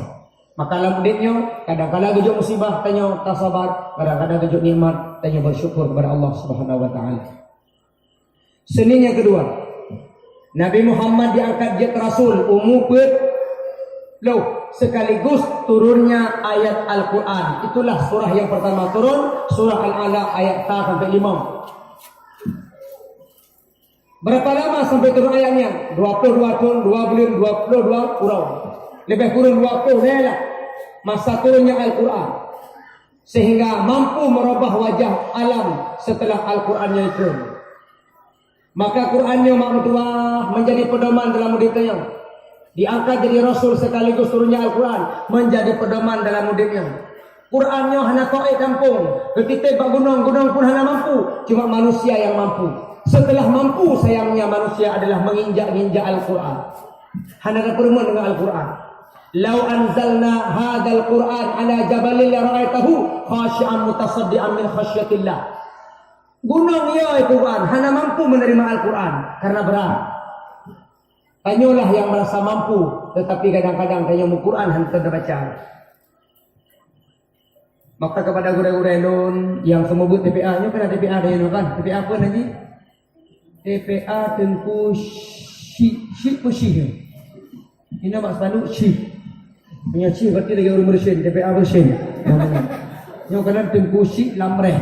Maka dalam hidupnya kadang-kadang gejok musibah tanya tak sabar, kadang-kadang gejok nikmat tanya bersyukur kepada Allah Subhanahu wa taala. Senin yang kedua, Nabi Muhammad diangkat jadi rasul umur sekaligus turunnya ayat Al-Quran. Itulah surah yang pertama turun, surah Al-Alaq ayat 4 sampai 5. Berapa lama sampai turun ayatnya? 22 tahun, 2 bulan, 22 kurang. Lebih kurang 20 lah masa turunnya Al-Quran. sehingga mampu merubah wajah alam setelah Al-Qurannya itu. Maka Qurannya maknutullah menjadi pedoman dalam hidupnya. Diangkat jadi Rasul sekaligus turunnya Al-Quran menjadi pedoman dalam hidupnya. Qurannya hana ta'i kampung, ketitip bak gunung pun hana mampu, cuma manusia yang mampu. Setelah mampu, sayangnya manusia adalah menginjak-injak Al-Quran. Hana keperuman dengan Al-Quran. Lau anzalna hadzal Qur'an ala jabalin la ra'aitahu khashi'an mutasaddian min khasyatillah. Gunung ya Al-Quran hana mampu menerima Al-Quran karena berat. Tanyalah yang merasa mampu, tetapi kadang-kadang tanya Al-Quran hanya tidak baca. Maka kepada guru-guru nun yang semebut TPA-nya kena TPA dia kan? TPA apa nanti? TPA Tengku Syih. Ini nama sepanduk Syih. Punya Syih berarti lagi orang bersin, TPA bersin. Nyo kena Tengku Syih Lamreh.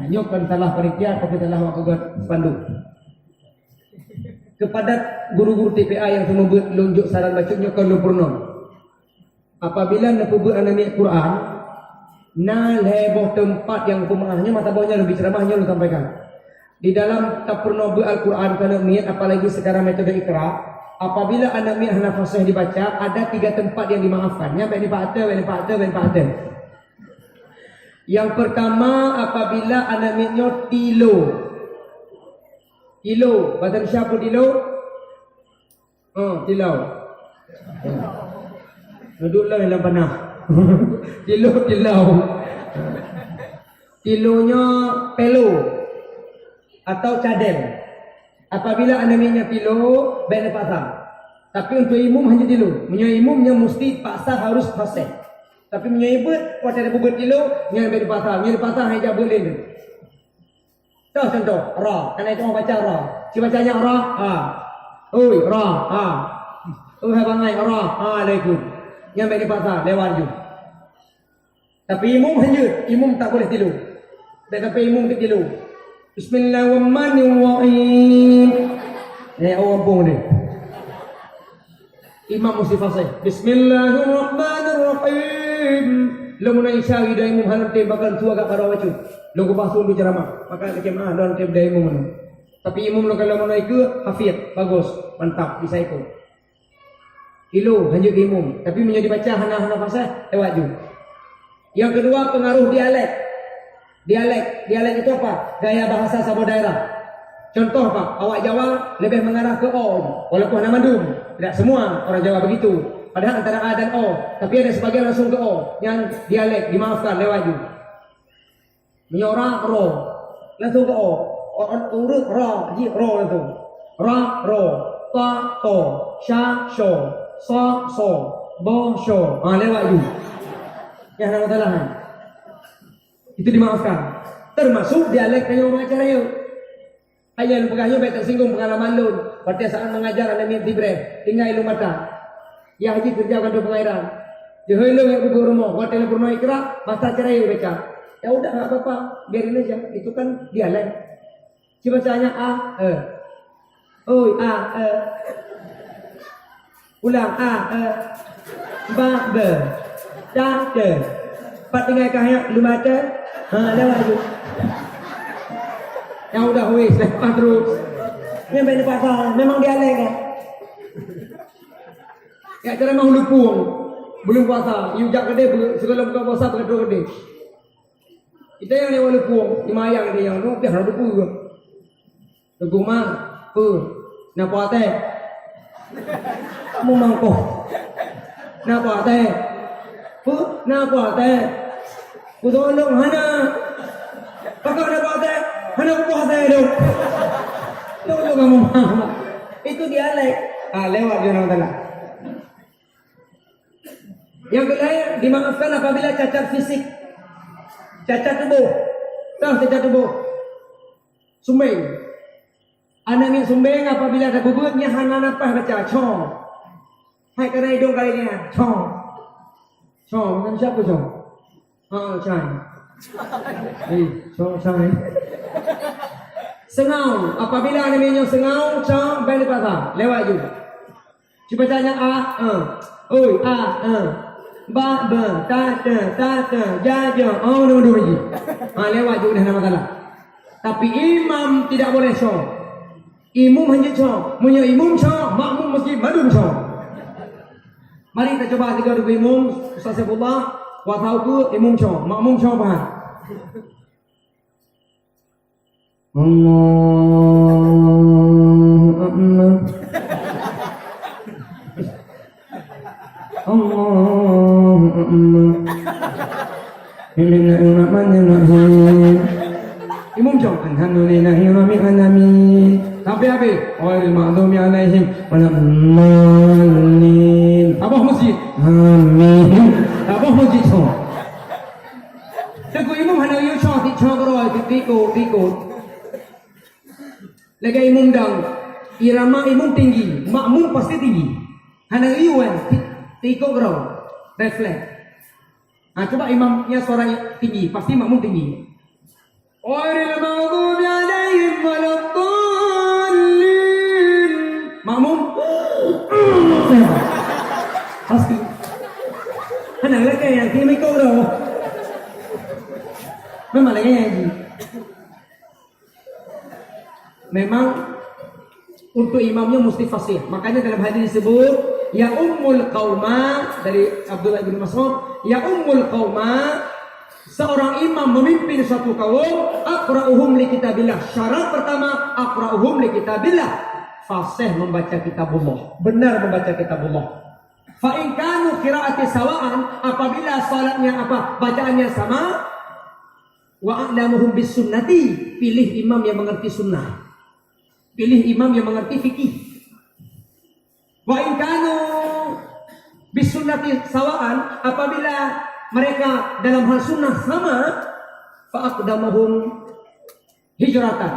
Nyo kan salah panitia tapi salah waktu sepanduk. Kepada guru-guru TPA yang semebut lunjuk saran baca nyo kan lumpurno. Apabila nak buat anami Quran, na leboh tempat yang pemahnya mata bawahnya lebih ceramahnya lu sampaikan. Di dalam tapurno Al-Quran kana niat apalagi sekarang metode Iqra, apabila anak niat hana fasih dibaca, ada 3 tempat yang dimaafkan. Yang bani. Yang pertama apabila anak niatnya tilo. Badan siapa tilo? Tilau. Duduklah dalam panah. Tilau. Tilonya pelo atau cadel. Apabila anaminya tilo, baik pasang. Tapi untuk imum hanya tilo. Punya imumnya mesti paksa harus fasih. Tapi punya ibu, kalau ada bubut tilo, yang baik pasang. Yang pasang hanya boleh. Contoh, ra. Karena itu orang baca ra. Si bacanya ra, oi, ra, hai bangai ra, alaikum. Yang baik pasang lewat je. Tapi imum hanya, imum tak boleh tilu. Dan tapi imum tak tilu. Bismillahirrahmanirrahim. Orang pun ni. Imam mesti fasih. Bismillahirrahmanirrahim. Lamun isyari dah imum halam te bakal tua kat para wacu. Lagu bahasa dulu ceramah. Maka kecemaah dan te dah imum. Tapi imum lo kalau mana ikut hafid, bagus, mantap, bisa ikut. Kilo hanya imum. Tapi menjadi baca hana fasih lewat je. Yang kedua pengaruh dialek. Dialek itu apa? Gaya bahasa sebuah daerah. Contoh apa? Awak Jawa lebih mengarah ke O. Walaupun nama Dum. Tidak semua orang Jawa begitu. Padahal antara A dan O. Tapi ada sebagian langsung ke O. Yang dialek dimaafkan lewat ju. Menyora ro. Langsung ke O. Urut ro. Ji ro langsung. Ra ro. Ta to. Sha sho. Sa so. Bo sho. Lewat ju. Yang ada masalah. Itu dimaafkan. Termasuk dialek yang orang acara yuk. Ayah lu pegahnya baik tersinggung pengalaman lu. Berarti saat mengajar anda minti bre. Tinggal lu mata. Ya haji kerja kantor pengairan. Johoi lu yang kubur rumah. Buat telepon Iqra. Masa acara yuk baca. Ya udah gak apa-apa. Biarin aja. Itu kan dialek. Si bacanya A. Oi A. Ulang A. Ba. Be. Da. De. Pak tinggal kahyak lu baca. Lewat je. Yang udah wis lepas terus. Yang baik pasal memang dialek kan. Ya cara mau lupung. Belum puasa, you jak gede segala buka puasa pakai gede. Kita yang lewat lupung, dimayang dia yang tu biar lupung juga. Lupung mah, napa teh? Kamu mangkok. Napa teh? Napa teh? Kutolong hana. Kakak napa teh? Hana puasa itu. Tolong kamu mah. Itu dialek. Lewat dia nama Allah. Yang kedua dimaafkan apabila cacat fisik, cacat tubuh. Tahu cacat tubuh? Sumbing. Anak yang sumbing apabila ada bubutnya hana napas baca chong. Hai kena hidung kalinya chong. Chong bukan siapa chong? Chong. Chong. Sengau. Apabila anaknya sengau, chong balik pasal lewat juga. Cibacanya A. Oi A. ba ba ta ja ja oh dua biji. Lewat je dah masalah. Tapi imam tidak boleh syok. Imam hanya syok. Punya imam syok, makmum mesti madun syok. Mari kita coba tiga dua imam. Ustaz Saifullah, wa tahu ke imam syok, makmum syok apa? Allahu Akbar. Allahu Akbar. Bismillahirrahmanirrahim. Imam jom alhamdulillahirabbil alamin. Sampai habis. Ghairil maghdubi alaihim waladdallin. Abah masjid. Amin. Abah masjid tu. Teguh imam hana yo chong ti chong ro tiko. Lagi imam dang. Irama imam tinggi, makmum pasti tinggi. Hana iwan tiko ro. Reflect. Coba imamnya suara tinggi, pasti makmum tinggi. Ghairil maghdubi alaihim waladdallin. Makmum pasti. Hendak lagi yang kimi kau dah. Memang lagi yang ini. Memang untuk imamnya mesti fasih. Makanya dalam hadis disebut ya ummul qauma dari Abdullah bin Mas'ud, ya ummul qauma, seorang imam memimpin suatu kaum, aqra'uhum li kitabillah. Syarat pertama, aqra'uhum li kitabillah, fasih membaca kitabullah, benar membaca kitabullah. Fa in kanu qira'ati sawa'an, apabila salatnya bacaannya sama, wa a'lamuhum bis sunnati, pilih imam yang mengerti sunnah. Pilih imam yang mengerti fikih. Wa in kanu bisunnati sawaan, apabila mereka dalam hal sunnah sama, fa aqdamuhum hijratan.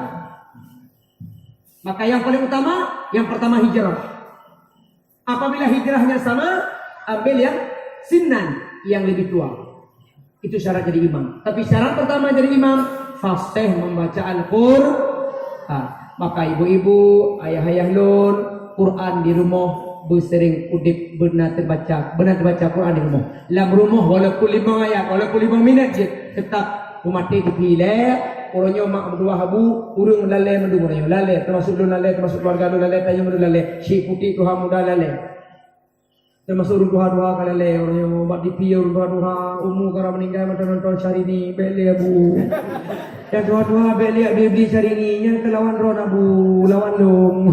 Maka yang paling utama, yang pertama hijrah. Apabila hijrahnya sama, ambil yang sinnan, yang lebih tua. Itu syarat jadi imam. Tapi syarat pertama jadi imam, fasih membaca Al-Qur'an. Maka ibu-ibu, ayah-ayah lun, Quran di rumah bersering udip benar terbaca Quran di rumah. Dalam rumah walaupun 5 ayat, walaupun 5 minit je, tetap umat itu pilih. Orangnya mak berdua habu, urung lalai mendu orangnya lalai, termasuk lun lalai, termasuk keluarga lun lalai, tayu mendu lalai, syik putih tuha muda lalai. Termasuk urung duha kali lalai, orangnya buat dipi urung duha, umur kara meninggal macam nonton syari ni, beli abu. Yang dua-dua beli cari ni, yang kelawan ron abu, lawan long.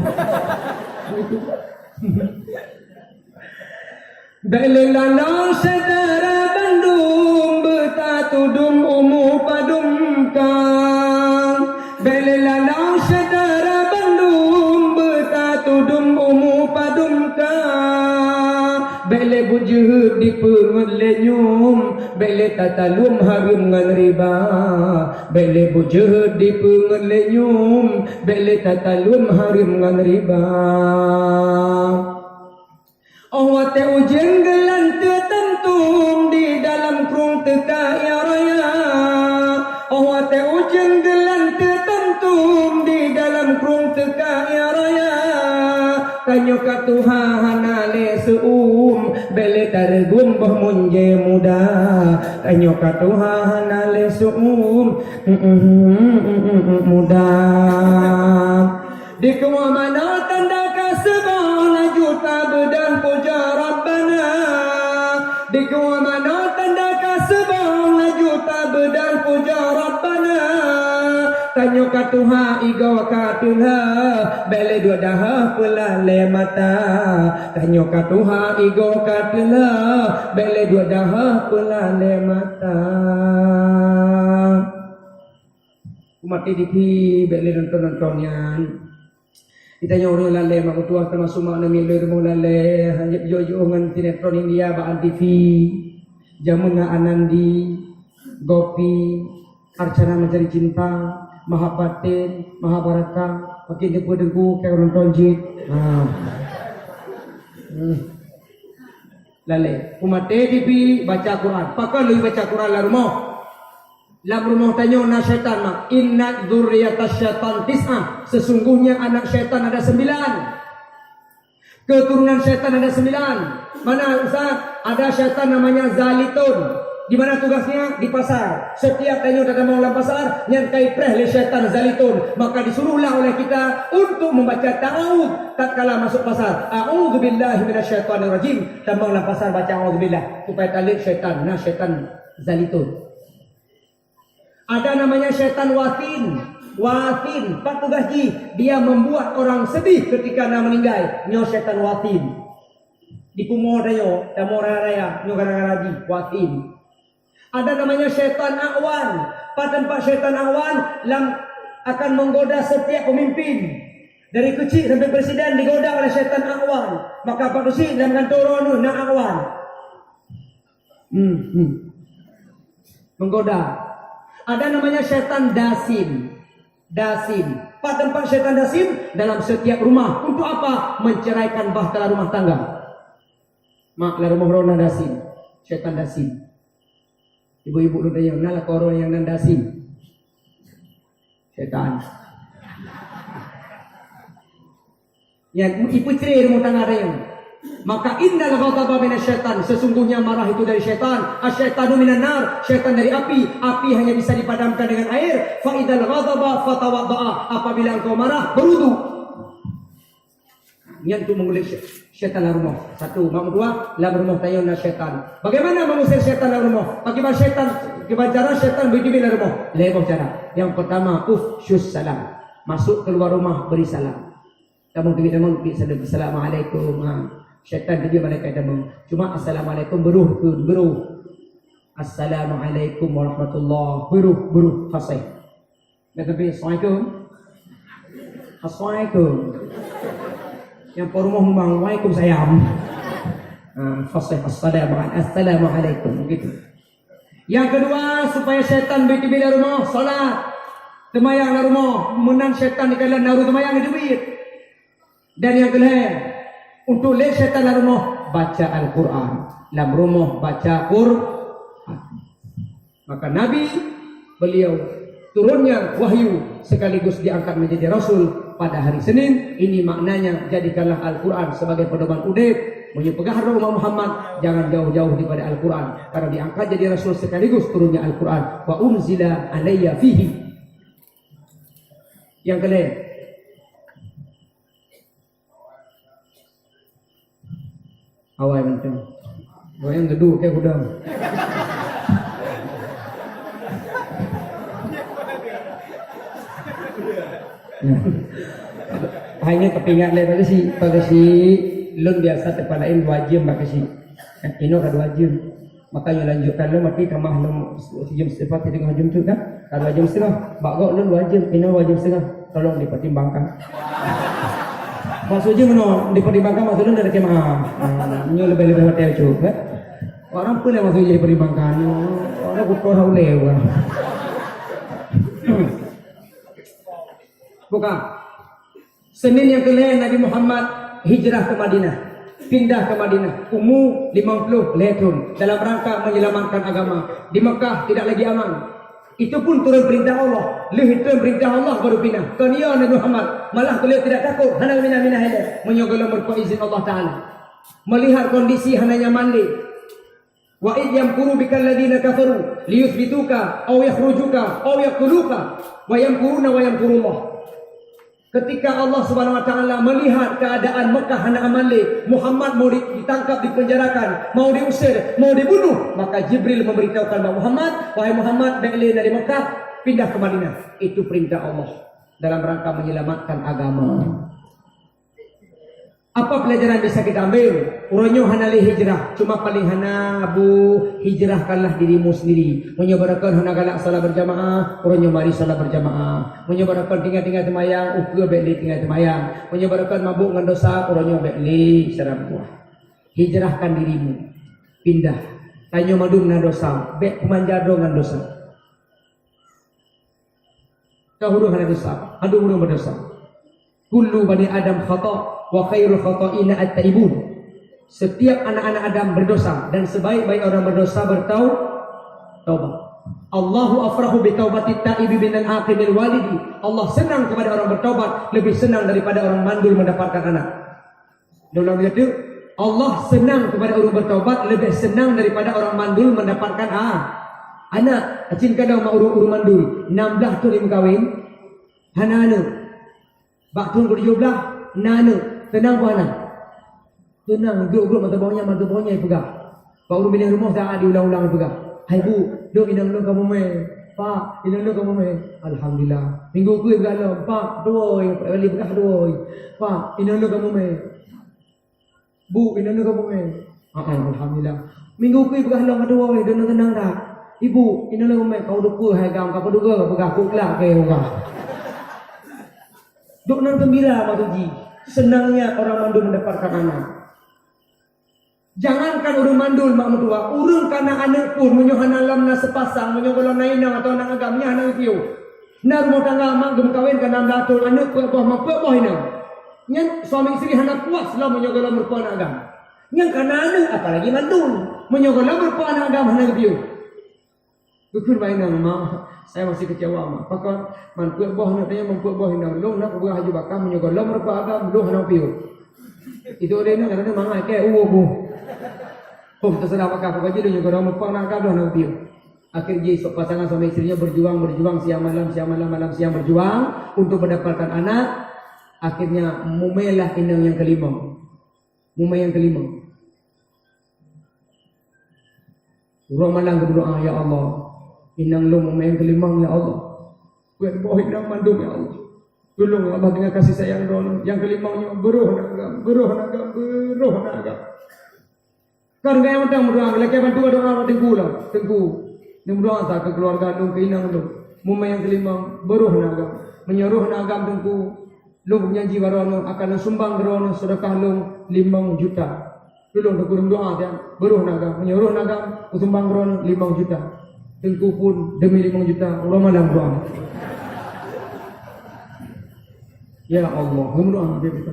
Beli lalang sedara Bandung, betatudum umu padumkan. Beli lalang sedara Bandung, betatudum umu padumkan. Beli bujuh di pengelenyum, beli tatalum harum ngan riba. Beli bujuh di pengelenyum, beli tatalum harum ngan riba. Awate ujeng gelan tertentum di dalam krung teka ya raya. Awate ujeng gelan tertentum di dalam krung teka ya raya. Kanyo katuhan ale seum, beli targum bah munje muda. Kanyo katuhan ale seum muda. Di kemana tanda kasbah juta bedah puja Rabbana. Di kemana tanda kasbah juta bedah puja Rabbana. Tanyo katuha igaw katulha, bele dua dah pelale mata. Tanyo katuha igaw katulha, bele dua dah pelale mata. Umat TV bele nonton-nontonnya. Ditanya orang lalai mak tua termasuk mak nami lermu lalai hanya jojo ngan sinetron India baan TV Jamuna Anandi Gopi Archana Mencari Cinta Mahabatin Mahabharata makin debu-debu kayak nonton jid lalai umat TV baca Quran pakal lu baca Quran la rumah tanya na syaitan mak inna dzurriyatasyaitan tis'ah, sesungguhnya anak syaitan ada 9. Keturunan syaitan ada 9. Mana Ustaz? Ada syaitan namanya Zalitun. Di mana tugasnya? Di pasar. Setiap tanya datang dalam pasar, yang kai preh le syaitan Zalitun. Maka disuruhlah oleh kita untuk membaca ta'awud tatkala masuk pasar. A'udzubillahi minasyaitonirrajim. Tambahlah pasar baca a'udzubillah supaya talit syaitan. Nah, syaitan Zalitun. Ada namanya syaitan Watin. Watin, pak tugas dia membuat orang sedih ketika nak meninggal. Nyo syaitan Watin. Di pumor dayo, damora raya, nyo gara-gara ji Watin. Ada namanya syaitan Awan. Pada tempat syaitan Awan akan menggoda setiap pemimpin. Dari kecil sampai presiden digoda oleh syaitan Awan. Maka Pak Dusi dalam kantor nu nak Awan. Menggoda. Ada namanya syaitan Dasim. Dasim. Pada tempat syaitan Dasim dalam setiap rumah. Untuk apa? Menceraikan bahtera rumah tangga. Maklah rumah rona Dasim. Syaitan Dasim. Ibu-ibu lu tanya, nalah korang yang nan Dasim. Syaitan. Yang ibu cerai rumah tangga ada yang. Maka innal ghadaba minasyaitan, sesungguhnya marah itu dari syaitan. Asyaitanu minan nar, syaitan dari api. Api hanya bisa dipadamkan dengan air. Fa idzal ghadaba fatawaddaa, apabila engkau marah berwudu. Yang itu mengulik syaitan dalam rumah. Satu, yang kedua, dalam rumah tayuna syaitan. Bagaimana mengusir syaitan dalam rumah? Bagaimana cara syaitan berdiri dalam rumah? Lewat cara. Yang pertama, ufsyus salam. Masuk keluar rumah beri salam. Kamu tidak salam. Assalamualaikum. Syaitan dia malaikat demam. Cuma assalamualaikum beruh. Assalamualaikum warahmatullahi beruh fasih. Tapi assalamualaikum. Assalamualaikum. Yang porumah memang waalaikumsalam. Fasih assalamualaikum gitu. Yang kedua, supaya syaitan bila rumah solat. Temayang na rumah menang syaitan di kalan naru temayang duit. Dan yang kedua, untuk le syaitan dalam rumah baca Al-Quran. Dalam rumah baca Quran. Maka Nabi beliau turunnya wahyu sekaligus diangkat menjadi Rasul pada hari Senin. Ini maknanya jadikanlah Al-Quran sebagai pedoman udip. Menyepegah rumah Muhammad, jangan jauh-jauh daripada Al-Quran. Karena diangkat jadi Rasul sekaligus turunnya Al-Quran. Wa unzila alayya fihi. Yang kedua, awal macam yang gedung kayak gudang. Hanya kepingat le pada si lun biasa terpadain wajib bagi si ino kad wajib. Makanya lanjutkan lu mati kamah lu jam sifat dengan jam tu kan. Kalau jam setengah bagok lun wajib, ino wajib setengah. Tolong dipertimbangkan. Maksudnya mana dipertimbangkan maksudnya dari kemah. Nyo lebih hotel juga. Orang pun yang maksudnya dipertimbangkan. Orang kutu haule orang. Bukan. Senin yang kelima Nabi Muhammad hijrah ke Madinah. Pindah ke Madinah. Umur 50 tahun dalam rangka menyelamatkan agama. Di Mekah tidak lagi aman. Itu pun turun perintah Allah. Lihat turun perintah Allah baru pindah. Kania Nabi Muhammad. Malah beliau tidak takut. Hana minah ada. Menyogol berkuat izin Allah Ta'ala. Melihat kondisi hananya mandi. Wa id yamkuru bikal ladina kafaru. Liyuthbituka. Au yakhrujuka. Au yakuluka. Wa yamkuruna wa yamkurullah. Ketika Allah Subhanahu Wa Ta'ala melihat keadaan Mekah hana amali, Muhammad mau ditangkap, dipenjarakan, mau diusir, mau dibunuh, maka Jibril memberitahukan kepada Muhammad, wahai Muhammad, balik dari Mekah, pindah ke Madinah. Itu perintah Allah dalam rangka menyelamatkan agama. Apa pelajaran bisa kita ambil? Uronyo hana li hijrah, cuma paling hana bu hijrahkanlah dirimu sendiri. Menyebarakan hana galak salat berjamaah, uronyo mari salat berjamaah. Menyebarakan tinggal-tinggal temayang, ukur beli tinggal temayang. Menyebarakan mabuk dengan dosa, uronyo beli secara buah. Hijrahkan dirimu, pindah. Tanyo madu dengan dosa, bek kumanjado dengan dosa. Kau huru hana dosa, adu huru berdosa. Kullu bani Adam khata' wa khairul khata'ina at-taibun. Setiap anak-anak Adam berdosa dan sebaik-baik orang berdosa bertaubat. Allahu afrahu bi taubati taibi minal aqimil walidi. Allah senang kepada orang bertaubat lebih senang daripada orang mandul mendapatkan anak. Dalam kata Allah senang kepada orang bertaubat lebih senang daripada orang mandul mendapatkan anak. Acin kadang mak urung mandul 16 tu dia kahwin. Hana bak tu 17 nana tenang apa anak? Tenang grup mata bawahnya pegang. Pak urung bini rumah tak diulang-ulang pegang. Hai bu, duk inang lu kamu mai. Pak, inang lu kamu mai. Alhamdulillah. Minggu ke bergalam, Pak, doi, kali pegang doi. Pak, inang lu kamu mai. Bu, inang lu kamu mai. Alhamdulillah. Minggu ke bergalam doi, dan tenang dah. Ibu, inang lu kamu mai. Kau duka hai gam, kau duga pegang aku kelak ke orang. Duk nang gembira matuji. Senangnya orang mandul mendapatkan anak. Jangankan orang mandul mak mertua, urang kana anak pun menyohan alam na sepasang, menyogolam na inang atau anak agamnya anak piu. Na rumah tangga mak gem kawin kana datul anak pe boh mak pe boh inang. Nyan suami isteri hana puas lah menyogolam mertua anak agam. Nyan kana anak apalagi mandul, menyogolam mertua anak agam anak piu. Gugur mainang mak, saya masih kecewa mak. Pakon man pe boh nak tanya mampu boh inang, long nak buah haju bakam menyogolam mertua agam long anak piu. Itu dia nak kata mangai ke uwo bu. Terserah apakah baju dia juga orang mempang nak kablah nak piu. Akhirnya pasangan suami istrinya berjuang siang malam berjuang untuk mendapatkan anak. Akhirnya mumelah inang yang kelima. Mumai yang kelima. Orang malang berdoa, ya Allah, inang lu mumai yang kelima ya Allah. Kuat boh inang mandum ya Allah. Tolong Allah dengan kasih sayang doa. Yang kelimanya beruh nak agam. Kan gaya mentang berdoa, laki bantu doa tengku lah, tengku. Dia berdoa tak ke keluarga lu, ke inang lu. Mumai yang kelima beruh nak agam, menyuruh nak agam tengku. Lu menjanji warono akan sumbang gerono sedekah lu 5 juta. Tolong tengku doa dia, beruh nak agam, menyuruh nak agam, sumbang gerono 5 juta. Tengku pun demi 5 juta, orang malam doa. Ya Allah, berdoa dia kata.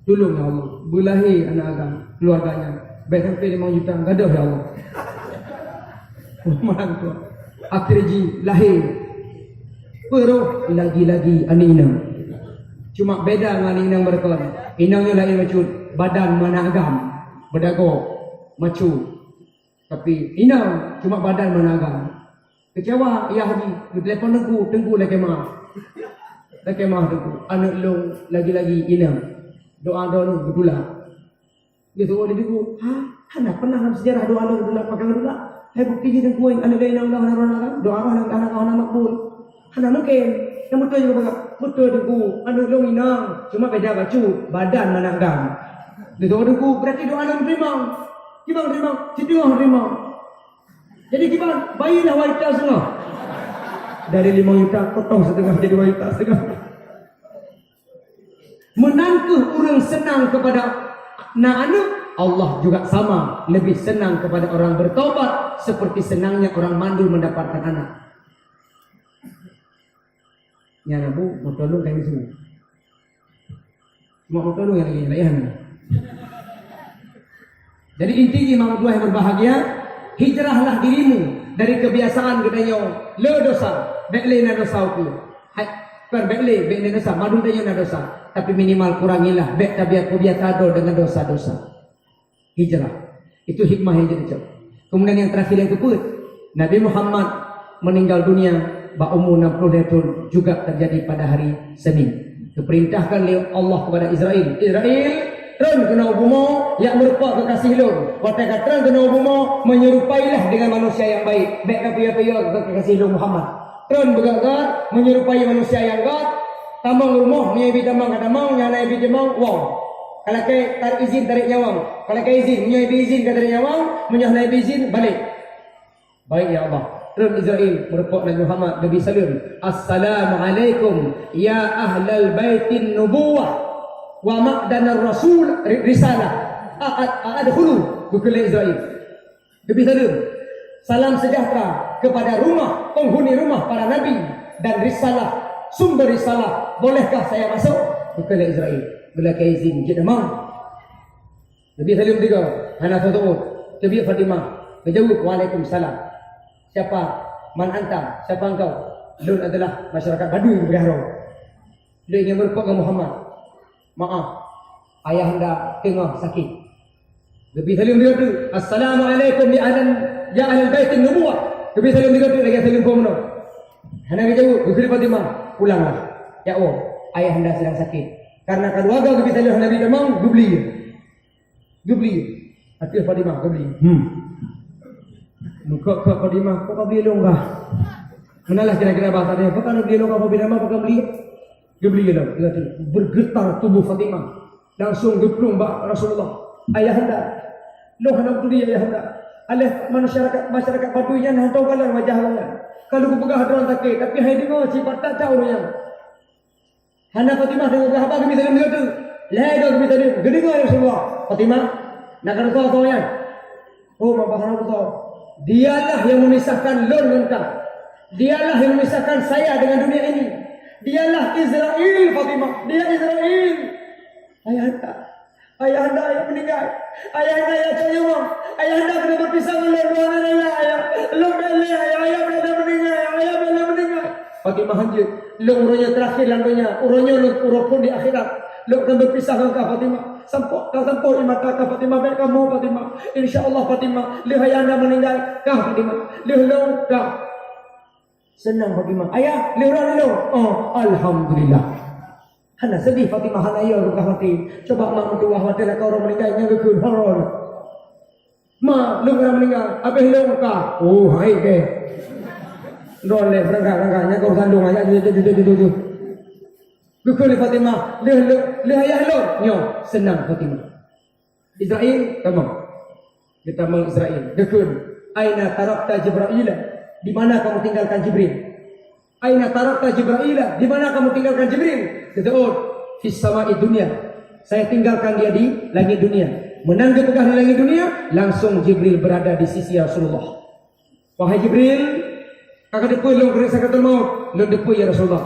Tolong ya Allah, belahi anak agam, keluarganya. Baik sampai 5 juta, gaduh ya Allah. Malang tu. Akhirnya lahir. Peruh lagi-lagi anak inang. Cuma beda dengan inang mereka. Inangnya lahir macam badan mana agam. Berdago, macu. Tapi inang cuma badan mana agam. Kecewa, ya haji. Telefon tengku lagi mah. Lagi mah tengku. Anak long lagi-lagi inang. Doa-doa berdulah. Dia tu dia tu, hana pernah dalam sejarah doa lu dulu pakai dulu. Hai bukti je tengku anu lain Allah nak doa anak makbul. Hana mungkin. Yang betul juga betul tengku. Anu lu inang, cuma beda baju, badan mana agam. Dia tu tengku berarti doa lu terima. Gimana terima? Setengah terima. Jadi gimana? Bayilah wanita setengah. Dari 5 juta potong setengah jadi wanita setengah. Menangkah orang senang kepada anak, Allah juga sama lebih senang kepada orang bertaubat seperti senangnya orang mandul mendapatkan anak. Ya Nabu, mau tolong kami semua. Cuma mau tolong yang lain. Jadi intinya Imam Dua yang berbahagia, hijrahlah dirimu dari kebiasaan gedanya le dosa, bekle na dosa ku. Hai, per bekle dosa, mandul daya na dosa. Tapi minimal kurangilah bek tabiat ado dengan dosa-dosa. Hijrah. Itu hikmah yang jadi jauh. Kemudian yang terakhir yang keempat, Nabi Muhammad meninggal dunia umur 60 tahun juga terjadi pada hari Senin. Diperintahkan oleh Allah kepada Israel. Israel, terang kena ubumo yang merupa kekasih lu. Kata terang kena ubumo menyerupailah dengan manusia yang baik. Bek kapia-pia kekasih lu Muhammad. Terang bergerak menyerupai manusia yang baik. Tamang rumah, menyabi tamang kadamang, nyana ibi jemang, wong. Kalau ke tarik izin, tarik nyawang. Kalau ke izin, menyabi izin, tarik nyawang, menyahna ibi izin, balik. Baik ya Allah. Terus Israel merupakan Nabi Muhammad Nabi Salim. Assalamualaikum ya ahlal baitin nubuwah wa ma'danar rasul risalah. Adkhulu bukul Israel. Nabi Salim. Salam sejahtera kepada rumah penghuni rumah para nabi dan risalah. Sumber risalah, bolehkah saya masuk? Bukan Israel. Bila ke izin, kita mau. Nabi Salim juga, Hana Fatimah, Nabi Fatimah, menjawab Waalaikumsalam. Siapa? Man anta? Siapa engkau? Lun adalah masyarakat Baduy berharau. Dia ingin berpuak dengan Muhammad. Maaf, ayah anda tengah sakit. Lebih salim dia tu, Assalamualaikum ya ahlal baitin nubuwah. Lebih salim dia tu lagi salim pemono. Hana jauh, Bukri Fatimah pulanglah. Ya Allah, ayah anda sedang sakit. Karena keluarga lebih salim Nabi memang Gubli. Hati Fatimah Gubli. Muka Fatimah, kau beli longkah. Menalah kira-kira bahasa dia. Kau kan beli longkah Fatimah, kau beli. Gubli lah. Bergetar tubuh Fatimah. Langsung geplung Rasulullah. Ayah anda, loh hendak beli ayah anda. Alih masyarakat Baduinya nak tahu kalah wajah orang. Kalau aku pegang hadapan sakit, tapi hai dengar sifat tak tahu orang. Hana Fatimah dengar apa kami salam dia tu. Lah dah kami tadi gedengar Rasulullah. Fatimah nak kena tahu yang. Oh bapa hana tahu. Dialah yang memisahkan lor dengan kau. Dialah yang memisahkan saya dengan dunia ini. Dialah Israel Fatimah. Dia Israel. Ayah anda meninggal. Ayah anda cayama. Ayah anda kena berpisah dengan luar ayah. Lu bela ayah bela meninggal. Fatimah hanjir. Lu urangnya terakhir landonya. Urangnya urang pun di akhirat. Lu akan berpisah dengan kau Fatimah. Sampai di mata kau Fatimah. Baik kamu Fatimah. InsyaAllah Fatimah. Lihat ayah anda meninggal. Kau Fatimah. Lihat kau. Senang Fatimah. Ayah lihat lu. Oh Alhamdulillah. Hana sedih Fatimah hana ya rukah mati. Coba mak mentua khawatir kau orang meninggal nya gekun haron. Ma lu orang meninggal, apa lu rukah? Oh hai ke. Dole berangkat-angkatnya kau sandung aja tu. Gekun Fatimah, le ayah lu. Nyo senang Fatimah. Israel tamam. Kita mang Israel. Gekun. Aina tarakta Jibril? Di mana kamu tinggalkan Jibril? Aina tarakta Jibril? Di mana kamu tinggalkan Jibril? Kedaud fis sama'i dunia. Saya tinggalkan dia di langit dunia. Menangga pegah di langit dunia, langsung Jibril berada di sisi Rasulullah. Wahai Jibril, kakak depui lu kena sakatul maut. Lu depui ya Rasulullah.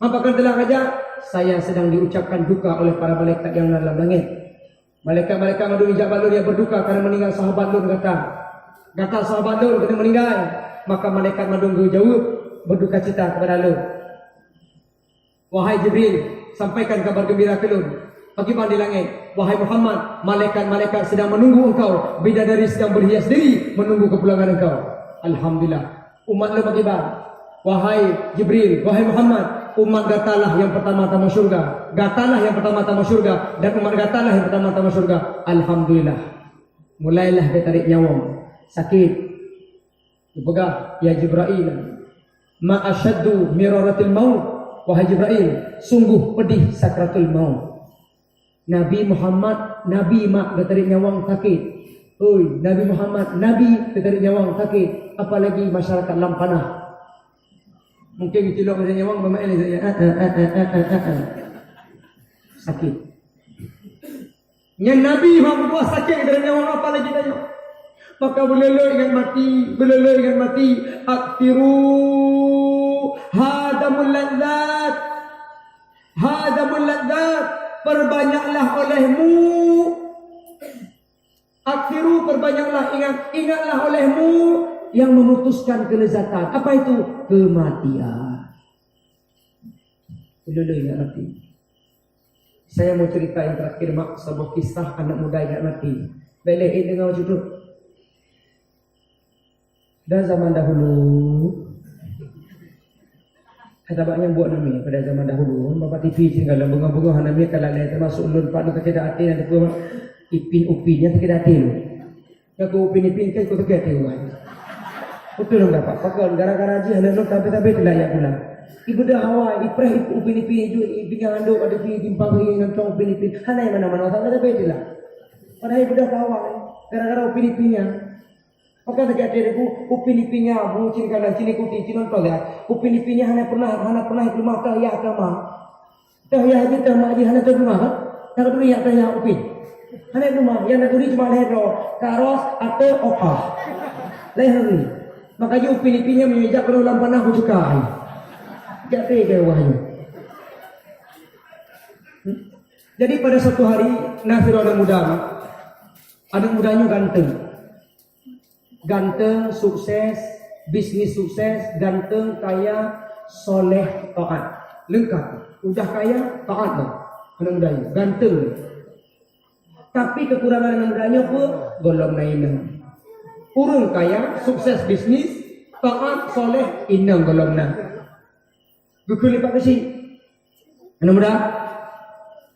Apakah telah raja? Saya sedang diucapkan duka oleh para malaikat yang dalam langit. Malaikat-malaikat madu ijab balur yang berduka karena meninggal sahabat lu kata sahabat lu kena meninggal. Maka malaikat madu jauh berduka cita kepada lu. Wahai Jibril, sampaikan kabar gembira ke lu. Bagaimana di langit? Wahai Muhammad, malaikat-malaikat sedang menunggu engkau. Bidadari sedang berhias diri menunggu kepulangan engkau. Alhamdulillah. Umat lu bagaimana? Wahai Jibril, wahai Muhammad, umat gatalah yang pertama-tama syurga. Gatalah yang pertama-tama syurga. Dan umat gatalah yang pertama-tama syurga. Alhamdulillah. Mulailah dia tarik nyawa. Sakit. Dipegang, ya Jibril. Ma asyaddu miraratil maut. Wahai Jibril, sungguh pedih sakratul maut. Nabi Muhammad, Nabi mak ditarik nyawang sakit. Oi, Nabi Muhammad, Nabi ditarik nyawang sakit. Apalagi masyarakat Lampanah. Mungkin cilok ditarik nyawang mama ini sakit. Yang Nabi Muhammad sakit ditarik nyawang apalagi tanya. Maka belelo ingat mati, aktiru hadamul ladzat, perbanyaklah olehmu. Akhiru perbanyaklah, ingatlah olehmu yang memutuskan kelezatan. Apa itu? Kematian. Belelo ingat mati. Saya mau cerita yang terakhir mak, sebuah kisah anak muda ingat mati. Baik dengar judul. Dah zaman dahulu, Hatabaknya buat nama pada zaman dahulu. Bapak TV tinggal dalam bunga-bunga nama kalau lain termasuk ulun pada ketika hati dan aku ipin upinnya ketika hati lu. Aku upin kan aku ketika hati lu. Betul dong dapat. Pakon gara-gara aja hendak tapi tidak ya pulang. Ibu dah awal iprah upin itu ipin yang anduk ada di timpang yang tong upin. Hanai mana-mana tak ada beda lah. Padahal ibu dah awal gara-gara upin-ipinnya. Maka dekat dia aku upin-ipinnya bucin kalau sini kuti cinon tol ya. Upin-ipinnya hana pernah itu mata ya agama. Dah ya kita mak di hana tu rumah. Nak tu ya tanya upin. Hana rumah yang nak tu cuma lehro, karos atau opa. Lehro. Maka je upin-ipinnya menyejak kalau lampanah hujukai. Tak tega wahyu. Jadi pada suatu hari Nasir ada muda. Anak mudanya ganteng, sukses, bisnis sukses, ganteng, kaya, soleh, taat. Lengkap. Udah kaya, taat. anak muda ganteng. Tapi kekurangan anak mudanya pun golong nainang. Urung kaya, sukses bisnis, taat, soleh, inang golong na. Gukuli pak kasi. Anak muda,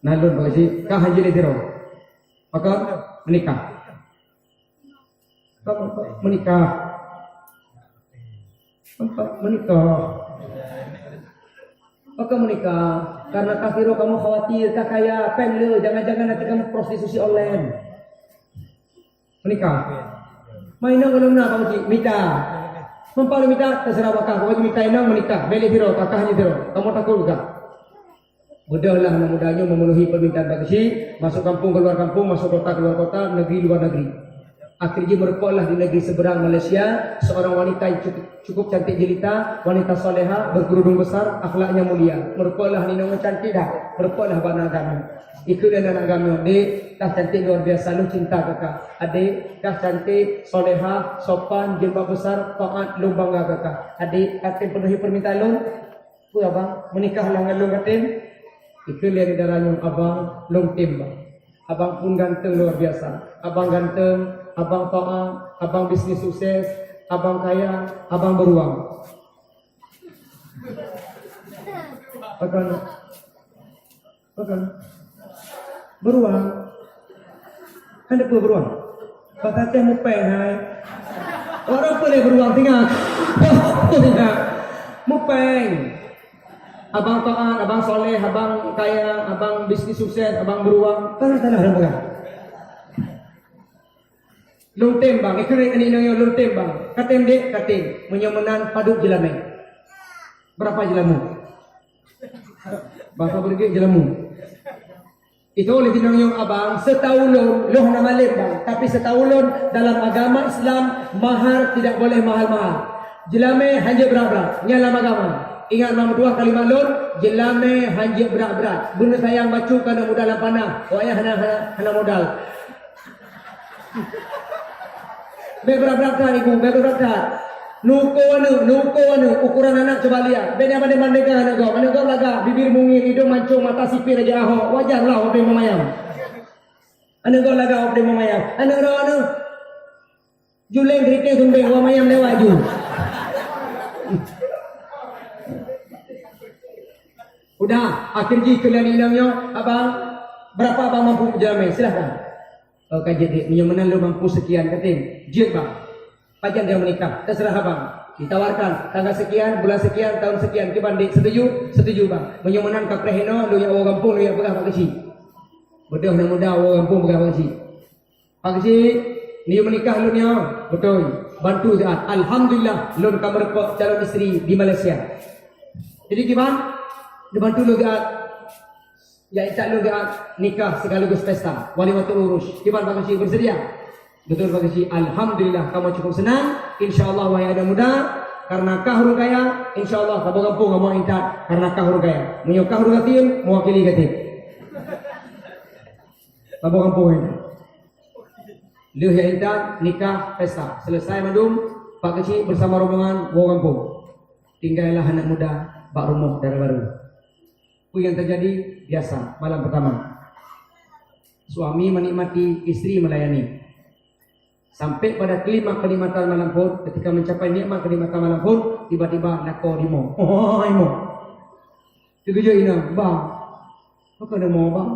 nalun pak kasi, kah haji letiro. Maka menikah. Menikah. Maka menikah. Karena kafiro kamu khawatir, kaya penle, jangan-jangan nanti kamu prostitusi online. Menikah. Mainan kalau nak kamu cik, minta. Mempalai minta, terserah bakal. Kamu minta inang menikah, beli hero, kakaknya hero. Kamu takut juga. Mudahlah anak mudanya memenuhi permintaan bagasi, masuk kampung keluar kampung, masuk kota keluar kota, negeri luar negeri. Akhirnya berpoklah di negeri seberang Malaysia, seorang wanita yang cukup cantik jelita, wanita soleha, berkerudung besar, akhlaknya mulia. Berpoklah ni nama cantik dah, berpoklah bana agama. Ikut dan anak agama, adik, kah cantik luar biasa, lu cinta kakak. Adik, kah cantik, soleha, sopan, jilbab besar, taat, lu bangga kakak. Adik, katin penuhi permintaan lu, tu abang, menikahlah dengan lu katin. Ikut lihat darahnya abang, lu timbang. Abang pun ganteng luar biasa. Abang ganteng, abang taat, abang bisnis sukses, abang kaya, abang beruang. Bagaimana? Beruang. Ada apa beruang? Patah mau pengai. Orang boleh beruang tinggal. Mau peng. Abang taat, abang soleh, abang kaya, abang bisnis sukses, abang beruang. Tanah-tanah ada pegang. Long tembang, ikhlas ini nanya long tembang. Katem dek, katem. Menyemenan paduk jelame. Berapa jelamu? Berapa berapa jelamu? Itu oleh dinang abang setahulun loh nama lembang. Tapi setahulun dalam agama Islam mahar tidak boleh mahal-mahal. Jelame hanya berat-berat. Nyalam agama. Ingat nama dua kali malun, jelame hanya berat-berat. Benda sayang bacu kerana modal panah. Wayah hana modal. Beberapa ibu, beberapa nuko anu ukuran anak coba lihat. Beda pada mandega anak kau laga bibir mungil, hidung mancung, mata sipir aja ahok. Wajarlah obde memayam. Anak kau laga obde memayam. Anak juleng gerite sumbeng wa mayam lewat ju. Udah, akhirnya kalian inangnya abang berapa abang mampu menjamin? Silahkan. Kan jadi menyemenan lu mampu sekian katin. Jid bang. Pajan dia menikah. Terserah abang. Ditawarkan tanggal sekian, bulan sekian, tahun sekian. Kibandi setuju? Setuju bang. Menyemenan ka preheno lu yang orang kampung lu yang pegang pak kecil. Betul nak muda orang kampung pegang pak kecil. Pak kecil, ni menikah lu ni betul. Bantu zaat. Alhamdulillah lu kamar calon isteri di Malaysia. Jadi gimana? Dibantu lu zaat. Ya ikat lu dia nikah sekaligus pesta walimatul urus. Gimana Pak Kecil bersedia? Betul Pak Kecil. Alhamdulillah kamu cukup senang. InsyaAllah wahai anak muda, karena kahur kaya, InsyaAllah kamu kampung kamu ingat karena kahur kaya. Menyok kahur katim, mewakili katim. Kamu kampung ini. Lu ya ingat nikah pesta. Selesai madum, Pak Kecil bersama rombongan bawa kampung. Tinggallah anak muda bak rumah darah baru. Yang terjadi biasa malam pertama. Suami menikmati, istri melayani. Sampai pada kenikmatan malam pun, ketika mencapai nikmat kenikmatan malam pun, tiba-tiba nako dimo. Oh, imo. Tiga ina, bang. Apa nak mau bang?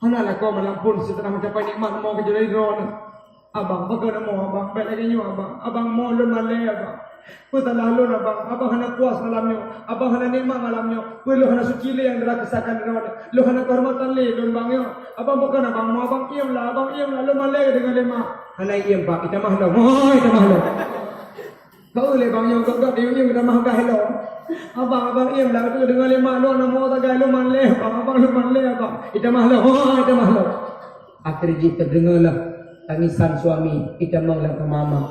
Hana nako malam pun setelah mencapai nikmat mau kerja dari drone. Abang, apa nak mau abang? Balik lagi abang. Abang mau lun malay abang. Putalah lun abang hana puas malamnya, abang hana nikmat malamnya, lu hana suci le yang dah kesakan dengan lu hana kehormatan le lun bangnya, abang bukan abang mau abang iam lah lu malay dengan lema, hana iam pak, kita mahlo, kita mahlo, kau le bangnya gak dia kita mah gahlo, abang iam lah itu dengan lema lu hana mau tak gahlo malay, abang lu malay abang, kita mahlo, akhirnya terdengarlah tangisan suami, kita manglah ke mama.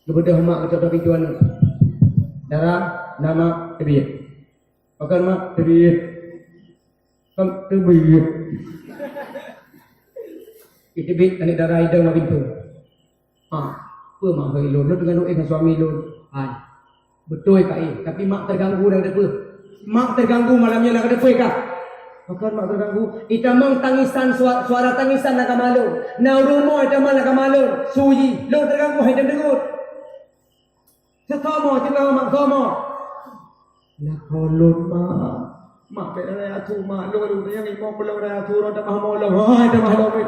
Kebedah mak kata pintu anu. Darah nama Tebiyat. Pakai mak Tebiyat. Kam Tebiyat. Tebiyat ani darah hidung mak pintu. Apa mak helo lu dengan dengan suami lu. Betul kai, tapi mak terganggu dah depa. Mak terganggu malamnya nak depa kah? Pakan mak terganggu. Itamang tangisan suara tangisan nak kamalun. Naurumo itamang nak kamalun. Suyi. Lo terganggu hai dengut. Setomo cakap mak tomo. Nak kolon mak. Mak beda tu mak lo yang imo belum dah tu ro tak mau lo. Hai dah mau lo.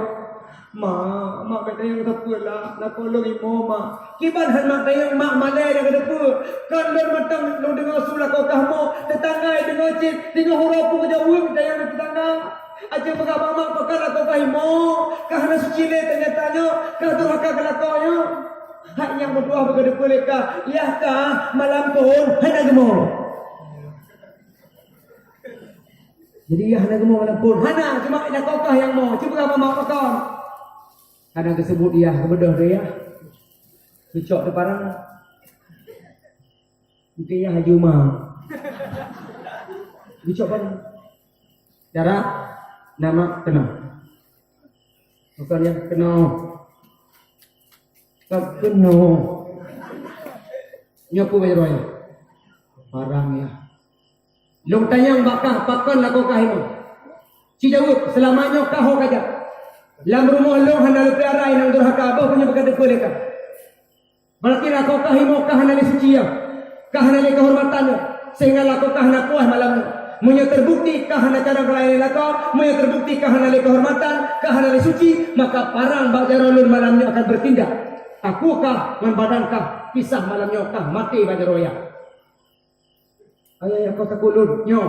Mak beda yang tak pula. Nak kolon imo mak. Kiban han mak yang mak malai dah kada pu. Kan lo matang lo dengar sulah kau kahmo tetangga dengar cit dengar huruf pu jauh dah yang tetangga. Aja pegang mak pakan kau kahimo. Kahana suci le tanya-tanya kah tu hak kelakonya. Hak yang berdoa berkata bolehkah? Yahkah malam pun hana gemo. Jadi ya hana gemo malam pun. Hana cuma ada kokah yang mau. Cuba apa mak pakan. Kadang tersebut ya kebedah dia. Cucok depan orang. Mungkin ya haji umah. Cucok kan. Cara nama kena. Bukan yang kena. Tak kena. Nyapu bayaroya. Parang ya. Long tanyang bakah pakan lah kau kahimo. Si jawab selamanya kau kaja. Lam rumah long hana pelara inang durhaka apa punya berkata boleh kah? Berarti lah kau kahimo kah hana suci ya. Kah hana kehormatan sehingga lah kau kah hana puas malam. Munya terbukti kah hana cara berlayan lakau, munya terbukti kah hana kehormatan, kah hana suci, maka parang bajarolun malamnya akan bertindak. Akukah membadankah kisah malamnya kah mati bajaroya. Ayah kau takulun nyo.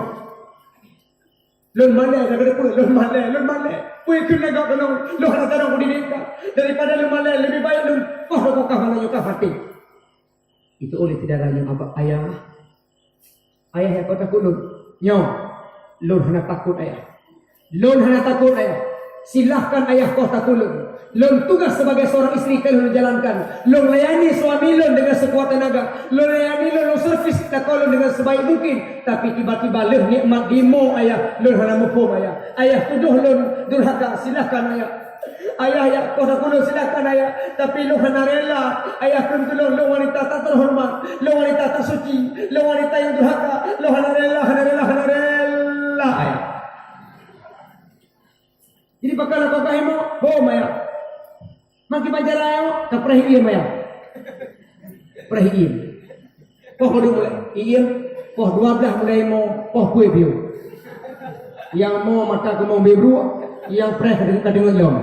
Lun malai dah kena lun malai. Puih kena kau tolong. Lu nak tolong kudineka. Daripada lun malai lebih baik lun. Kau kah malamnya kah mati. Itu oleh tidaknya abang ayah. Ayah yang kau takulun nyo. Lun hana takut ayah. Lun hana takut ayah. Silahkan ayah kau takulun. Lun tugas sebagai seorang isteri kan lun jalankan. Lun layani suami lun dengan sekuat tenaga. Lun layani lun servis tak lun dengan sebaik mungkin. Tapi tiba-tiba lun nikmat dimo ayah. Lun hana mupum ayah. Ayah tuduh lun durhaka. Silahkan ayah. Ayah ya kau tak kulun silahkan ayah. Tapi lun hana rela. Ayah pun tulung lun wanita tak terhormat. Lun wanita tak suci. Lun wanita yang durhaka. Lun hana rela ayah. Jadi bakal kau kahimo. Bom ayah. Maki bajar ayo ka prehiem ya. Prehiem. Poh kudu mulai iem, poh 12 mulai mo poh kue biu. Yang mau mata ke mau beru, yang preh dengan lom.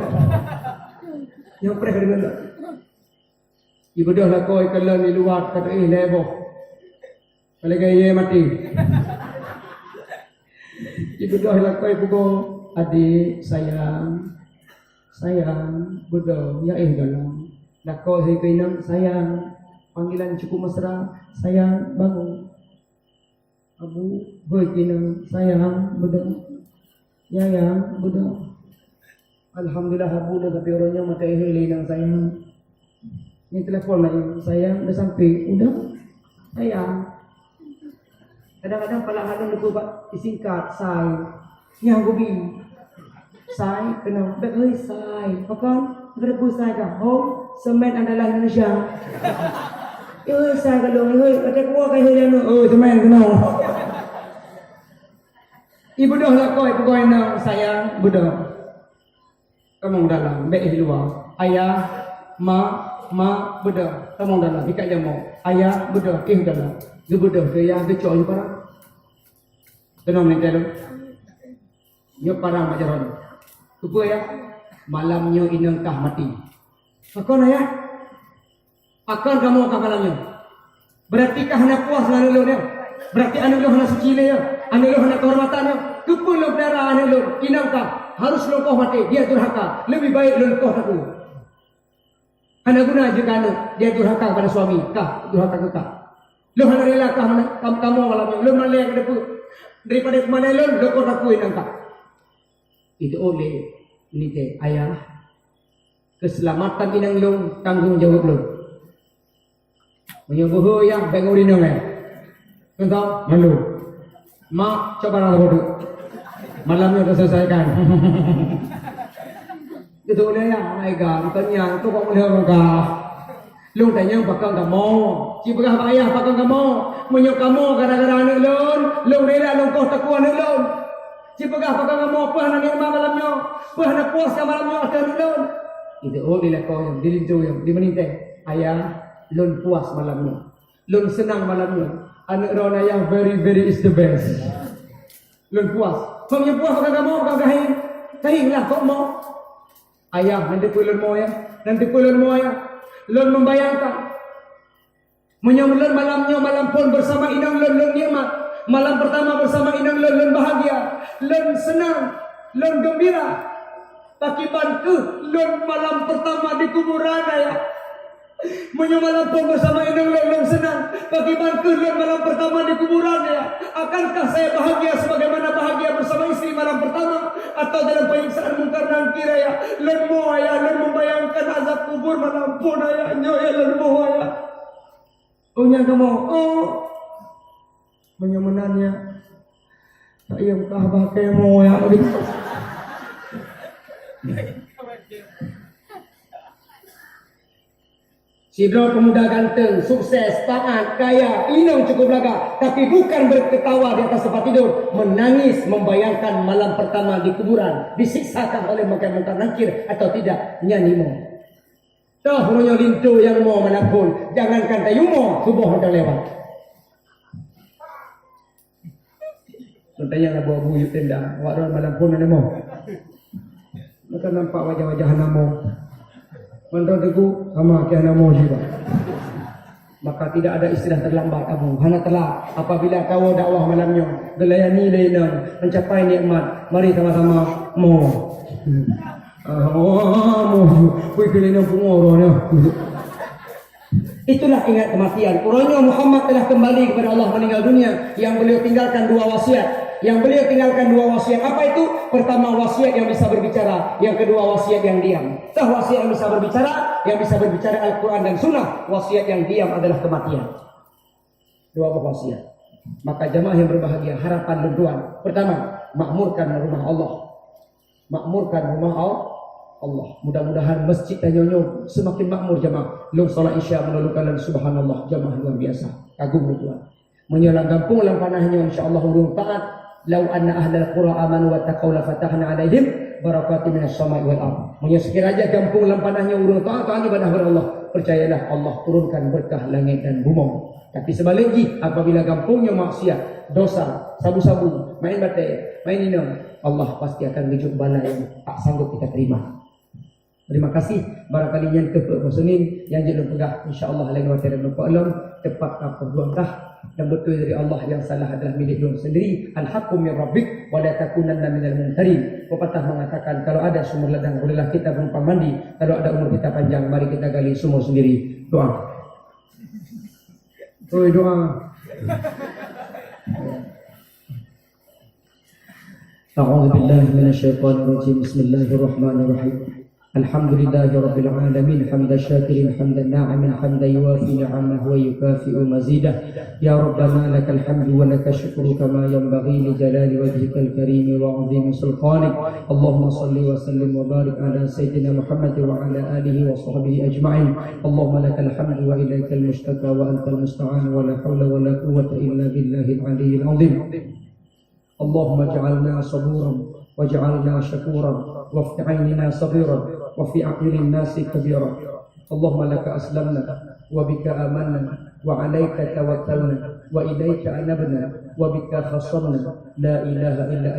Yang preh dengan lom. Ibu dah lah kau ikan di luar kata lebo. Kalau gaya mati. Ibu dah lah kau ibu adik sayang. Sayang, bodoh, ya dalam. Lakau saya keinang, sayang. Panggilan cukup mesra, sayang, bangun. Abu, berkinang, sayang, bodoh. Ya, bodoh. Alhamdulillah, abu dah tapi orangnya mata hilang sayang. Ini telefon lagi, sayang, dah sampai. Udah, sayang. Kadang-kadang pala hadang lupa disingkat, sayang. Yang gobi. Sai kena bagai sai. Pakan berbu sai kah? Home semen adalah Indonesia. Sai kalau kata kuah kaya dano. Semen kena. Ibu dah lah kau ibu na sayang budak. Kamu dalam baik luar. Ayah, ma budak. Kamu dalam ikat jamu. Ayah budak dalam. Dia budak dia cok je parang. Tenang ni kalau. Yo parang macam Kupu ya, malamnya inang kah mati. Akan ayah, akan kamu akan malamnya. Berarti kah hana puas dengan lo dia. Berarti anak lo hana suci dia. Anak lo hana kehormatannya. Kupu lo darah anak lo inang kah harus lo kau mati. Dia durhaka. Lebih baik lo kau aku. Hana guna juga anak dia durhaka pada suami. Kah durhaka kah? Lo hana rela kah kamu malamnya. Lo malai ke daripada kemana lo kau aku inang kah. Itu oleh ini ayah keselamatan inang long tanggung jawab long. Menyuguh yang bangun inang Contoh malu. Mak coba nak bodoh. Malamnya dah selesaikan. Itu oleh yang ayah tanya tu kau boleh apa? Long tanya bakal kamu. Cipagah ayah bakal kamu. Menyuk kamu gara-gara anak long. Long rela long kau takut anak long. Cipagah pakai mau apa nak nikmat malamnya, apa nak puas malamnya ada lun. Itu dilekong, dilintu yang dimeninteng. Ayah, lun puas malamnya, lun senang malamnya. Anak rona yang very is the best. Lun puas. Kau yang puas pakai mau kau kahing lah kau mau. Ayah nanti pulun mau ya, lun membayangkan. Menyambut malamnya, malam pun bersama inang lun nikmat. Malam pertama bersama inang lun bahagia, lun senang, lun gembira. Takiban ke lun malam pertama di kuburan ya. Malam pun bersama inang lun senang. Takiban ke lun malam pertama di kuburan ya. Akankah saya bahagia sebagaimana bahagia bersama istri malam pertama atau dalam penyiksaan mungkar dan nakir ya? Lun mo ya, lun membayangkan azab kubur malam pun ya, lun mo ya. Punya kamu, menyemenannya tak yang kah pakai mo ya. Si bro pemuda ganteng, sukses, taat, kaya, inang cukup laga, tapi bukan berketawa di atas tempat tidur, menangis membayangkan malam pertama di kuburan, disiksakan oleh mungkar nakir atau tidak, nyanyi mo. Toh runyo lintu yang mo manapun, jangankan tayu mo, subuh hendak lewat. Tanya lah bawa buyut tenda, awak orang malam pun ada mau. Maka nampak wajah-wajah namo. Mandor deku sama kia namo juga. Maka tidak ada istilah terlambat abu. Hana telah apabila kau dakwah malamnya, gelayani lainang, mencapai nikmat. Mari sama-sama mau. Mau. Kui gelayani pengorangnya. Itulah ingat kematian. Kurangnya Muhammad telah kembali kepada Allah meninggal dunia. Yang beliau tinggalkan dua wasiat. Apa itu? Pertama wasiat yang bisa berbicara. Yang kedua wasiat yang diam. Wasiat yang bisa berbicara. Yang bisa berbicara Al-Quran dan Sunnah. Wasiat yang diam adalah kematian. Dua wasiat. Maka jamaah yang berbahagia, harapan dan doa. Pertama, makmurkan rumah Allah. Allah. Mudah-mudahan masjid Tanyonyo semakin makmur jamaah. Lung salat isya melalui subhanallah, jamaah luar biasa. Kagum Tuhan. Menyelang kampung lampanahnya insyaallah urung taat. Lau anna ahlal qura amanu wa taqaw la fatahna alaihim barakatin minas sama'i wal ardh. Sekiranya kampung lampanahnya urung taat ibadah kepada Allah, percayalah Allah turunkan berkah langit dan bumi. Tapi sebaliknya apabila kampungnya maksiat, dosa, sabu-sabu, main bate, main minum, Allah pasti akan rujuk bala yang tak sanggup kita terima. Terima kasih. Barangkali yang ke-Muslimin yang jangan pegah insya-Allah lain waktu dan lupa alam tepat apa buangkah dan betul dari Allah, yang salah adalah milik diri sendiri. Al-haqqu min rabbik wa la takunanna minal mumtarin. Pepatah mengatakan kalau ada sumur ledang bolehlah kita menumpang mandi, kalau ada umur kita panjang mari kita gali sumur sendiri. Doa. Doa. A'udzu billahi minasyaitonir rajim. Bismillahirrahmanirrahim. الحمد لله رب العالمين حمد الشاكرين حمد الناعم حمد يوافي نعمه ويكافئ مزيده يا ربنا لك الحمد ولك الشكر كما ينبغي لجلال وجهك الكريم وعظيم سلطانك اللهم صل وسلم وبارك على سيدنا محمد وعلى آله وصحبه أجمعين اللهم لك الحمد وإليك المشتكى وأنت المستعان ولا حول ولا قوة إلا بالله العلي العظيم اللهم اجعلنا صبورا واجعلنا شكورا وافتح عيننا صغيرا وفي أعين الناس كبيرا اللهم لك أسلمنا وبك آمنا وعليك توكلنا وإليك أنبنا وبك خصمنا لا إله إلا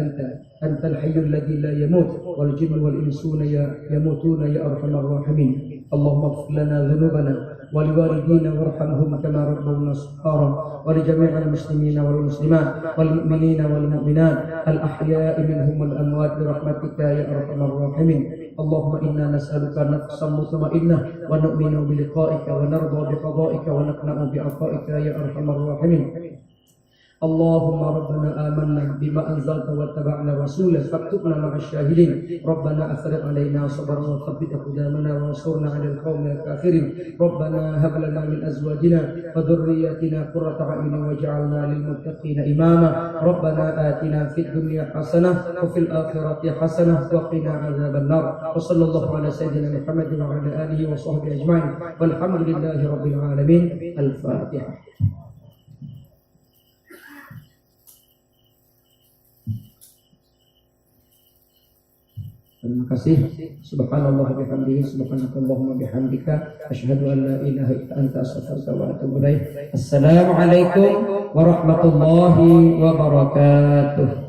أنت الحي الذي لا يموت والجن والإنسون يموتون يا أرحم الراحمين اللهم اغفر لنا ذنوبنا ولوالدينا وارحمهم كما ربونا صغارا ولجميع المسلمين والمسلمات والمؤمنين والمؤمنات الأحياء منهم والأموات برحمتك يا أرحم الراحمين اللهم إنا نسألك نفسا مطمئنة ونؤمن بلقائك ونرضى بقضائك ونقنع بعطائك يا أرحم الراحمين اللهم ربنا آمنا بما أنزلت واتبعنا رسولك فاكتبنا مع الشاهدين ربنا أفرغ علينا صبرا وثبت أقدامنا وانصرنا على القوم الكافرين ربنا هب لنا من أزواجنا وذرياتنا قرة أعين واجعلنا للمتقين إماما ربنا آتنا في الدنيا حسنة وفي الآخرة حسنة وقنا عذاب النار وصلى الله على سيدنا محمد وعلى آله وصحبه أجمعين والحمد لله رب العالمين. الفاتحة. Terima kasih. Subhanallah wa bihamdihi, subhanakallahumma bihamdika, asyhadu an la ilaha illa anta, astaghfiruka wa atubu ilaik. Assalamualaikum warahmatullahi wabarakatuh.